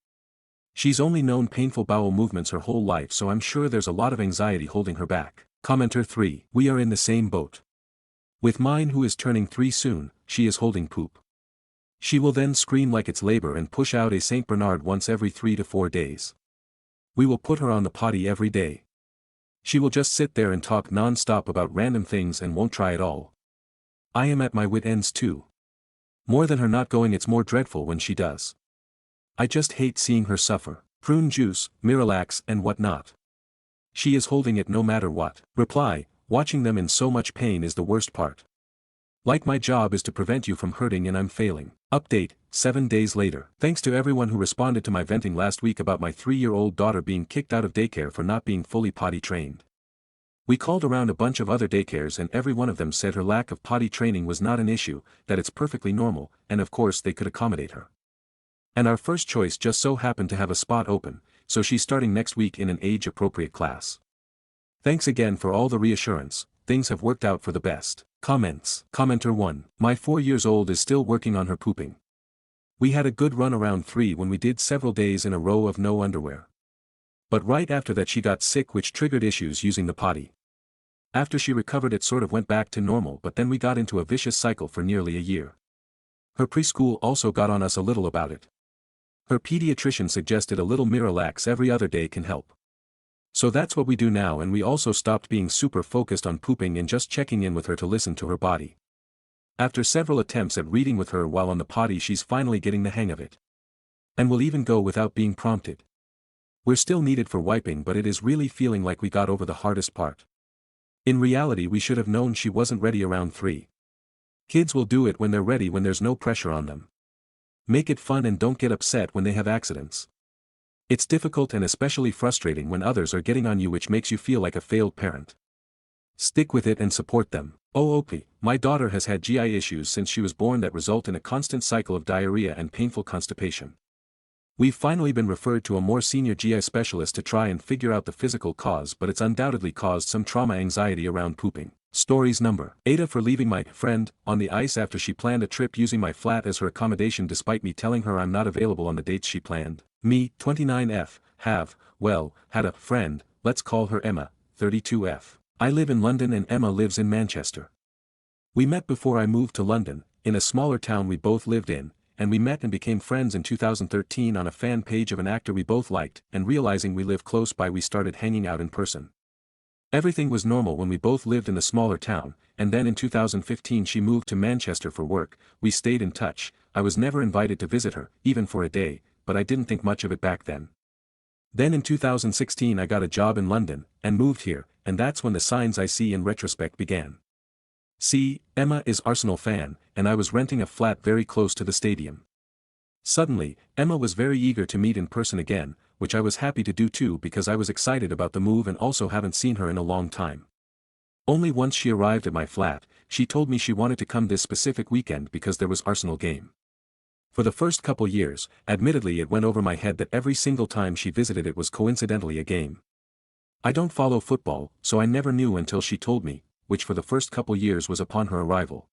She's only known painful bowel movements her whole life, so I'm sure there's a lot of anxiety holding her back. Commenter 3. We are in the same boat. With mine, who is turning 3 soon, she is holding poop. She will then scream like it's labor and push out a St. Bernard once every 3 to 4 days. We will put her on the potty every day. She will just sit there and talk non-stop about random things and won't try at all. I am at my wit ends too. More than her not going, it's more dreadful when she does. I just hate seeing her suffer. Prune juice, Miralax and whatnot. She is holding it no matter what. Reply. Watching them in so much pain is the worst part. Like my job is to prevent you from hurting and I'm failing. Update. 7 days later. Thanks to everyone who responded to my venting last week about my 3-year-old daughter being kicked out of daycare for not being fully potty trained. We called around a bunch of other daycares and every one of them said her lack of potty training was not an issue, that it's perfectly normal, and of course they could accommodate her. And our first choice just so happened to have a spot open, so she's starting next week in an age-appropriate class. Thanks again for all the reassurance. Things have worked out for the best. Comments. Commenter 1. My 4-year-old is still working on her pooping. We had a good run around 3 when we did several days in a row of no underwear. But right after that she got sick, which triggered issues using the potty. After she recovered it sort of went back to normal, but then we got into a vicious cycle for nearly a year. Her preschool also got on us a little about it. Her pediatrician suggested a little Miralax every other day can help. So that's what we do now, and we also stopped being super focused on pooping and just checking in with her to listen to her body. After several attempts at reading with her while on the potty, she's finally getting the hang of it. And will even go without being prompted. We're still needed for wiping, but it is really feeling like we got over the hardest part. In reality, we should have known she wasn't ready around 3. Kids will do it when they're ready, when there's no pressure on them. Make it fun and don't get upset when they have accidents. It's difficult and especially frustrating when others are getting on you, which makes you feel like a failed parent. Stick with it and support them. OP, my daughter has had GI issues since she was born that result in a constant cycle of diarrhea and painful constipation. We've finally been referred to a more senior GI specialist to try and figure out the physical cause, but it's undoubtedly caused some trauma anxiety around pooping. Stories number. Aita for leaving my friend on the ice after she planned a trip using my flat as her accommodation despite me telling her I'm not available on the dates she planned. Me, 29F, had a friend, let's call her Emma, 32F. I live in London and Emma lives in Manchester. We met before I moved to London, in a smaller town we both lived in, and we met and became friends in 2013 on a fan page of an actor we both liked, and realizing we live close by we started hanging out in person. Everything was normal when we both lived in the smaller town, and then in 2015 she moved to Manchester for work. We stayed in touch. I was never invited to visit her, even for a day, but I didn't think much of it back then. Then in 2016 I got a job in London, and moved here, and that's when the signs I see in retrospect began. See, Emma is Arsenal fan, and I was renting a flat very close to the stadium. Suddenly, Emma was very eager to meet in person again, which I was happy to do too because I was excited about the move and also haven't seen her in a long time. Only once she arrived at my flat, she told me she wanted to come this specific weekend because there was Arsenal game. For the first couple years, admittedly it went over my head that every single time she visited it was coincidentally a game. I don't follow football, so I never knew until she told me, which for the first couple years was upon her arrival.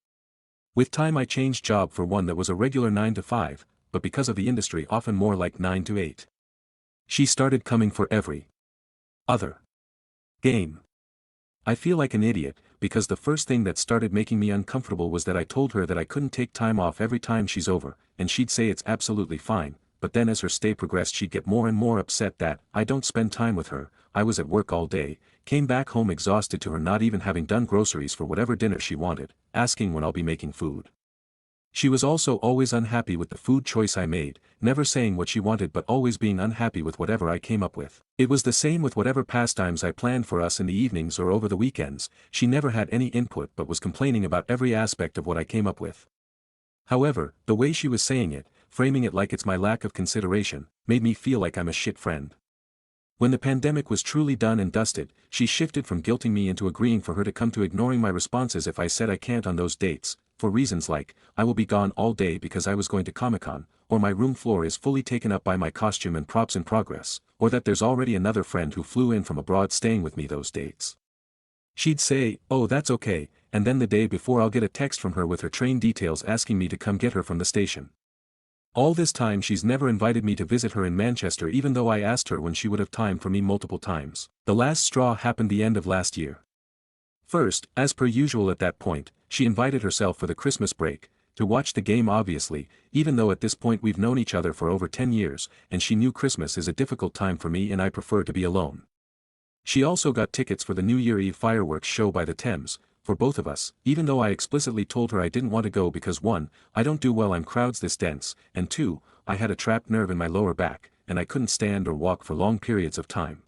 With time I changed job for one that was a regular 9 to 5, but because of the industry often more like 9 to 8. She started coming for every other game. I feel like an idiot, because the first thing that started making me uncomfortable was that I told her that I couldn't take time off every time she's over, and she'd say it's absolutely fine, but then as her stay progressed she'd get more and more upset that I don't spend time with her. I was at work all day, came back home exhausted to her not even having done groceries for whatever dinner she wanted, asking when I'll be making food. She was also always unhappy with the food choice I made, never saying what she wanted but always being unhappy with whatever I came up with. It was the same with whatever pastimes I planned for us in the evenings or over the weekends. She never had any input but was complaining about every aspect of what I came up with. However, the way she was saying it, framing it like it's my lack of consideration, made me feel like I'm a shit friend. When the pandemic was truly done and dusted, she shifted from guilting me into agreeing for her to come to ignoring my responses if I said I can't on those dates, for reasons like, I will be gone all day because I was going to Comic-Con, or my room floor is fully taken up by my costume and props in progress, or that there's already another friend who flew in from abroad staying with me those dates. She'd say, oh that's okay, and then the day before I'll get a text from her with her train details asking me to come get her from the station. All this time she's never invited me to visit her in Manchester even though I asked her when she would have time for me multiple times. The last straw happened the end of last year. First, as per usual at that point, she invited herself for the Christmas break, to watch the game obviously, even though at this point we've known each other for over 10 years, and she knew Christmas is a difficult time for me and I prefer to be alone. She also got tickets for the New Year Eve fireworks show by the Thames, for both of us, even though I explicitly told her I didn't want to go because 1, I don't do well on crowds this dense, and 2, I had a trapped nerve in my lower back, and I couldn't stand or walk for long periods of time.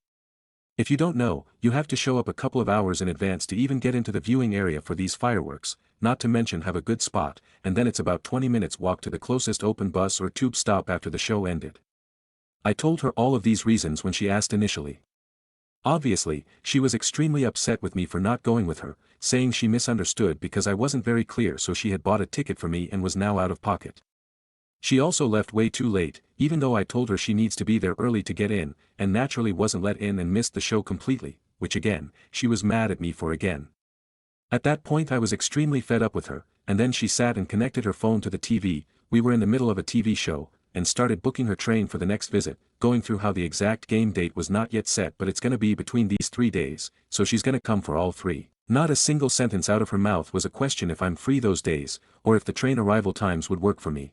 If you don't know, you have to show up a couple of hours in advance to even get into the viewing area for these fireworks, not to mention have a good spot, and then it's about 20 minutes walk to the closest open bus or tube stop after the show ended. I told her all of these reasons when she asked initially. Obviously, she was extremely upset with me for not going with her, saying she misunderstood because I wasn't very clear, so she had bought a ticket for me and was now out of pocket. She also left way too late, even though I told her she needs to be there early to get in, and naturally wasn't let in and missed the show completely, which again, she was mad at me for again. At that point I was extremely fed up with her, and then she sat and connected her phone to the TV, we were in the middle of a TV show, and started booking her train for the next visit, going through how the exact game date was not yet set but it's gonna be between these 3 days, so she's gonna come for all 3. Not a single sentence out of her mouth was a question if I'm free those days, or if the train arrival times would work for me.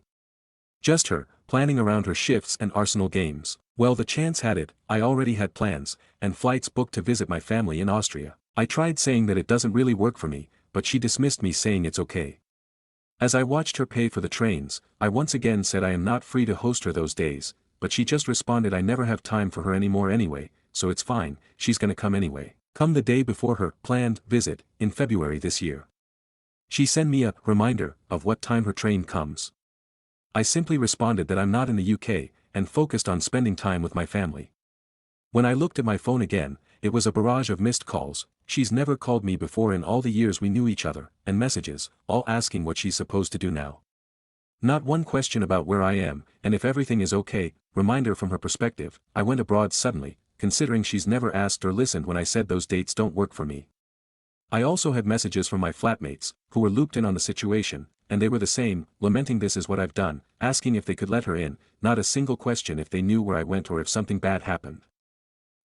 Just her, planning around her shifts and Arsenal games. Well, the chance had it, I already had plans, and flights booked to visit my family in Austria. I tried saying that it doesn't really work for me, but she dismissed me saying it's okay. As I watched her pay for the trains, I once again said I am not free to host her those days, but she just responded I never have time for her anymore anyway, so it's fine, she's gonna come anyway. Come the day before her planned visit, in February this year. She sent me a reminder of what time her train comes. I simply responded that I'm not in the UK, and focused on spending time with my family. When I looked at my phone again, it was a barrage of missed calls. She's never called me before in all the years we knew each other, and messages, all asking what she's supposed to do now. Not one question about where I am, and if everything is okay. Reminder from her perspective, I went abroad suddenly, considering she's never asked or listened when I said those dates don't work for me. I also had messages from my flatmates, who were looped in on the situation, and they were the same, lamenting this is what I've done, asking if they could let her in, not a single question if they knew where I went or if something bad happened.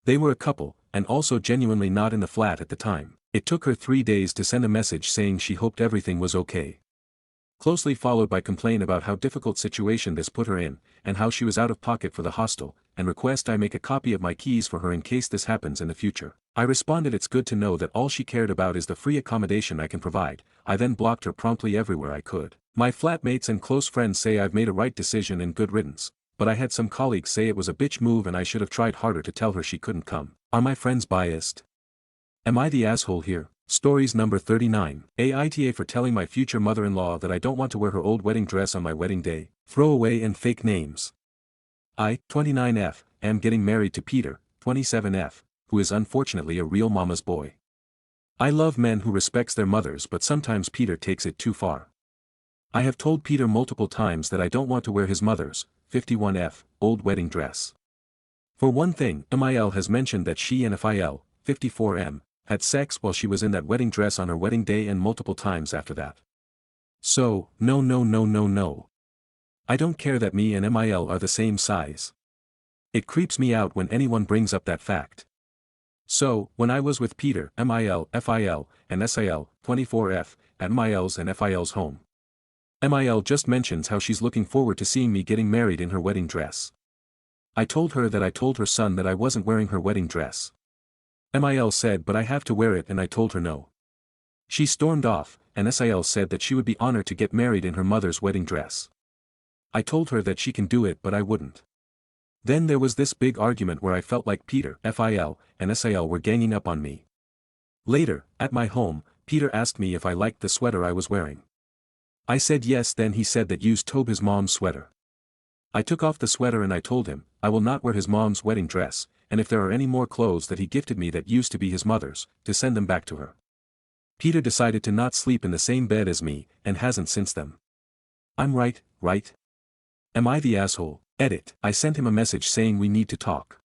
They were a couple, and also genuinely not in the flat at the time. It took her 3 days to send a message saying she hoped everything was okay. Closely followed by complaint about how difficult situation this put her in, and how she was out of pocket for the hostel, and request I make a copy of my keys for her in case this happens in the future. I responded it's good to know that all she cared about is the free accommodation I can provide. I then blocked her promptly everywhere I could. My flatmates and close friends say I've made a right decision and good riddance, but I had some colleagues say it was a bitch move and I should have tried harder to tell her she couldn't come. Are my friends biased? Am I the asshole here? Stories number 39. Aita for telling my future mother-in-law that I don't want to wear her old wedding dress on my wedding day. Throwaway and fake names. I, 29F, am getting married to Peter, 27F, who is unfortunately a real mama's boy. I love men who respects their mothers, but sometimes Peter takes it too far. I have told Peter multiple times that I don't want to wear his mother's, 51F, old wedding dress. For one thing, MIL has mentioned that she and FIL, 54M, had sex while she was in that wedding dress on her wedding day and multiple times after that. So, no. I don't care that me and MIL are the same size. It creeps me out when anyone brings up that fact. So, when I was with Peter, MIL, FIL, and SIL, 24F, at MIL's and FIL's home. MIL just mentions how she's looking forward to seeing me getting married in her wedding dress. I told her that I told her son that I wasn't wearing her wedding dress. MIL said but I have to wear it and I told her no. She stormed off, and SIL said that she would be honored to get married in her mother's wedding dress. I told her that she can do it but I wouldn't. Then there was this big argument where I felt like Peter, FIL, and SIL were ganging up on me. Later, at my home, Peter asked me if I liked the sweater I was wearing. I said yes, then he said that used Tobe his mom's sweater. I took off the sweater and I told him, I will not wear his mom's wedding dress, and if there are any more clothes that he gifted me that used to be his mother's, to send them back to her. Peter decided to not sleep in the same bed as me, and hasn't since then. I'm right? Am I the asshole? Edit. I sent him a message saying we need to talk.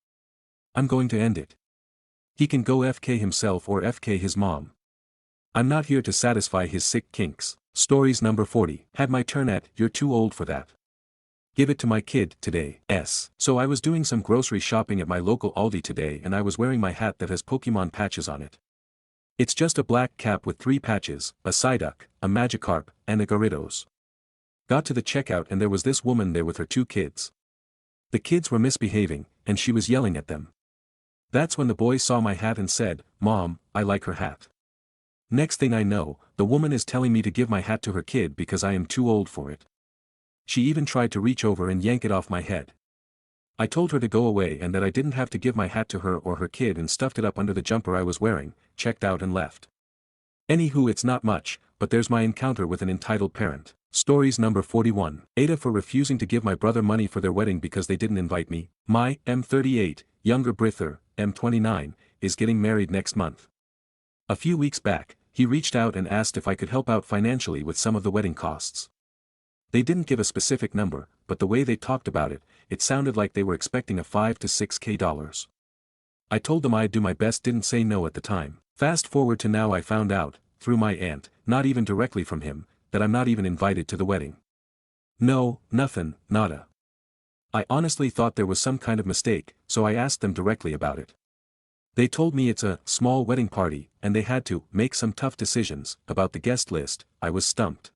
I'm going to end it. He can go FK himself or FK his mom. I'm not here to satisfy his sick kinks. Stories number 40. Had my turn at, you're too old for that. Give it to my kid today. So I was doing some grocery shopping at my local Aldi today and I was wearing my hat that has Pokemon patches on it. It's just a black cap with 3 patches, a Psyduck, a Magikarp, and a Gyarados. Got to the checkout and there was this woman there with her 2 kids. The kids were misbehaving, and she was yelling at them. That's when the boy saw my hat and said, Mom, I like her hat. Next thing I know, the woman is telling me to give my hat to her kid because I am too old for it. She even tried to reach over and yank it off my head. I told her to go away and that I didn't have to give my hat to her or her kid and stuffed it up under the jumper I was wearing, checked out and left. Anywho, it's not much, but there's my encounter with an entitled parent. Stories number 41. Aita for refusing to give my brother money for their wedding because they didn't invite me. My M38, younger brother, M29, is getting married next month. A few weeks back, he reached out and asked if I could help out financially with some of the wedding costs. They didn't give a specific number, but the way they talked about it, it sounded like they were expecting a $5 to $6K. I told them I'd do my best, didn't say no at the time. Fast forward to now, I found out, through my aunt, not even directly from him, that I'm not even invited to the wedding. No, nothing, nada. I honestly thought there was some kind of mistake, so I asked them directly about it. They told me it's a small wedding party and they had to make some tough decisions about the guest list. I was stumped.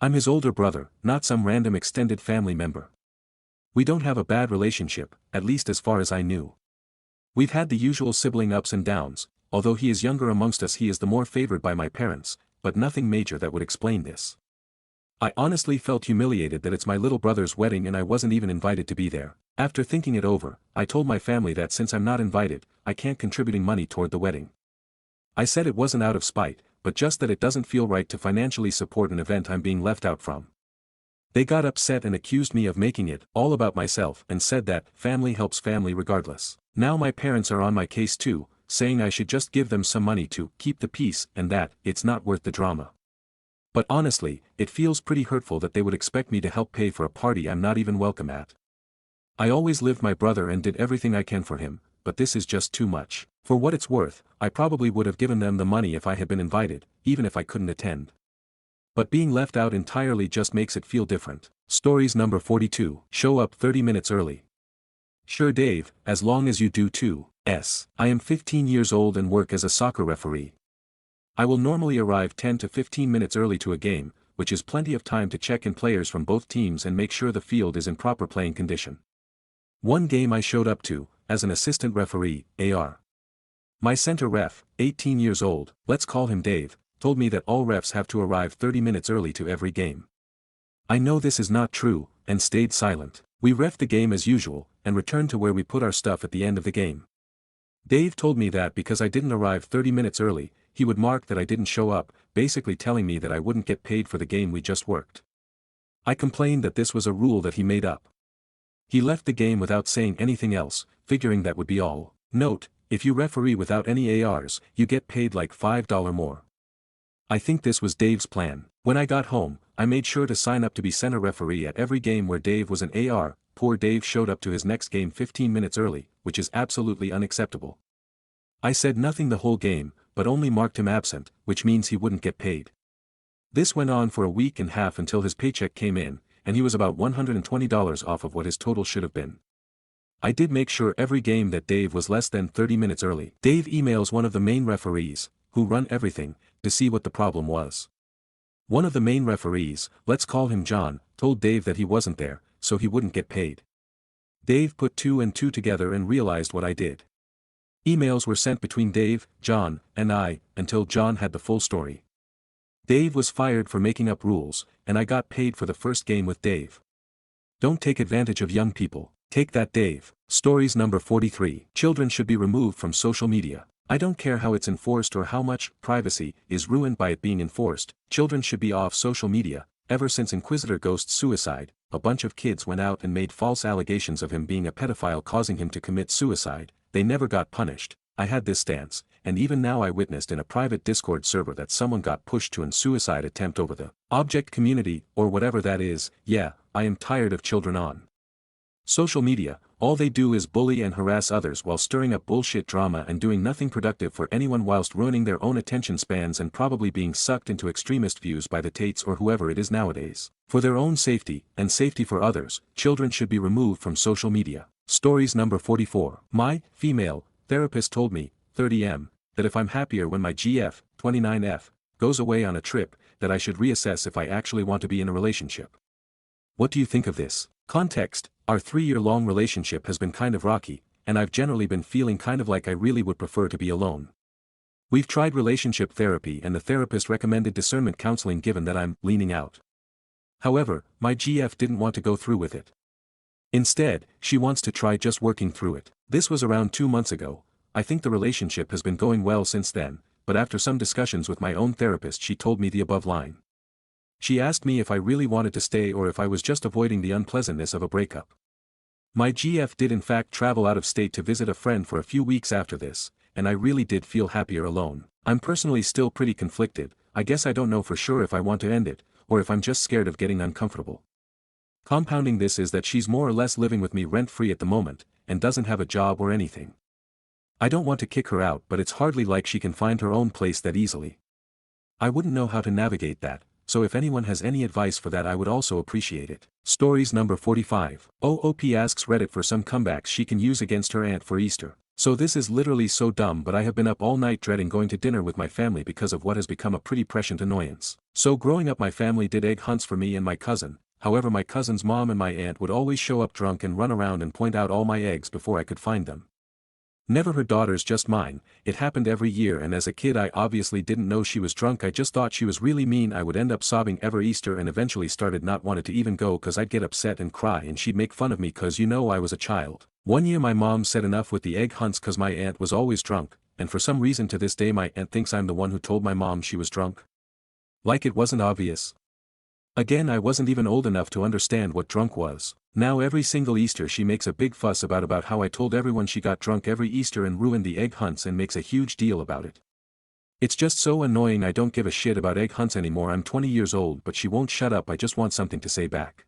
I'm his older brother, not some random extended family member. We don't have a bad relationship, at least as far as I knew. We've had the usual sibling ups and downs, although he is younger amongst us he is the more favored by my parents, but nothing major that would explain this. I honestly felt humiliated that it's my little brother's wedding and I wasn't even invited to be there. After thinking it over, I told my family that since I'm not invited, I can't contributing money toward the wedding. I said it wasn't out of spite, but just that it doesn't feel right to financially support an event I'm being left out from. They got upset and accused me of making it all about myself and said that family helps family regardless. Now my parents are on my case too, saying I should just give them some money to keep the peace and that it's not worth the drama. But honestly, it feels pretty hurtful that they would expect me to help pay for a party I'm not even welcome at. I always lived my brother and did everything I can for him, but this is just too much. For what it's worth, I probably would have given them the money if I had been invited, even if I couldn't attend. But being left out entirely just makes it feel different. Stories number 42. Show up 30 minutes early. Sure Dave, as long as you do too. I am 15 years old and work as a soccer referee. I will normally arrive 10 to 15 minutes early to a game, which is plenty of time to check in players from both teams and make sure the field is in proper playing condition. One game I showed up to, as an assistant referee, AR. My center ref, 18 years old, let's call him Dave, told me that all refs have to arrive 30 minutes early to every game. I know this is not true, and stayed silent. We ref the game as usual, and returned to where we put our stuff at the end of the game. Dave told me that because I didn't arrive 30 minutes early, he would mark that I didn't show up, basically telling me that I wouldn't get paid for the game we just worked. I complained that this was a rule that he made up. He left the game without saying anything else, figuring that would be all. Note, if you referee without any ARs, you get paid like $5 more. I think this was Dave's plan. When I got home, I made sure to sign up to be center referee at every game where Dave was an AR. Poor Dave showed up to his next game 15 minutes early, which is absolutely unacceptable. I said nothing the whole game, but only marked him absent, which means he wouldn't get paid. This went on for a week and a half until his paycheck came in, and he was about $120 off of what his total should have been. I did make sure every game that Dave was less than 30 minutes early. Dave emails one of the main referees, who run everything, to see what the problem was. One of the main referees, let's call him John, told Dave that he wasn't there, so he wouldn't get paid. Dave put 2 and 2 together and realized what I did. Emails were sent between Dave, John, and I, until John had the full story. Dave was fired for making up rules, and I got paid for the first game with Dave. Don't take advantage of young people. Take that Dave. Stories number 43. Children should be removed from social media. I don't care how it's enforced or how much privacy is ruined by it being enforced, children should be off social media. Ever since Inquisitor Ghost's suicide, a bunch of kids went out and made false allegations of him being a pedophile causing him to commit suicide. They never got punished. I had this stance, and even now I witnessed in a private Discord server that someone got pushed to a suicide attempt over the object community, or whatever that is. Yeah, I am tired of children on social media. All they do is bully and harass others while stirring up bullshit drama and doing nothing productive for anyone whilst ruining their own attention spans and probably being sucked into extremist views by the Tates or whoever it is nowadays. For their own safety, and safety for others, children should be removed from social media. Stories number 44. My female therapist told me, 30M, that if I'm happier when my GF, 29F, goes away on a trip, that I should reassess if I actually want to be in a relationship. What do you think of this? Context: our 3-year-long relationship has been kind of rocky, and I've generally been feeling kind of like I really would prefer to be alone. We've tried relationship therapy and the therapist recommended discernment counseling given that I'm leaning out. However, my GF didn't want to go through with it. Instead, she wants to try just working through it. This was around 2 months ago. I think the relationship has been going well since then, but after some discussions with my own therapist she told me the above line. She asked me if I really wanted to stay or if I was just avoiding the unpleasantness of a breakup. My GF did in fact travel out of state to visit a friend for a few weeks after this, and I really did feel happier alone. I'm personally still pretty conflicted. I guess I don't know for sure if I want to end it, or if I'm just scared of getting uncomfortable. Compounding this is that she's more or less living with me rent-free at the moment, and doesn't have a job or anything. I don't want to kick her out, but it's hardly like she can find her own place that easily. I wouldn't know how to navigate that, so if anyone has any advice for that I would also appreciate it. Stories number 45. OOP asks Reddit for some comebacks she can use against her aunt for Easter. So this is literally so dumb, but I have been up all night dreading going to dinner with my family because of what has become a pretty prescient annoyance. So growing up my family did egg hunts for me and my cousin, however my cousin's mom and my aunt would always show up drunk and run around and point out all my eggs before I could find them. Never her daughters, just mine. It happened every year, and as a kid I obviously didn't know she was drunk. I just thought she was really mean. I would end up sobbing every Easter and eventually started not wanted to even go cause I'd get upset and cry and she'd make fun of me cause I was a child. One year my mom said enough with the egg hunts cause my aunt was always drunk, and for some reason to this day my aunt thinks I'm the one who told my mom she was drunk. Like it wasn't obvious. Again, I wasn't even old enough to understand what drunk was. Now every single Easter she makes a big fuss about how I told everyone she got drunk every Easter and ruined the egg hunts and makes a huge deal about it. It's just so annoying. I don't give a shit about egg hunts anymore. I'm 20 years old but she won't shut up. I just want something to say back.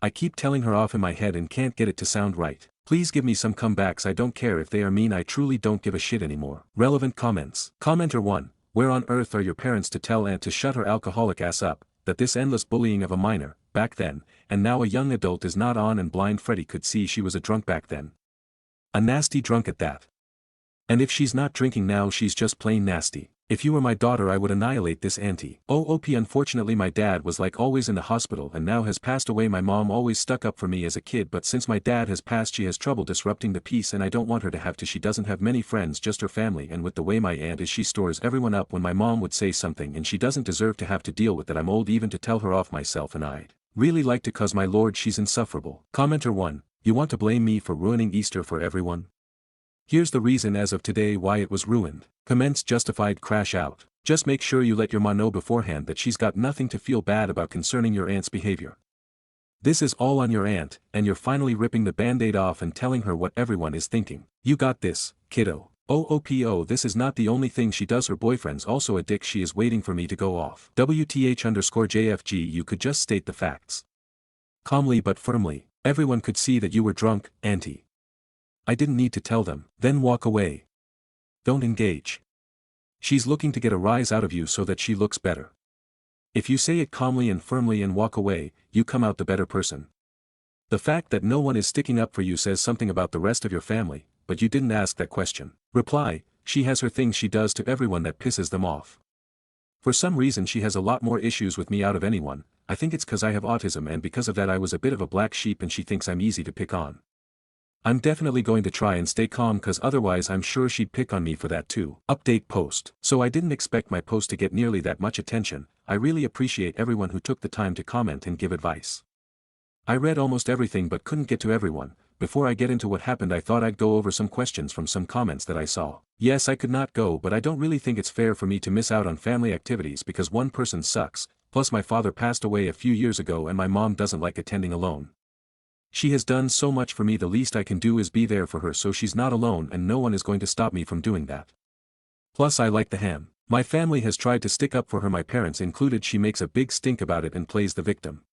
I keep telling her off in my head and can't get it to sound right. Please give me some comebacks. I don't care if they are mean. I truly don't give a shit anymore. Relevant comments. Commenter 1. Where on earth are your parents to tell Aunt to shut her alcoholic ass up, that this endless bullying of a minor, back then, and now a young adult is not on, and blind Freddy could see she was a drunk back then. A nasty drunk at that. And if she's not drinking now she's just plain nasty. If you were my daughter I would annihilate this auntie. OOP. Unfortunately my dad was like always in the hospital and now has passed away. My mom always stuck up for me as a kid, but since my dad has passed she has trouble disrupting the peace and I don't want her to have to. She doesn't have many friends, just her family, and with the way my aunt is she stores everyone up when my mom would say something and she doesn't deserve to have to deal with that. I'm old even to tell her off myself and I'd really like to cause my lord she's insufferable. Commenter 1. You want to blame me for ruining Easter for everyone? Here's the reason as of today why it was ruined. Commence justified crash out. Just make sure you let your ma know beforehand that she's got nothing to feel bad about concerning your aunt's behavior. This is all on your aunt, and you're finally ripping the band-aid off and telling her what everyone is thinking. You got this, kiddo. OOPO. This is not the only thing she does. Her boyfriend's also a dick. She is waiting for me to go off. WTH_JFG. You could just state the facts. Calmly but firmly. Everyone could see that you were drunk, auntie. I didn't need to tell them. Then walk away. Don't engage. She's looking to get a rise out of you so that she looks better. If you say it calmly and firmly and walk away, you come out the better person. The fact that no one is sticking up for you says something about the rest of your family, but you didn't ask that question. Reply. She has her things she does to everyone that pisses them off. For some reason she has a lot more issues with me out of anyone. I think it's cause I have autism and because of that I was a bit of a black sheep and she thinks I'm easy to pick on. I'm definitely going to try and stay calm cause otherwise I'm sure she'd pick on me for that too. Update post. So I didn't expect my post to get nearly that much attention. I really appreciate everyone who took the time to comment and give advice. I read almost everything but couldn't get to everyone. Before I get into what happened I thought I'd go over some questions from some comments that I saw. Yes, I could not go, but I don't really think it's fair for me to miss out on family activities because one person sucks, plus my father passed away a few years ago and my mom doesn't like attending alone. She has done so much for me, the least I can do is be there for her so she's not alone and no one is going to stop me from doing that. Plus I like the ham. My family has tried to stick up for her, my parents included. She makes a big stink about it and plays the victim.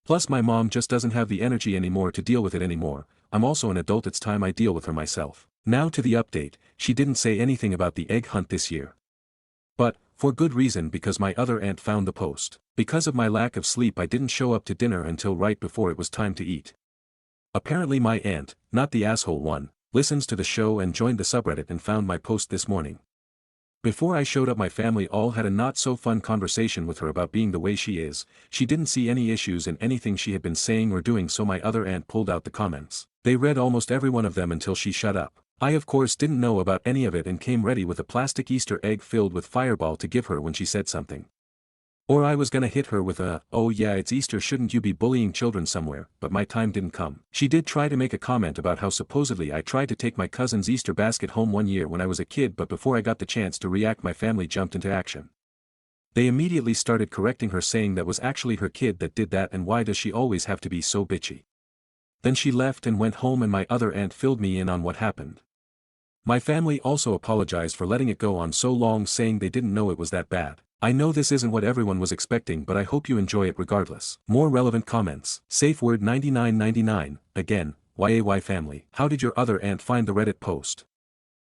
Plus my mom just doesn't have the energy anymore to deal with it anymore. I'm also an adult, it's time I deal with her myself. Now to the update. She didn't say anything about the egg hunt this year. But, for good reason, because my other aunt found the post. Because of my lack of sleep I didn't show up to dinner until right before it was time to eat. Apparently my aunt, not the asshole one, listens to the show and joined the subreddit and found my post this morning. Before I showed up my family all had a not so fun conversation with her about being the way she is. She didn't see any issues in anything she had been saying or doing, so my other aunt pulled out the comments. They read almost every one of them until she shut up. I of course didn't know about any of it and came ready with a plastic Easter egg filled with fireball to give her when she said something. Or I was gonna hit her with a, "Oh yeah, it's Easter, shouldn't you be bullying children somewhere," but my time didn't come. She did try to make a comment about how supposedly I tried to take my cousin's Easter basket home one year when I was a kid, but before I got the chance to react my family jumped into action. They immediately started correcting her, saying that was actually her kid that did that and why does she always have to be so bitchy. Then she left and went home and my other aunt filled me in on what happened. My family also apologized for letting it go on so long, saying they didn't know it was that bad. I know this isn't what everyone was expecting, but I hope you enjoy it regardless. More relevant comments. Safe word 9999, again, YAY family. How did your other aunt find the Reddit post?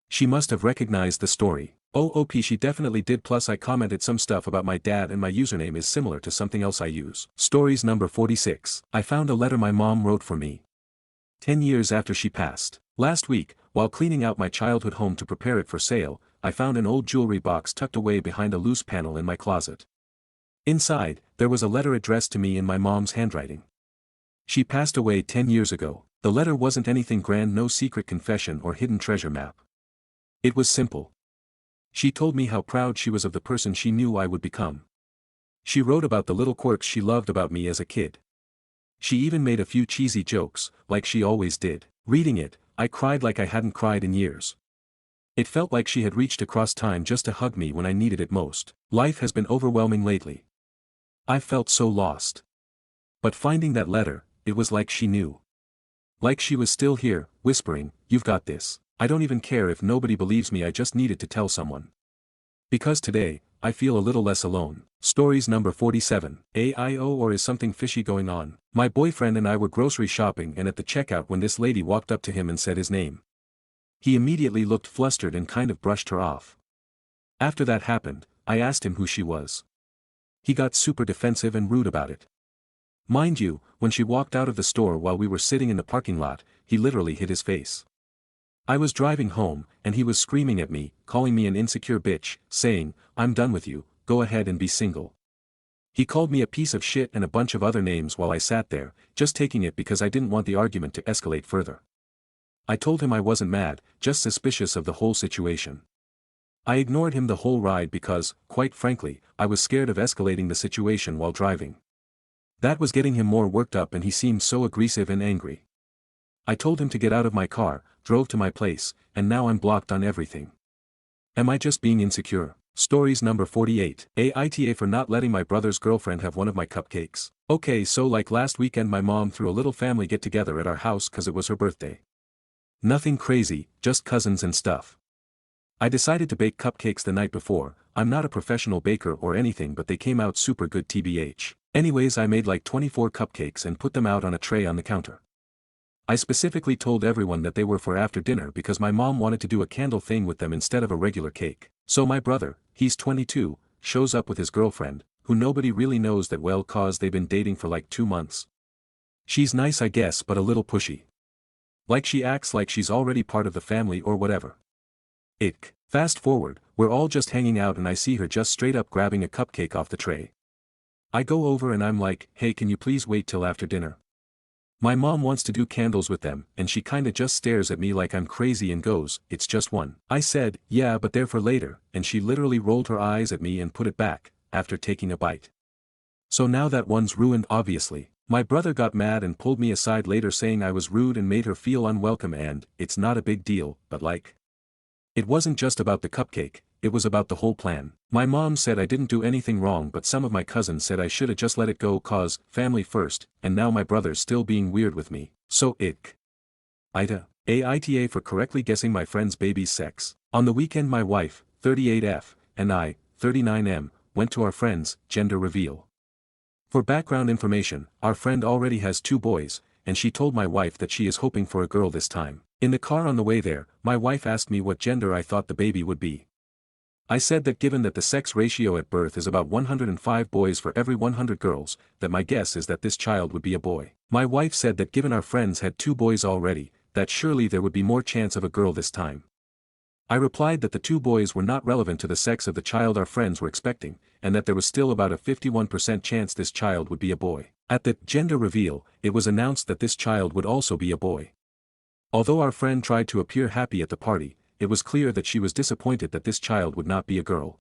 She must have recognized the story. OOP, she definitely did, plus I commented some stuff about my dad and my username is similar to something else I use. Stories number 46. I found a letter my mom wrote for me 10 years after she passed. Last week, while cleaning out my childhood home to prepare it for sale, I found an old jewelry box tucked away behind a loose panel in my closet. Inside, there was a letter addressed to me in my mom's handwriting. She passed away 10 years ago. The letter wasn't anything grand, no secret confession or hidden treasure map. It was simple. She told me how proud she was of the person she knew I would become. She wrote about the little quirks she loved about me as a kid. She even made a few cheesy jokes, like she always did. Reading it, I cried like I hadn't cried in years. It felt like she had reached across time just to hug me when I needed it most. Life has been overwhelming lately. I felt so lost. But finding that letter, it was like she knew. Like she was still here, whispering, "You've got this. I don't even care if nobody believes me, I just needed to tell someone." Because today, I feel a little less alone. Stories number 47. AIO, or is something fishy going on? My boyfriend and I were grocery shopping and at the checkout when this lady walked up to him and said his name. He immediately looked flustered and kind of brushed her off. After that happened, I asked him who she was. He got super defensive and rude about it. Mind you, when she walked out of the store while we were sitting in the parking lot, he literally hid his face. I was driving home, and he was screaming at me, calling me an insecure bitch, saying, "I'm done with you, go ahead and be single." He called me a piece of shit and a bunch of other names while I sat there, just taking it because I didn't want the argument to escalate further. I told him I wasn't mad, just suspicious of the whole situation. I ignored him the whole ride because, quite frankly, I was scared of escalating the situation while driving. That was getting him more worked up and he seemed so aggressive and angry. I told him to get out of my car, drove to my place, and now I'm blocked on everything. Am I just being insecure? Stories number 48. AITA for not letting my brother's girlfriend have one of my cupcakes. Okay, so like last weekend my mom threw a little family get together at our house cause it was her birthday. Nothing crazy, just cousins and stuff. I decided to bake cupcakes the night before. I'm not a professional baker or anything, but they came out super good tbh. Anyways, I made like 24 cupcakes and put them out on a tray on the counter. I specifically told everyone that they were for after dinner because my mom wanted to do a candle thing with them instead of a regular cake. So my brother, he's 22, shows up with his girlfriend, who nobody really knows that well cause they've been dating for like 2 months. She's nice I guess, but a little pushy. Like she acts like she's already part of the family or whatever. Ick. Fast forward, we're all just hanging out and I see her just straight up grabbing a cupcake off the tray. I go over and I'm like, "Hey, can you please wait till after dinner? My mom wants to do candles with them," and she kinda just stares at me like I'm crazy and goes, "It's just one." I said, "Yeah, but they're for later," and she literally rolled her eyes at me and put it back, after taking a bite. So now that one's ruined obviously. My brother got mad and pulled me aside later saying I was rude and made her feel unwelcome and, it's not a big deal, but like. It wasn't just about the cupcake, it was about the whole plan. My mom said I didn't do anything wrong, but some of my cousins said I shoulda just let it go cause, family first, and now my brother's still being weird with me, so ick. Aita. AITA for correctly guessing my friend's baby's sex. On the weekend my wife, 38F, and I, 39M, went to our friend's gender reveal. For background information, our friend already has 2 boys, and she told my wife that she is hoping for a girl this time. In the car on the way there, my wife asked me what gender I thought the baby would be. I said that given that the sex ratio at birth is about 105 boys for every 100 girls, that my guess is that this child would be a boy. My wife said that given our friends had 2 boys already, that surely there would be more chance of a girl this time. I replied that the 2 boys were not relevant to the sex of the child our friends were expecting, and that there was still about a 51% chance this child would be a boy. At the gender reveal, it was announced that this child would also be a boy. Although our friend tried to appear happy at the party, it was clear that she was disappointed that this child would not be a girl.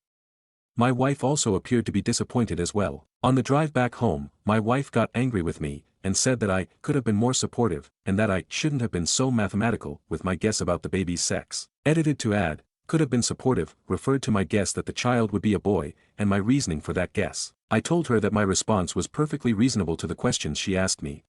My wife also appeared to be disappointed as well. On the drive back home, my wife got angry with me, and said that I could have been more supportive, and that I shouldn't have been so mathematical with my guess about the baby's sex. Edited to add, could have been supportive, referred to my guess that the child would be a boy, and my reasoning for that guess. I told her that my response was perfectly reasonable to the questions she asked me.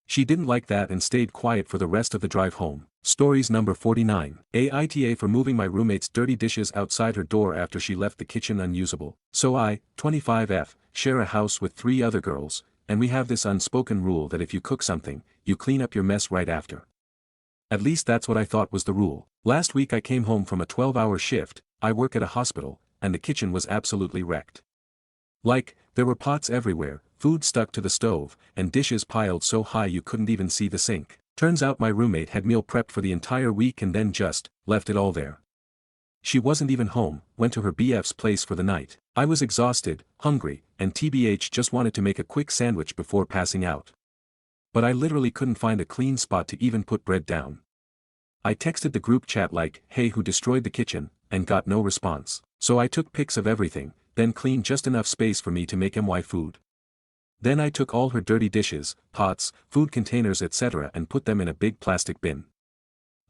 She didn't like that and stayed quiet for the rest of the drive home. Stories number 49. AITA for moving my roommate's dirty dishes outside her door after she left the kitchen unusable. So I, 25F, share a house with 3 other girls, and we have this unspoken rule that if you cook something, you clean up your mess right after. At least that's what I thought was the rule. Last week I came home from a 12-hour shift. I work at a hospital, and the kitchen was absolutely wrecked. Like, there were pots everywhere, food stuck to the stove, and dishes piled so high you couldn't even see the sink. Turns out my roommate had meal prepped for the entire week and then just left it all there. She wasn't even home, went to her BF's place for the night. I was exhausted, hungry, and TBH just wanted to make a quick sandwich before passing out. But I literally couldn't find a clean spot to even put bread down. I texted the group chat like, "Hey, who destroyed the kitchen?" and got no response. So I took pics of everything, then cleaned just enough space for me to make my food. Then I took all her dirty dishes, pots, food containers etc. and put them in a big plastic bin.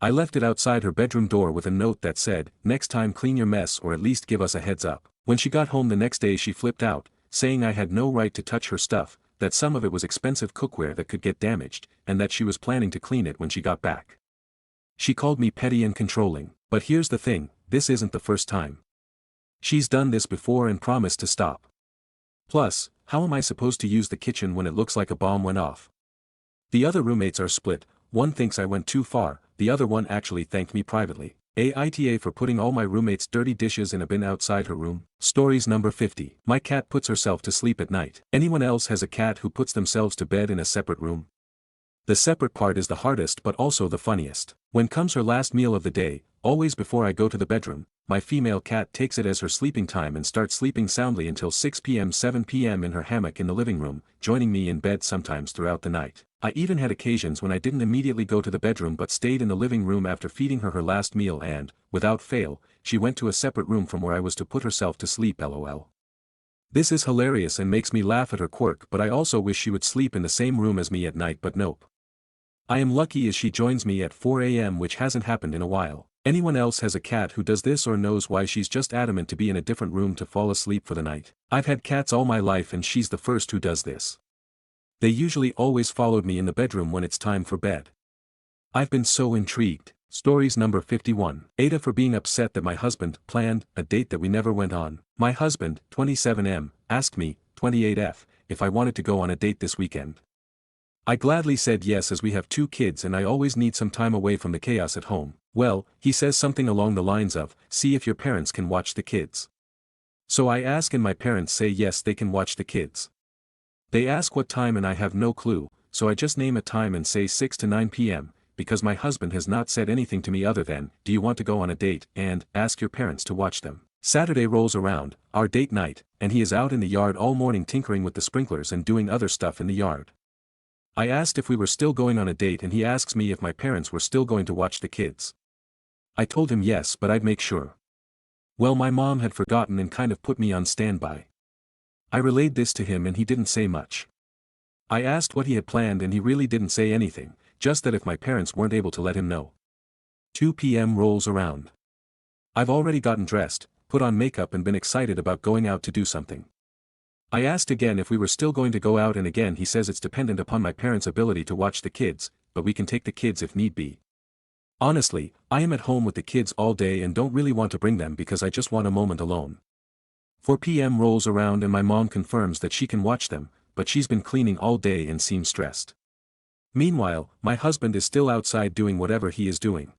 I left it outside her bedroom door with a note that said, "Next time clean your mess or at least give us a heads up." When she got home the next day she flipped out, saying I had no right to touch her stuff, that some of it was expensive cookware that could get damaged, and that she was planning to clean it when she got back. She called me petty and controlling, but here's the thing, this isn't the first time. She's done this before and promised to stop. Plus, how am I supposed to use the kitchen when it looks like a bomb went off? The other roommates are split, one thinks I went too far, the other one actually thanked me privately. Aita for putting all my roommates' dirty dishes in a bin outside her room. Stories number 50. My cat puts herself to sleep at night. Anyone else has a cat who puts themselves to bed in a separate room? The separate part is the hardest but also the funniest. When comes her last meal of the day, always before I go to the bedroom, my female cat takes it as her sleeping time and starts sleeping soundly until 6 p.m. 7 p.m. in her hammock in the living room, joining me in bed sometimes throughout the night. I even had occasions when I didn't immediately go to the bedroom but stayed in the living room after feeding her last meal and, without fail, she went to a separate room from where I was to put herself to sleep lol. This is hilarious and makes me laugh at her quirk, but I also wish she would sleep in the same room as me at night, but nope. I am lucky as she joins me at 4 a.m. which hasn't happened in a while. Anyone else has a cat who does this or knows why she's just adamant to be in a different room to fall asleep for the night? I've had cats all my life and she's the first who does this. They usually always followed me in the bedroom when it's time for bed. I've been so intrigued. Stories number 51. Aita for being upset that my husband planned a date that we never went on. My husband, 27M, asked me, 28F, if I wanted to go on a date this weekend. I gladly said yes as we have 2 kids and I always need some time away from the chaos at home. Well, he says something along the lines of, "See if your parents can watch the kids." So I ask and my parents say yes they can watch the kids. They ask what time and I have no clue, so I just name a time and say 6 to 9 p.m., because my husband has not said anything to me other than, "Do you want to go on a date?" and "Ask your parents to watch them." Saturday rolls around, our date night, and he is out in the yard all morning tinkering with the sprinklers and doing other stuff in the yard. I asked if we were still going on a date and he asks me if my parents were still going to watch the kids. I told him yes but I'd make sure. Well, my mom had forgotten and kind of put me on standby. I relayed this to him and he didn't say much. I asked what he had planned and he really didn't say anything, just that if my parents weren't able to let him know. 2 p.m. rolls around. I've already gotten dressed, put on makeup and been excited about going out to do something. I asked again if we were still going to go out and again he says it's dependent upon my parents' ability to watch the kids, but we can take the kids if need be. Honestly, I am at home with the kids all day and don't really want to bring them because I just want a moment alone. 4 p.m. rolls around and my mom confirms that she can watch them, but she's been cleaning all day and seems stressed. Meanwhile, my husband is still outside doing whatever he is doing.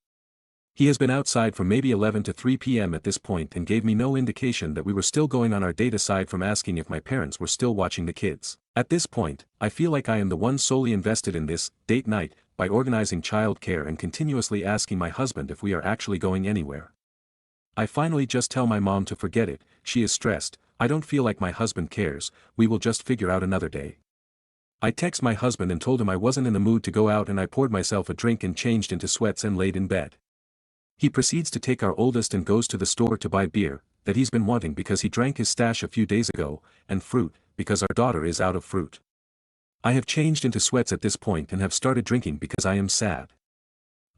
He has been outside from maybe 11 to 3 p.m. at this point and gave me no indication that we were still going on our date aside from asking if my parents were still watching the kids. At this point, I feel like I am the one solely invested in this date night by organizing childcare and continuously asking my husband if we are actually going anywhere. I finally just tell my mom to forget it, she is stressed, I don't feel like my husband cares, we will just figure out another day. I text my husband and told him I wasn't in the mood to go out and I poured myself a drink and changed into sweats and laid in bed. He proceeds to take our oldest and goes to the store to buy beer, that he's been wanting because he drank his stash a few days ago, and fruit, because our daughter is out of fruit. I have changed into sweats at this point and have started drinking because I am sad.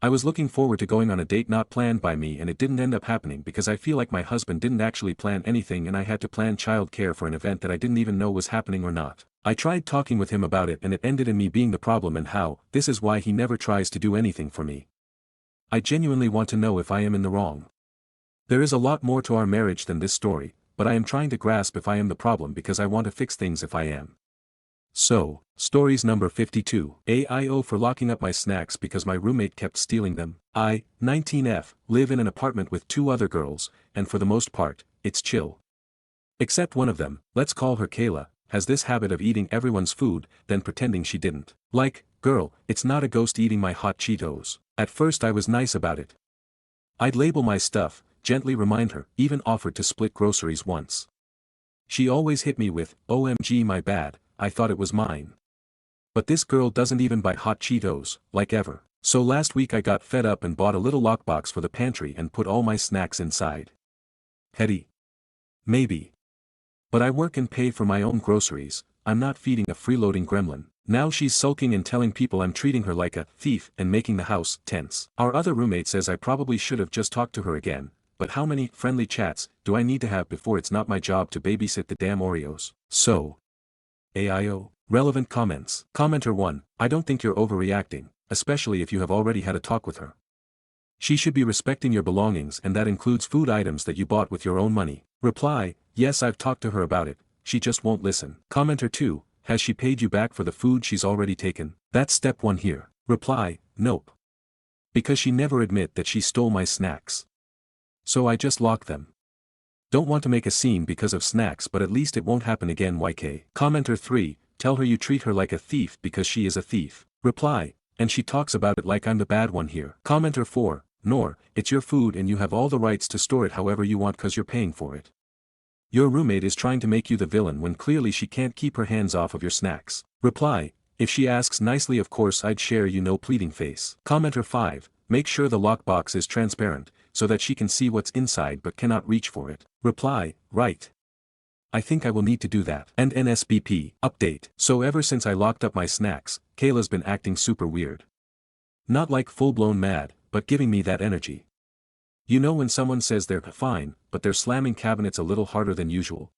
I was looking forward to going on a date not planned by me and it didn't end up happening because I feel like my husband didn't actually plan anything and I had to plan childcare for an event that I didn't even know was happening or not. I tried talking with him about it and it ended in me being the problem and how, this is why he never tries to do anything for me. I genuinely want to know if I am in the wrong. There is a lot more to our marriage than this story, but I am trying to grasp if I am the problem because I want to fix things if I am. So, stories number 52. AIO for locking up my snacks because my roommate kept stealing them. I, 19F, live in an apartment with 2 other girls, and for the most part, it's chill. Except one of them, let's call her Kayla, has this habit of eating everyone's food, then pretending she didn't. Like, girl, it's not a ghost eating my hot Cheetos. At first I was nice about it. I'd label my stuff, gently remind her, even offered to split groceries once. She always hit me with, OMG my bad, I thought it was mine. But this girl doesn't even buy hot Cheetos, like ever. So last week I got fed up and bought a little lockbox for the pantry and put all my snacks inside. Petty? Maybe. But I work and pay for my own groceries, I'm not feeding a freeloading gremlin. Now she's sulking and telling people I'm treating her like a thief and making the house tense. Our other roommate says I probably should have just talked to her again, but how many friendly chats do I need to have before it's not my job to babysit the damn Oreos? So. AIO. Relevant comments. Commenter 1, I don't think you're overreacting, especially if you have already had a talk with her. She should be respecting your belongings, and that includes food items that you bought with your own money. Reply, yes, I've talked to her about it, she just won't listen. Commenter 2, has she paid you back for the food she's already taken? That's step 1 here. Reply, nope. Because she never admit that she stole my snacks. So I just lock them. Don't want to make a scene because of snacks, but at least it won't happen again. YK. Commenter 3, tell her you treat her like a thief because she is a thief. Reply, and she talks about it like I'm the bad one here. Commenter 4, Nor, it's your food and you have all the rights to store it however you want cause you're paying for it. Your roommate is trying to make you the villain when clearly she can't keep her hands off of your snacks. Reply, if she asks nicely of course I'd share, you know, pleading face. Commenter 5, make sure the lockbox is transparent, so that she can see what's inside but cannot reach for it. Reply, right. I think I will need to do that. And NSBP, update. So ever since I locked up my snacks, Kayla's been acting super weird. Not like full-blown mad, but giving me that energy. You know when someone says they're fine, but they're slamming cabinets a little harder than usual?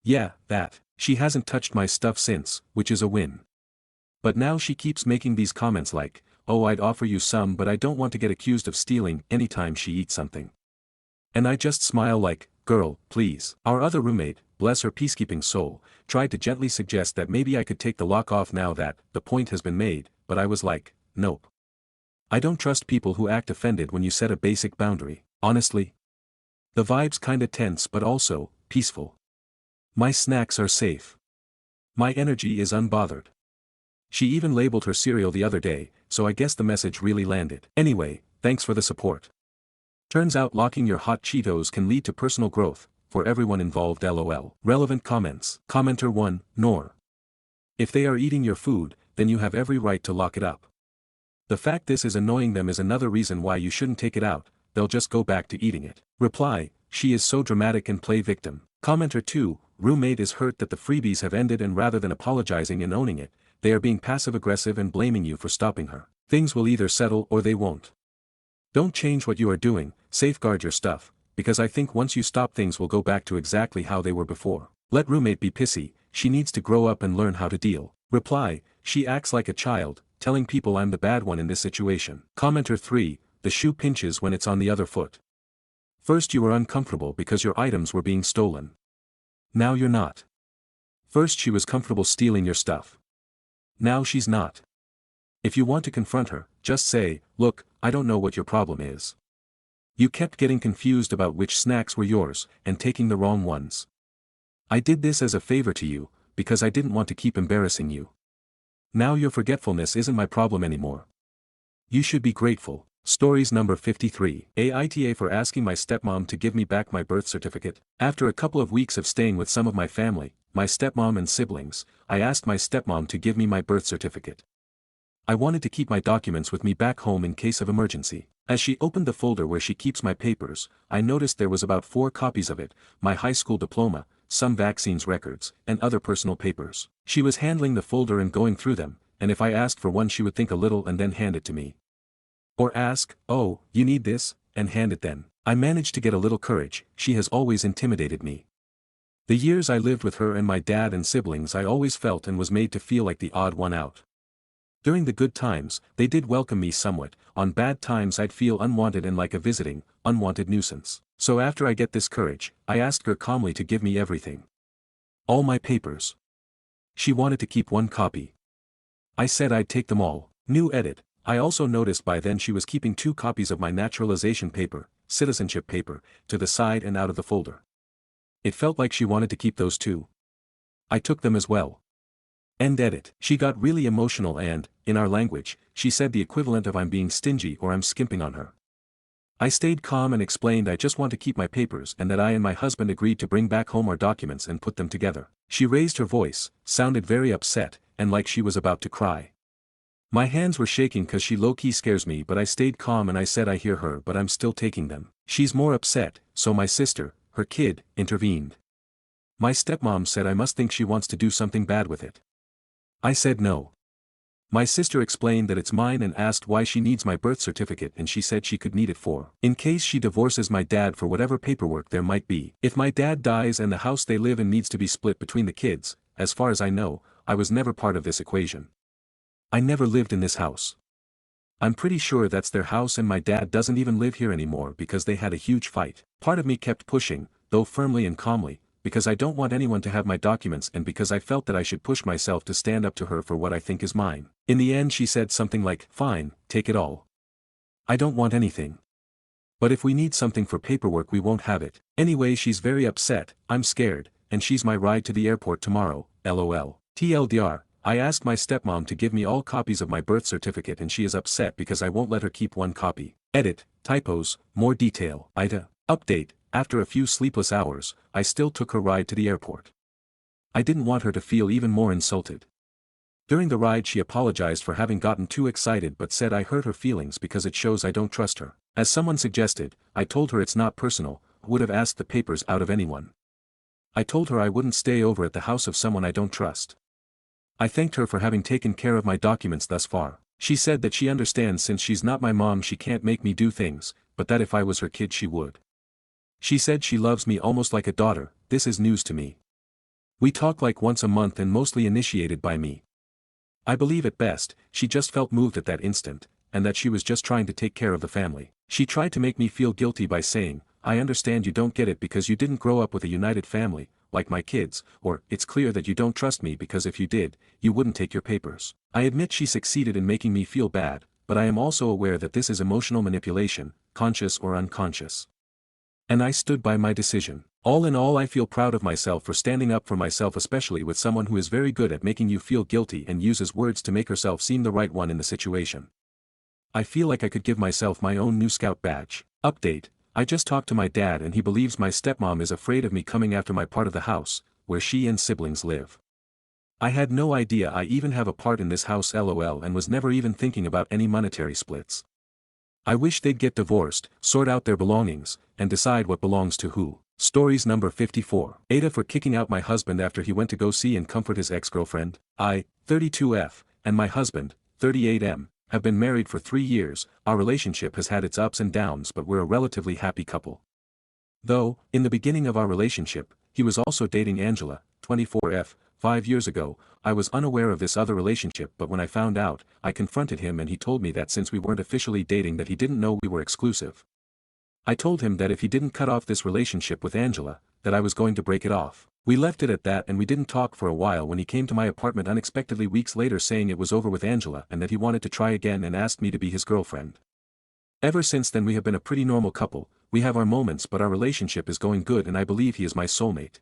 Yeah, that. She hasn't touched my stuff since, which is a win. But now she keeps making these comments like, oh, I'd offer you some but I don't want to get accused of stealing anytime she eats something. And I just smile like, girl, please. Our other roommate, bless her peacekeeping soul, tried to gently suggest that maybe I could take the lock off now that the point has been made, but I was like, nope. I don't trust people who act offended when you set a basic boundary, honestly. The vibe's kinda tense but also peaceful. My snacks are safe. My energy is unbothered. She even labeled her cereal the other day, so I guess the message really landed. Anyway, thanks for the support. Turns out locking your hot Cheetos can lead to personal growth, for everyone involved. LOL. Relevant comments. Commenter 1, Nor. If they are eating your food, then you have every right to lock it up. The fact this is annoying them is another reason why you shouldn't take it out, they'll just go back to eating it. Reply, she is so dramatic and play victim. Commenter 2, roommate is hurt that the freebies have ended and rather than apologizing and owning it, they are being passive-aggressive and blaming you for stopping her. Things will either settle or they won't. Don't change what you are doing, safeguard your stuff, because I think once you stop things will go back to exactly how they were before. Let roommate be pissy, she needs to grow up and learn how to deal. Reply, she acts like a child, telling people I'm the bad one in this situation. Commenter 3, the shoe pinches when it's on the other foot. First you were uncomfortable because your items were being stolen. Now you're not. First she was comfortable stealing your stuff. Now she's not. If you want to confront her, just say, look, I don't know what your problem is. You kept getting confused about which snacks were yours, and taking the wrong ones. I did this as a favor to you, because I didn't want to keep embarrassing you. Now your forgetfulness isn't my problem anymore. You should be grateful. Stories number 53. Aita for asking my stepmom to give me back my birth certificate. After a couple of weeks of staying with some of my family, my stepmom and siblings, I asked my stepmom to give me my birth certificate. I wanted to keep my documents with me back home in case of emergency. As she opened the folder where she keeps my papers, I noticed there was about 4 copies of it, my high school diploma, some vaccines records, and other personal papers. She was handling the folder and going through them, and if I asked for one she would think a little and then hand it to me. Or ask, oh, you need this, and hand it then. I managed to get a little courage, she has always intimidated me. The years I lived with her and my dad and siblings I always felt and was made to feel like the odd one out. During the good times, they did welcome me somewhat, on bad times I'd feel unwanted and like a visiting, unwanted nuisance. So after I get this courage, I asked her calmly to give me everything. All my papers. She wanted to keep 1 copy. I said I'd take them all. New edit. I also noticed by then she was keeping 2 copies of my naturalization paper, citizenship paper, to the side and out of the folder. It felt like she wanted to keep those too. I took them as well. End edit. She got really emotional and, in our language, she said the equivalent of I'm being stingy or I'm skimping on her. I stayed calm and explained I just want to keep my papers and that I and my husband agreed to bring back home our documents and put them together. She raised her voice, sounded very upset, and like she was about to cry. My hands were shaking cause she low-key scares me, but I stayed calm and I said I hear her but I'm still taking them. She's more upset, so my sister, her kid, intervened. My stepmom said I must think she wants to do something bad with it. I said no. My sister explained that it's mine and asked why she needs my birth certificate, and she said she could need it for in case she divorces my dad for whatever paperwork there might be. If my dad dies and the house they live in needs to be split between the kids, as far as I know, I was never part of this equation. I never lived in this house. I'm pretty sure that's their house and my dad doesn't even live here anymore because they had a huge fight. Part of me kept pushing, though firmly and calmly, because I don't want anyone to have my documents and because I felt that I should push myself to stand up to her for what I think is mine. In the end she said something like, fine, take it all. I don't want anything. But if we need something for paperwork we won't have it. Anyway, she's very upset, I'm scared, and she's my ride to the airport tomorrow, lol. TLDR, I asked my stepmom to give me all copies of my birth certificate and she is upset because I won't let her keep one copy. Edit, typos, more detail. Aita. Update. After a few sleepless hours, I still took her ride to the airport. I didn't want her to feel even more insulted. During the ride she apologized for having gotten too excited but said I hurt her feelings because it shows I don't trust her. As someone suggested, I told her it's not personal, would have asked the papers out of anyone. I told her I wouldn't stay over at the house of someone I don't trust. I thanked her for having taken care of my documents thus far. She said that she understands since she's not my mom she can't make me do things, but that if I was her kid she would. She said she loves me almost like a daughter. This is news to me. We talk like once a month and mostly initiated by me. I believe at best, she just felt moved at that instant, and that she was just trying to take care of the family. She tried to make me feel guilty by saying, I understand you don't get it because you didn't grow up with a united family, like my kids, or, it's clear that you don't trust me because if you did, you wouldn't take your papers. I admit she succeeded in making me feel bad, but I am also aware that this is emotional manipulation, conscious or unconscious. And I stood by my decision. All in all I feel proud of myself for standing up for myself, especially with someone who is very good at making you feel guilty and uses words to make herself seem the right one in the situation. I feel like I could give myself my own new scout badge. Update, I just talked to my dad and he believes my stepmom is afraid of me coming after my part of the house, where she and siblings live. I had no idea I even have a part in this house lol and was never even thinking about any monetary splits. I wish they'd get divorced, sort out their belongings, and decide what belongs to who. Stories number 54. Aita for kicking out my husband after he went to go see and comfort his ex-girlfriend. I, 32F, and my husband, 38M, have been married for 3 years. Our relationship has had its ups and downs but we're a relatively happy couple. Though, in the beginning of our relationship, he was also dating Angela, 24F, 5 years ago. I was unaware of this other relationship but when I found out, I confronted him and he told me that since we weren't officially dating that he didn't know we were exclusive. I told him that if he didn't cut off this relationship with Angela, that I was going to break it off. We left it at that and we didn't talk for a while when he came to my apartment unexpectedly weeks later saying it was over with Angela and that he wanted to try again and asked me to be his girlfriend. Ever since then we have been a pretty normal couple. We have our moments but our relationship is going good and I believe he is my soulmate.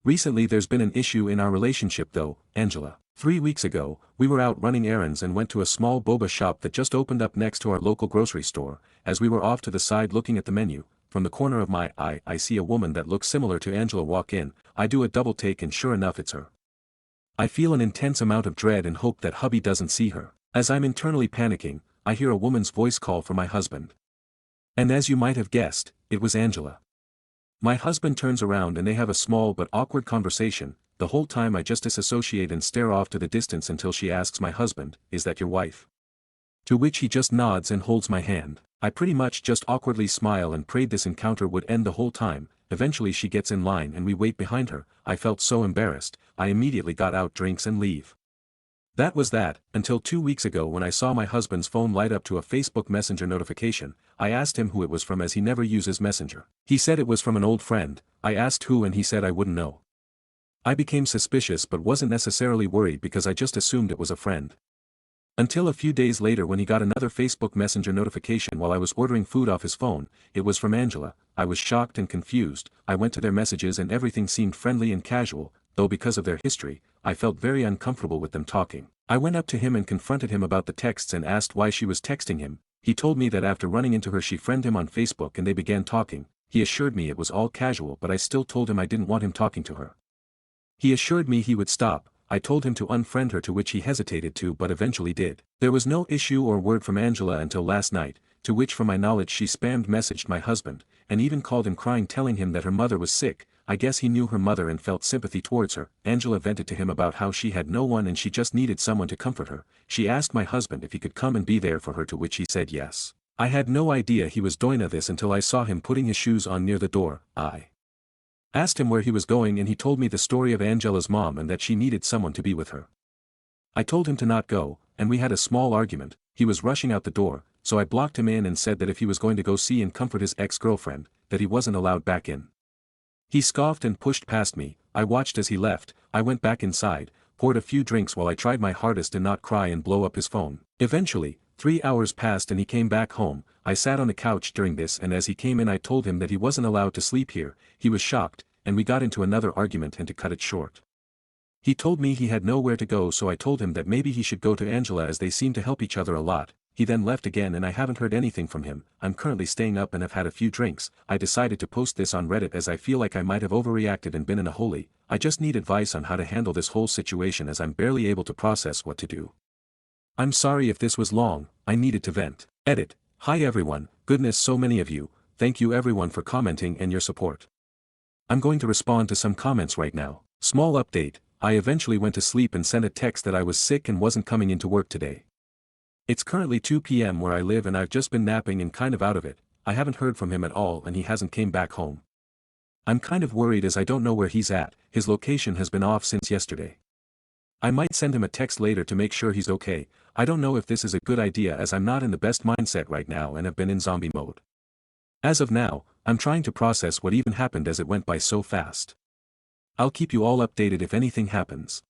Recently there's been an issue in our relationship though, Angela. 3 weeks ago, we were out running errands and went to a small boba shop that just opened up next to our local grocery store. As we were off to the side looking at the menu, from the corner of my eye I see a woman that looks similar to Angela walk in. I do a double take and sure enough it's her. I feel an intense amount of dread and hope that hubby doesn't see her. As I'm internally panicking, I hear a woman's voice call for my husband. And as you might have guessed, it was Angela. My husband turns around and they have a small but awkward conversation. The whole time I just disassociate and stare off to the distance until she asks my husband, "Is that your wife?" To which he just nods and holds my hand. I pretty much just awkwardly smile and prayed this encounter would end the whole time. Eventually she gets in line and we wait behind her. I felt so embarrassed, I immediately got out drinks and leave. That was that, until 2 weeks ago when I saw my husband's phone light up to a Facebook Messenger notification. I asked him who it was from as he never uses Messenger. He said it was from an old friend. I asked who and he said I wouldn't know. I became suspicious but wasn't necessarily worried because I just assumed it was a friend. Until a few days later when he got another Facebook Messenger notification while I was ordering food off his phone. It was from Angela. I was shocked and confused. I went to their messages and everything seemed friendly and casual, though because of their history, I felt very uncomfortable with them talking. I went up to him and confronted him about the texts and asked why she was texting him. He told me that after running into her she friended him on Facebook and they began talking. He assured me it was all casual, but I still told him I didn't want him talking to her. He assured me he would stop. I told him to unfriend her, to which he hesitated to but eventually did. There was no issue or word from Angela until last night, to which from my knowledge she spammed messaged my husband, and even called him crying telling him that her mother was sick. I guess he knew her mother and felt sympathy towards her. Angela vented to him about how she had no one and she just needed someone to comfort her. She asked my husband if he could come and be there for her, to which he said yes. I had no idea he was doing this until I saw him putting his shoes on near the door. I asked him where he was going and he told me the story of Angela's mom and that she needed someone to be with her. I told him to not go, and we had a small argument. He was rushing out the door, so I blocked him in and said that if he was going to go see and comfort his ex-girlfriend, that he wasn't allowed back in. He scoffed and pushed past me. I watched as he left. I went back inside, poured a few drinks while I tried my hardest to not cry and blow up his phone. Eventually, 3 hours passed and he came back home. I sat on the couch during this, and as he came in I told him that he wasn't allowed to sleep here. He was shocked, and we got into another argument, and to cut it short, he told me he had nowhere to go, so I told him that maybe he should go to Angela as they seem to help each other a lot. He then left again and I haven't heard anything from him. I'm currently staying up and have had a few drinks. I decided to post this on Reddit as I feel like I might have overreacted and been in a hole. I just need advice on how to handle this whole situation as I'm barely able to process what to do. I'm sorry if this was long, I needed to vent. Edit. Hi everyone, goodness so many of you, thank you everyone for commenting and your support. I'm going to respond to some comments right now. Small update, I eventually went to sleep and sent a text that I was sick and wasn't coming into work today. It's currently 2 p.m. where I live and I've just been napping and kind of out of it. I haven't heard from him at all and he hasn't came back home. I'm kind of worried as I don't know where he's at. His location has been off since yesterday. I might send him a text later to make sure he's okay. I don't know if this is a good idea as I'm not in the best mindset right now and have been in zombie mode. As of now, I'm trying to process what even happened as it went by so fast. I'll keep you all updated if anything happens.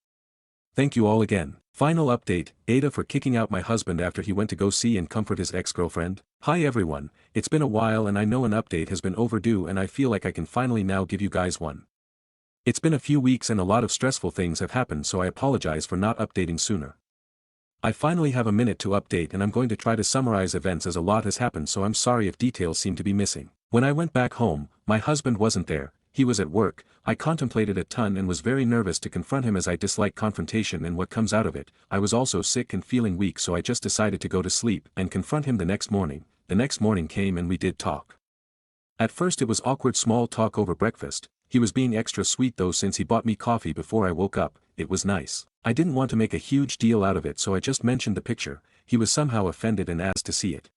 Thank you all again. Final update, Aita for kicking out my husband after he went to go see and comfort his ex-girlfriend. Hi everyone, it's been a while and I know an update has been overdue and I feel like I can finally now give you guys one. It's been a few weeks and a lot of stressful things have happened, so I apologize for not updating sooner. I finally have a minute to update and I'm going to try to summarize events as a lot has happened, so I'm sorry if details seem to be missing. When I went back home, my husband wasn't there. He was at work. I contemplated a ton and was very nervous to confront him as I dislike confrontation and what comes out of it. I was also sick and feeling weak, so I just decided to go to sleep and confront him the next morning. The next morning came and we did talk. At first it was awkward small talk over breakfast. He was being extra sweet though since he bought me coffee before I woke up. It was nice. I didn't want to make a huge deal out of it, so I just mentioned the picture. He was somehow offended and asked to see it.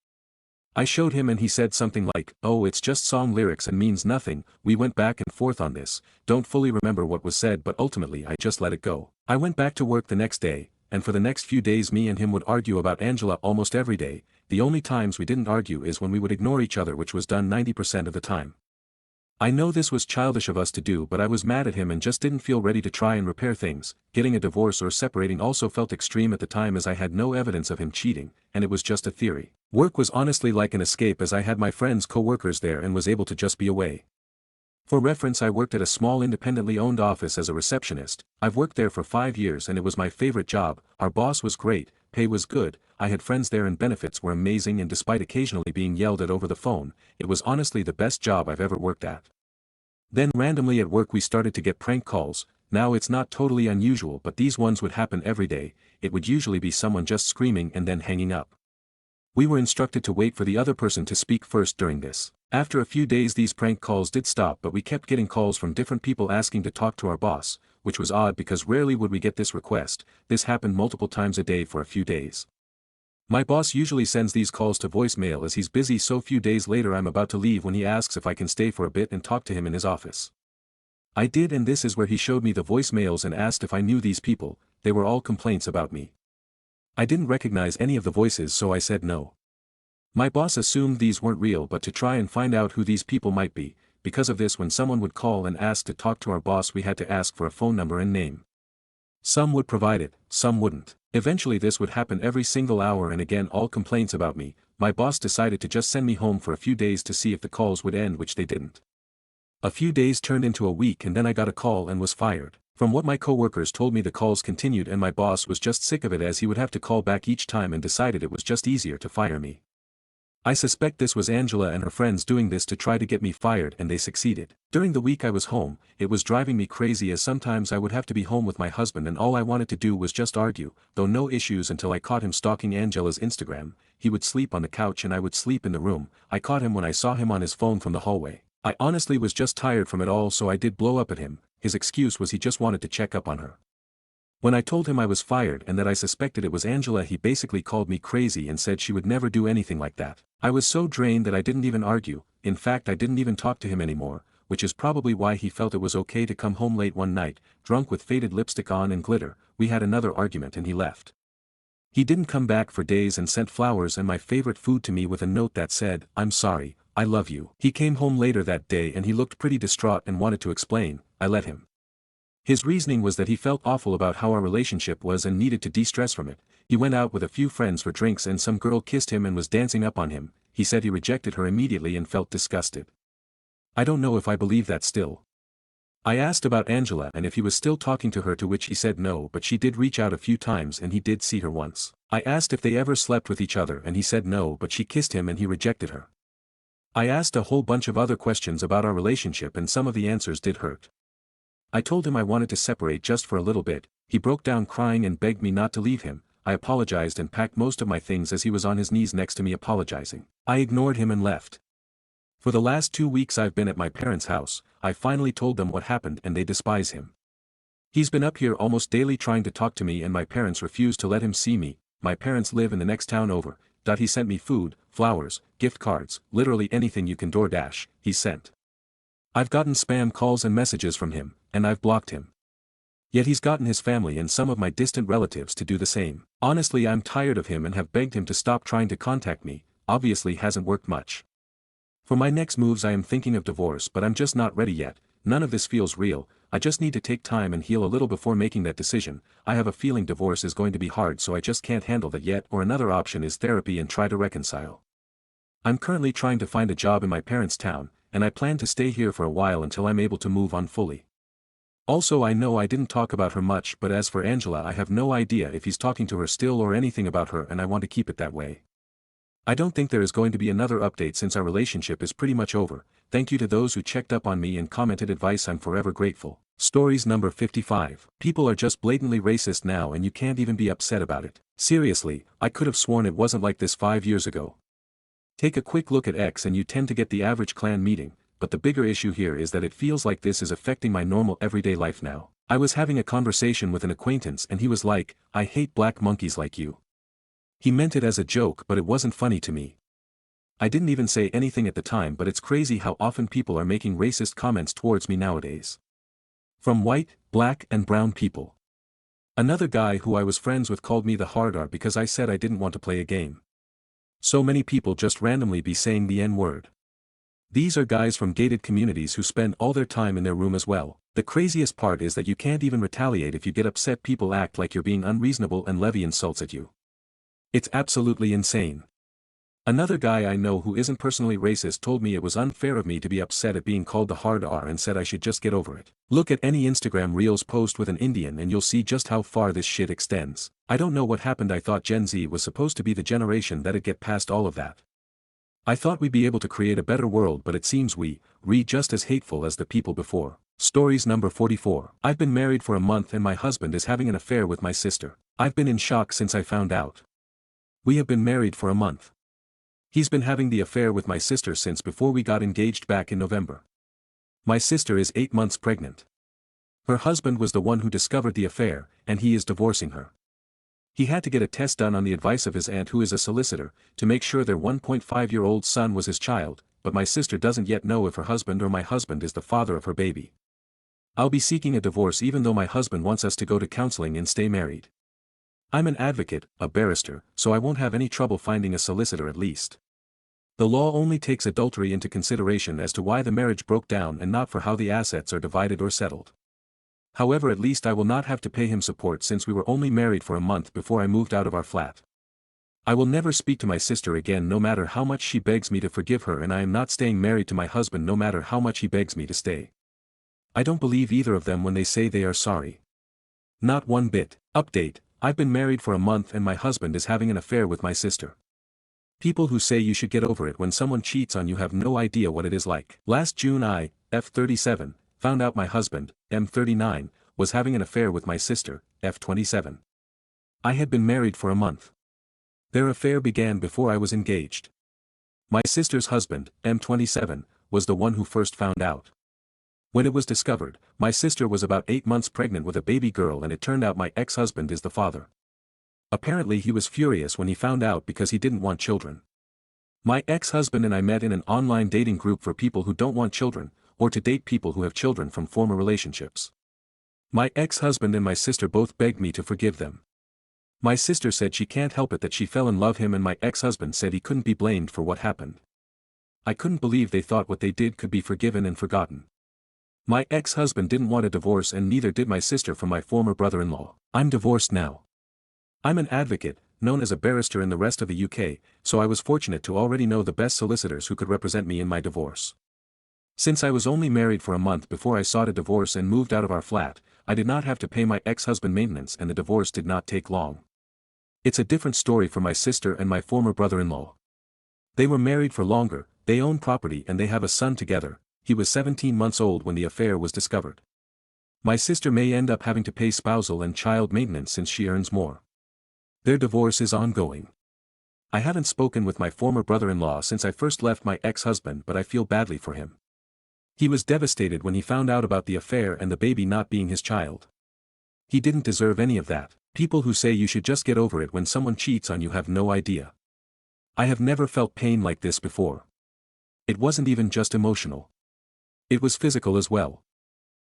I showed him and he said something like, "Oh, it's just song lyrics and means nothing." We went back and forth on this. Don't fully remember what was said, but ultimately I just let it go. I went back to work the next day, and for the next few days me and him would argue about Angela almost every day. The only times we didn't argue is when we would ignore each other, which was done 90% of the time. I know this was childish of us to do, but I was mad at him and just didn't feel ready to try and repair things. Getting a divorce or separating also felt extreme at the time as I had no evidence of him cheating, and it was just a theory. Work was honestly like an escape as I had my friends' co-workers there and was able to just be away. For reference, I worked at a small independently owned office as a receptionist. I've worked there for 5 years and it was my favorite job. Our boss was great, pay was good, I had friends there and benefits were amazing, and despite occasionally being yelled at over the phone, it was honestly the best job I've ever worked at. Then randomly at work we started to get prank calls. Now it's not totally unusual, but these ones would happen every day. It would usually be someone just screaming and then hanging up. We were instructed to wait for the other person to speak first during this. After a few days these prank calls did stop, but we kept getting calls from different people asking to talk to our boss, which was odd because rarely would we get this request. This happened multiple times a day for a few days. My boss usually sends these calls to voicemail as he's busy, so few days later I'm about to leave when he asks if I can stay for a bit and talk to him in his office. I did, and this is where he showed me the voicemails and asked if I knew these people. They were all complaints about me. I didn't recognize any of the voices, so I said no. My boss assumed these weren't real, but to try and find out who these people might be, because of this when someone would call and ask to talk to our boss we had to ask for a phone number and name. Some would provide it, some wouldn't. Eventually this would happen every single hour, and again all complaints about me. My boss decided to just send me home for a few days to see if the calls would end, which they didn't. A few days turned into a week and then I got a call and was fired. From what my coworkers told me, the calls continued and my boss was just sick of it, as he would have to call back each time, and decided it was just easier to fire me. I suspect this was Angela and her friends doing this to try to get me fired, and they succeeded. During the week I was home, it was driving me crazy, as sometimes I would have to be home with my husband and all I wanted to do was just argue, though no issues until I caught him stalking Angela's Instagram. He would sleep on the couch and I would sleep in the room. I caught him when I saw him on his phone from the hallway. I honestly was just tired from it all, so I did blow up at him. His excuse was he just wanted to check up on her. When I told him I was fired and that I suspected it was Angela, he basically called me crazy and said she would never do anything like that. I was so drained that I didn't even argue. In fact, I didn't even talk to him anymore, which is probably why he felt it was okay to come home late one night, drunk with faded lipstick on and glitter. We had another argument and he left. He didn't come back for days and sent flowers and my favorite food to me with a note that said, "I'm sorry, I love you." He came home later that day and he looked pretty distraught and wanted to explain. I let him. His reasoning was that he felt awful about how our relationship was and needed to de-stress from it. He went out with a few friends for drinks and some girl kissed him and was dancing up on him. He said he rejected her immediately and felt disgusted. I don't know if I believe that still. I asked about Angela and if he was still talking to her, to which he said no, but she did reach out a few times and he did see her once. I asked if they ever slept with each other and he said no, but she kissed him and he rejected her. I asked a whole bunch of other questions about our relationship and some of the answers did hurt. I told him I wanted to separate just for a little bit. He broke down crying and begged me not to leave him. I apologized and packed most of my things as he was on his knees next to me apologizing. I ignored him and left. For the last 2 weeks I've been at my parents' house. I finally told them what happened and they despise him. He's been up here almost daily trying to talk to me and my parents refuse to let him see me. My parents live in the next town over. He sent me food, flowers, gift cards, literally anything you can DoorDash, he sent. I've gotten spam calls and messages from him, and I've blocked him. Yet he's gotten his family and some of my distant relatives to do the same. Honestly, I'm tired of him and have begged him to stop trying to contact me. Obviously hasn't worked much. For my next moves I am thinking of divorce, but I'm just not ready yet. None of this feels real. I just need to take time and heal a little before making that decision. I have a feeling divorce is going to be hard, so I just can't handle that yet, or another option is therapy and try to reconcile. I'm currently trying to find a job in my parents' town, and I plan to stay here for a while until I'm able to move on fully. Also, I know I didn't talk about her much, but as for Angela, I have no idea if he's talking to her still or anything about her, and I want to keep it that way. I don't think there is going to be another update since our relationship is pretty much over. Thank you to those who checked up on me and commented advice. I'm forever grateful. Stories number 55. People are just blatantly racist now and you can't even be upset about it. Seriously, I could have sworn it wasn't like this 5 years ago. Take a quick look at X and you tend to get the average clan meeting, but the bigger issue here is that it feels like this is affecting my normal everyday life now. I was having a conversation with an acquaintance and he was like, "I hate black monkeys like you." He meant it as a joke, but it wasn't funny to me. I didn't even say anything at the time, but it's crazy how often people are making racist comments towards me nowadays. From white, black and brown people. Another guy who I was friends with called me the hard R because I said I didn't want to play a game. So many people just randomly be saying the N-word. These are guys from gated communities who spend all their time in their room as well. The craziest part is that you can't even retaliate if you get upset. People act like you're being unreasonable and levy insults at you. It's absolutely insane. Another guy I know who isn't personally racist told me it was unfair of me to be upset at being called the hard R and said I should just get over it. Look at any Instagram Reels post with an Indian and you'll see just how far this shit extends. I don't know what happened. I thought Gen Z was supposed to be the generation that'd get past all of that. I thought we'd be able to create a better world, but it seems we're just as hateful as the people before. Stories number 44. I've been married for a month and my husband is having an affair with my sister. I've been in shock since I found out. We have been married for a month. He's been having the affair with my sister since before we got engaged back in November. My sister is 8 months pregnant. Her husband was the one who discovered the affair, and he is divorcing her. He had to get a test done on the advice of his aunt, who is a solicitor, to make sure their 1.5-year-old son was his child, but my sister doesn't yet know if her husband or my husband is the father of her baby. I'll be seeking a divorce even though my husband wants us to go to counseling and stay married. I'm an advocate, a barrister, so I won't have any trouble finding a solicitor at least. The law only takes adultery into consideration as to why the marriage broke down and not for how the assets are divided or settled. However, at least I will not have to pay him support since we were only married for a month before I moved out of our flat. I will never speak to my sister again no matter how much she begs me to forgive her, and I am not staying married to my husband no matter how much he begs me to stay. I don't believe either of them when they say they are sorry. Not one bit. Update, I've been married for a month and my husband is having an affair with my sister. People who say you should get over it when someone cheats on you have no idea what it is like. Last June I, F37, found out my husband, M39, was having an affair with my sister, F27. I had been married for a month. Their affair began before I was engaged. My sister's husband, M27, was the one who first found out. When it was discovered, my sister was about 8 months pregnant with a baby girl and it turned out my ex-husband is the father. Apparently he was furious when he found out because he didn't want children. My ex-husband and I met in an online dating group for people who don't want children, or to date people who have children from former relationships. My ex-husband and my sister both begged me to forgive them. My sister said she can't help it that she fell in love him and my ex-husband said he couldn't be blamed for what happened. I couldn't believe they thought what they did could be forgiven and forgotten. My ex-husband didn't want a divorce and neither did my sister from my former brother-in-law. I'm divorced now. I'm an advocate, known as a barrister in the rest of the UK, so I was fortunate to already know the best solicitors who could represent me in my divorce. Since I was only married for a month before I sought a divorce and moved out of our flat, I did not have to pay my ex-husband maintenance and the divorce did not take long. It's a different story for my sister and my former brother-in-law. They were married for longer, they own property and they have a son together. He was 17 months old when the affair was discovered. My sister may end up having to pay spousal and child maintenance since she earns more. Their divorce is ongoing. I haven't spoken with my former brother-in-law since I first left my ex-husband but I feel badly for him. He was devastated when he found out about the affair and the baby not being his child. He didn't deserve any of that. People who say you should just get over it when someone cheats on you have no idea. I have never felt pain like this before. It wasn't even just emotional. It was physical as well.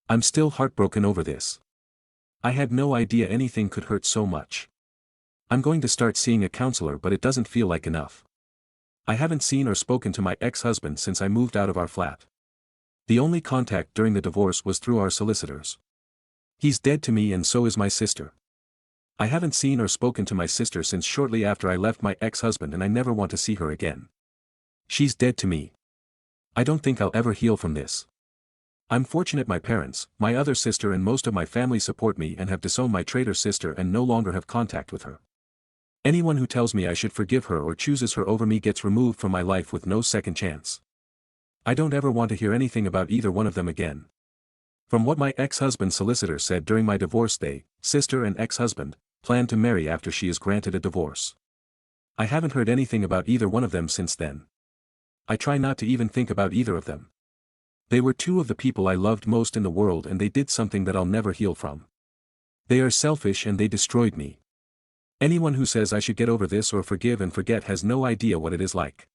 I'm still heartbroken over this. I had no idea anything could hurt so much. I'm going to start seeing a counselor but it doesn't feel like enough. I haven't seen or spoken to my ex-husband since I moved out of our flat. The only contact during the divorce was through our solicitors. He's dead to me and so is my sister. I haven't seen or spoken to my sister since shortly after I left my ex-husband and I never want to see her again. She's dead to me. I don't think I'll ever heal from this. I'm fortunate my parents, my other sister and most of my family support me and have disowned my traitor sister and no longer have contact with her. Anyone who tells me I should forgive her or chooses her over me gets removed from my life with no second chance. I don't ever want to hear anything about either one of them again. From what my ex-husband's solicitor said during my divorce they, sister and ex-husband, plan to marry after she is granted a divorce. I haven't heard anything about either one of them since then. I try not to even think about either of them. They were two of the people I loved most in the world and they did something that I'll never heal from. They are selfish and they destroyed me. Anyone who says I should get over this or forgive and forget has no idea what it is like.